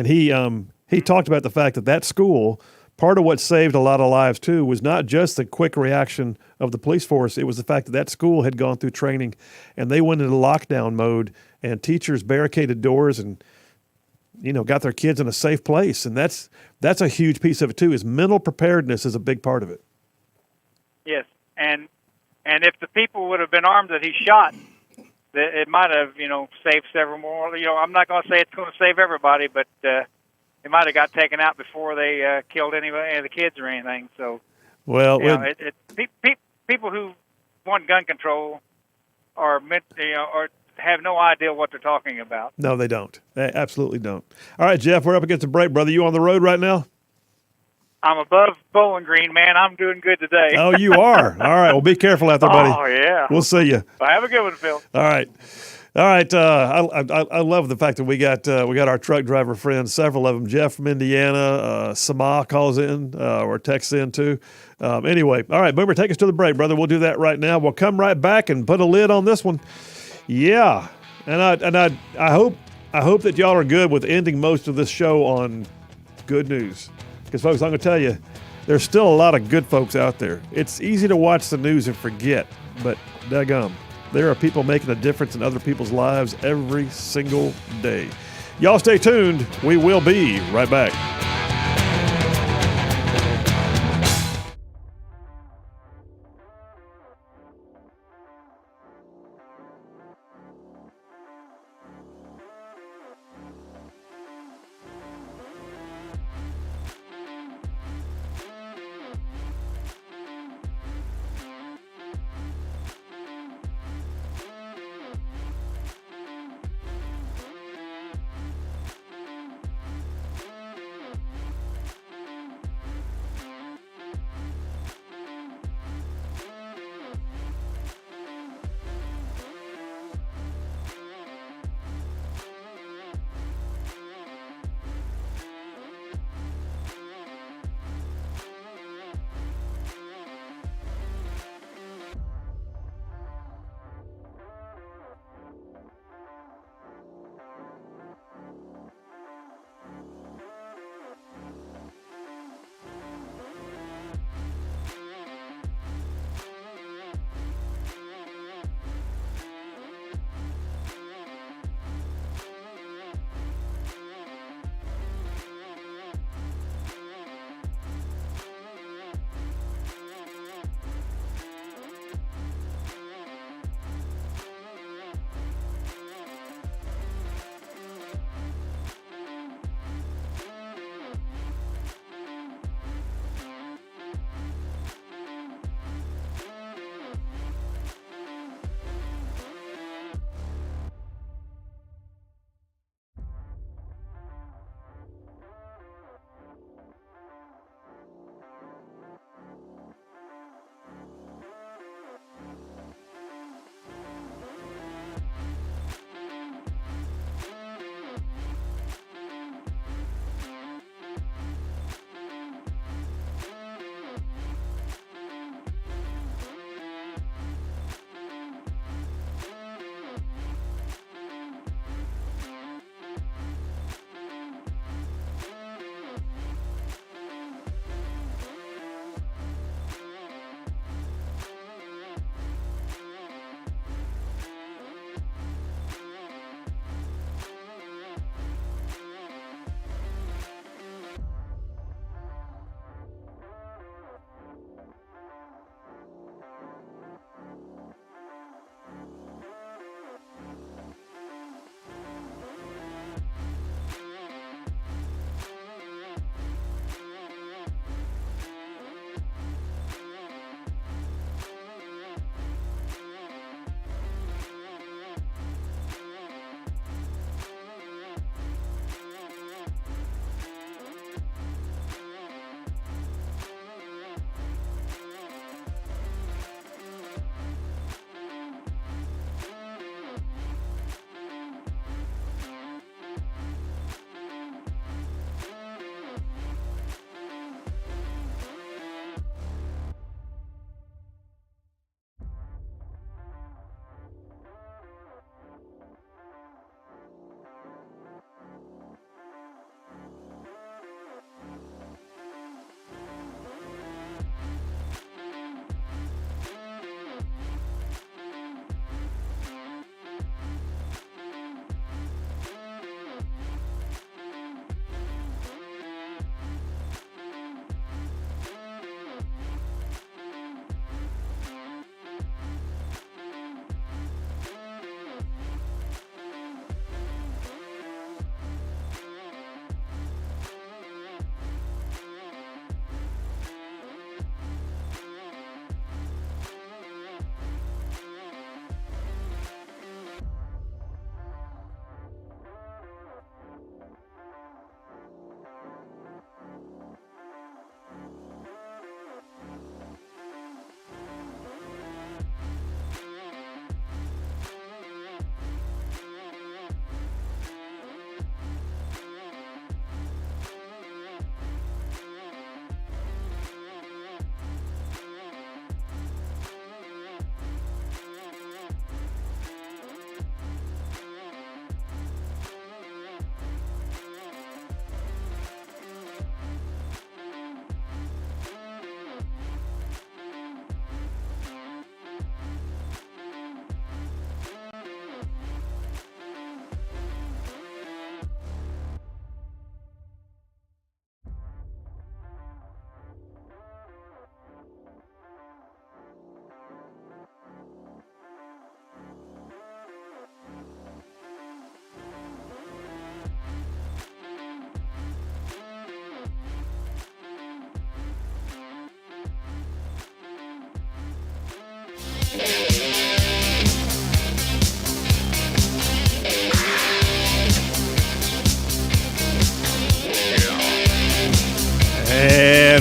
he talked about the fact that school, part of what saved a lot of lives too was not just the quick reaction of the police force. It was the fact that school had gone through training, and they went into lockdown mode, and teachers barricaded doors and, you know, got their kids in a safe place. And that's a huge piece of it too. Is mental preparedness is a big part of it. Yes, and if the people would have been armed that he shot, it might have, you know, saved several more. You know, I'm not going to say it's going to save everybody, but it might have got taken out before they killed any of the kids or anything. So, well, you know, people who want gun control are meant, you know, or have no idea what they're talking about. No, they don't. They absolutely don't. All right, Jeff, we're up against a break, brother. You on the road right now? I'm above Bowling Green, man. I'm doing good today. Oh, you are? All right. Well, be careful out there, buddy. Oh, yeah. We'll see you. Well, have a good one, Phil. All right. I love the fact that we got our truck driver friends, several of them. Jeff from Indiana, Sama calls in or texts in too. Anyway, all right, Boomer, take us to the break, brother. We'll do that right now. We'll come right back and put a lid on this one. Yeah, and I hope that y'all are good with ending most of this show on good news. Because, folks, I'm going to tell you, there's still a lot of good folks out there. It's easy to watch the news and forget, but daggum, there are people making a difference in other people's lives every single day. Y'all stay tuned. We will be right back.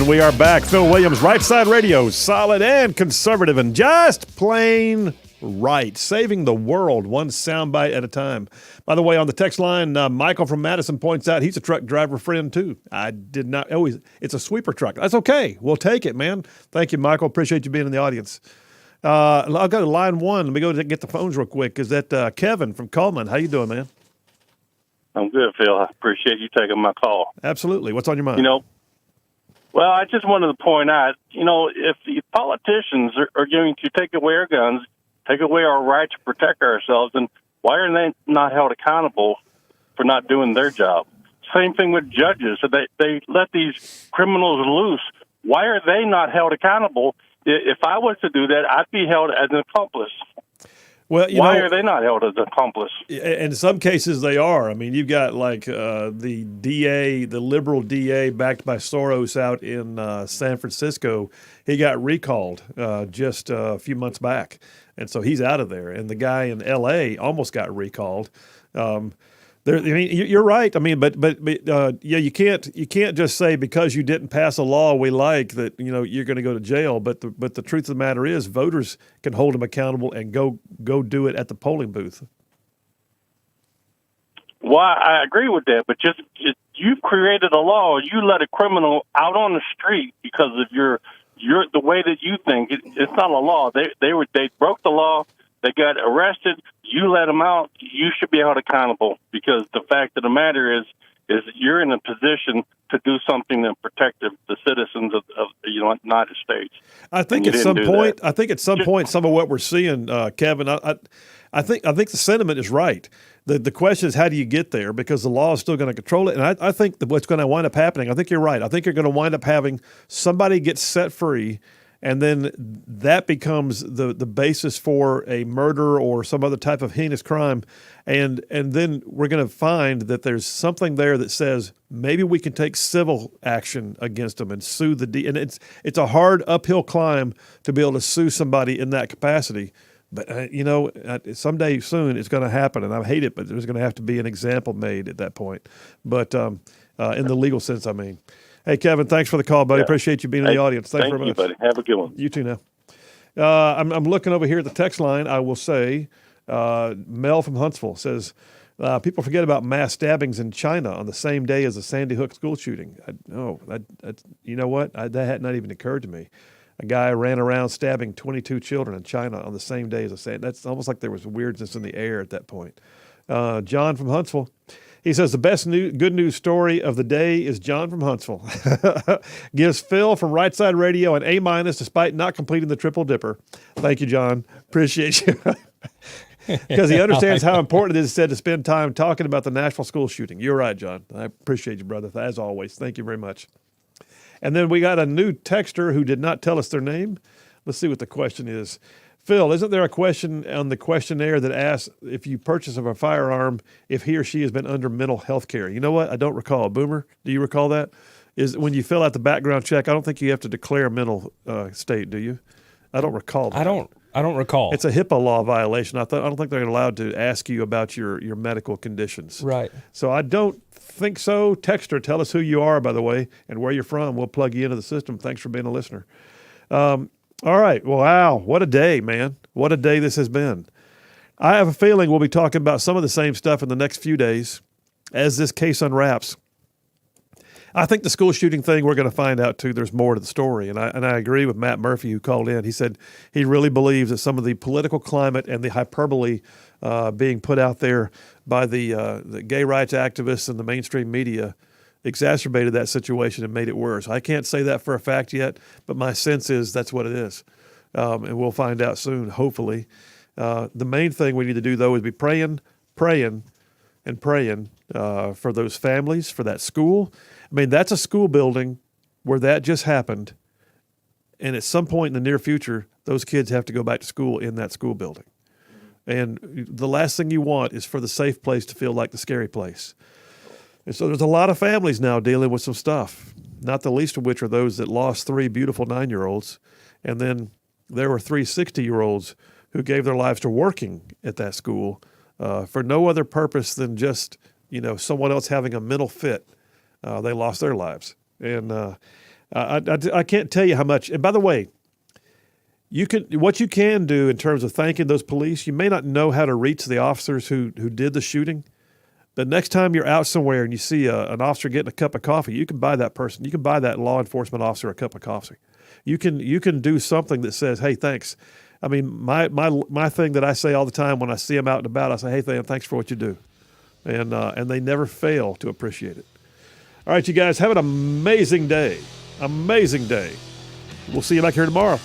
And we are back. Phil Williams, Right Side Radio, solid and conservative and just plain right. Saving the world one soundbite at a time. By the way, on the text line, Michael from Madison points out he's a truck driver friend too. I did not always. It's a sweeper truck. That's okay. We'll take it, man. Thank you, Michael. Appreciate you being in the audience. I'll go to line one. Let me go to get the phones real quick. Is that Kevin from Coleman? How you doing, man? I'm good, Phil. I appreciate you taking my call. Absolutely. What's on your mind? Well, I just wanted to point out, if the politicians are going to take away our guns, take away our right to protect ourselves, then why are they not held accountable for not doing their job? Same thing with judges. So they let these criminals loose. Why are they not held accountable? If I was to do that, I'd be held as an accomplice. Well, why are they not held as an accomplice? In some cases, they are. I mean, you've got like the DA, the liberal DA backed by Soros out in San Francisco. He got recalled just a few months back, and so he's out of there. And the guy in L.A. almost got recalled. You're right. I mean, but you can't just say because you didn't pass a law we like that you're going to go to jail. But the truth of the matter is, voters can hold them accountable and go do it at the polling booth. Well, I agree with that, but just you've created a law. You let a criminal out on the street because of your the way that you think. It's not a law. They broke the law. They got arrested. You let them out. You should be held accountable because the fact of the matter is you're in a position to do something to protect the citizens of the United States. I think at some point, some of what we're seeing, Kevin, I think the sentiment is right. The question is, how do you get there? Because the law is still going to control it. And I think that what's going to wind up happening, I think you're right. I think you're going to wind up having somebody get set free, and then that becomes the basis for a murder or some other type of heinous crime. And then we're going to find that there's something there that says maybe we can take civil action against them and sue and it's a hard uphill climb to be able to sue somebody in that capacity. But, someday soon it's going to happen, and I hate it, but there's going to have to be an example made at that point. But in the legal sense, I mean. Hey, Kevin, thanks for the call, buddy. Yeah. Appreciate you being in the audience. Thanks very much. Thank you, buddy. Have a good one. You too now. I'm looking over here at the text line. I will say Mel from Huntsville says, people forget about mass stabbings in China on the same day as the Sandy Hook school shooting. You know what? That had not even occurred to me. A guy ran around stabbing 22 children in China on the same day as a Sandy. That's almost like there was weirdness in the air at that point. John from Huntsville. He says the best good news story of the day is John from Huntsville. Gives Phil from Right Side Radio an A- despite not completing the triple dipper. Thank you, John. Appreciate you. Because he understands how important it is, to spend time talking about the Nashville school shooting. You're right, John. I appreciate you, brother, as always. Thank you very much. And then we got a new texter who did not tell us their name. Let's see what the question is. Phil, isn't there a question on the questionnaire that asks if you purchase of a firearm, if he or she has been under mental health care? You know what? I don't recall. Boomer, do you recall that? Is when you fill out the background check, I don't think you have to declare a mental state, do you? I don't recall that. I don't recall. It's a HIPAA law violation. I don't think they're allowed to ask you about your medical conditions. Right. So I don't think so. Text or tell us who you are, by the way, and where you're from. We'll plug you into the system. Thanks for being a listener. All right. Wow. What a day, man. What a day this has been. I have a feeling we'll be talking about some of the same stuff in the next few days as this case unwraps. I think the school shooting thing, we're going to find out, too, there's more to the story. And I agree with Matt Murphy, who called in. He said he really believes that some of the political climate and the hyperbole being put out there by the gay rights activists and the mainstream media exacerbated that situation and made it worse. I can't say that for a fact yet, but my sense is that's what it is. And we'll find out soon, hopefully. The main thing we need to do, though, is be praying for those families, for that school. I mean, that's a school building where that just happened. And at some point in the near future, those kids have to go back to school in that school building. And the last thing you want is for the safe place to feel like the scary place. And so there's a lot of families now dealing with some stuff, not the least of which are those that lost 3 beautiful 9-year-olds. And then there were 3 60-year-olds who gave their lives to working at that school for no other purpose than just, someone else having a mental fit. They lost their lives. And I can't tell you how much. And by the way, what you can do in terms of thanking those police, you may not know how to reach the officers who did the shooting. But next time you're out somewhere and you see an officer getting a cup of coffee, you can buy that person. You can buy that law enforcement officer a cup of coffee. You can do something that says, "Hey, thanks." I mean, my thing that I say all the time when I see them out and about, I say, "Hey, thanks for what you do," and they never fail to appreciate it. All right, you guys, have an amazing day. Amazing day. We'll see you back here tomorrow.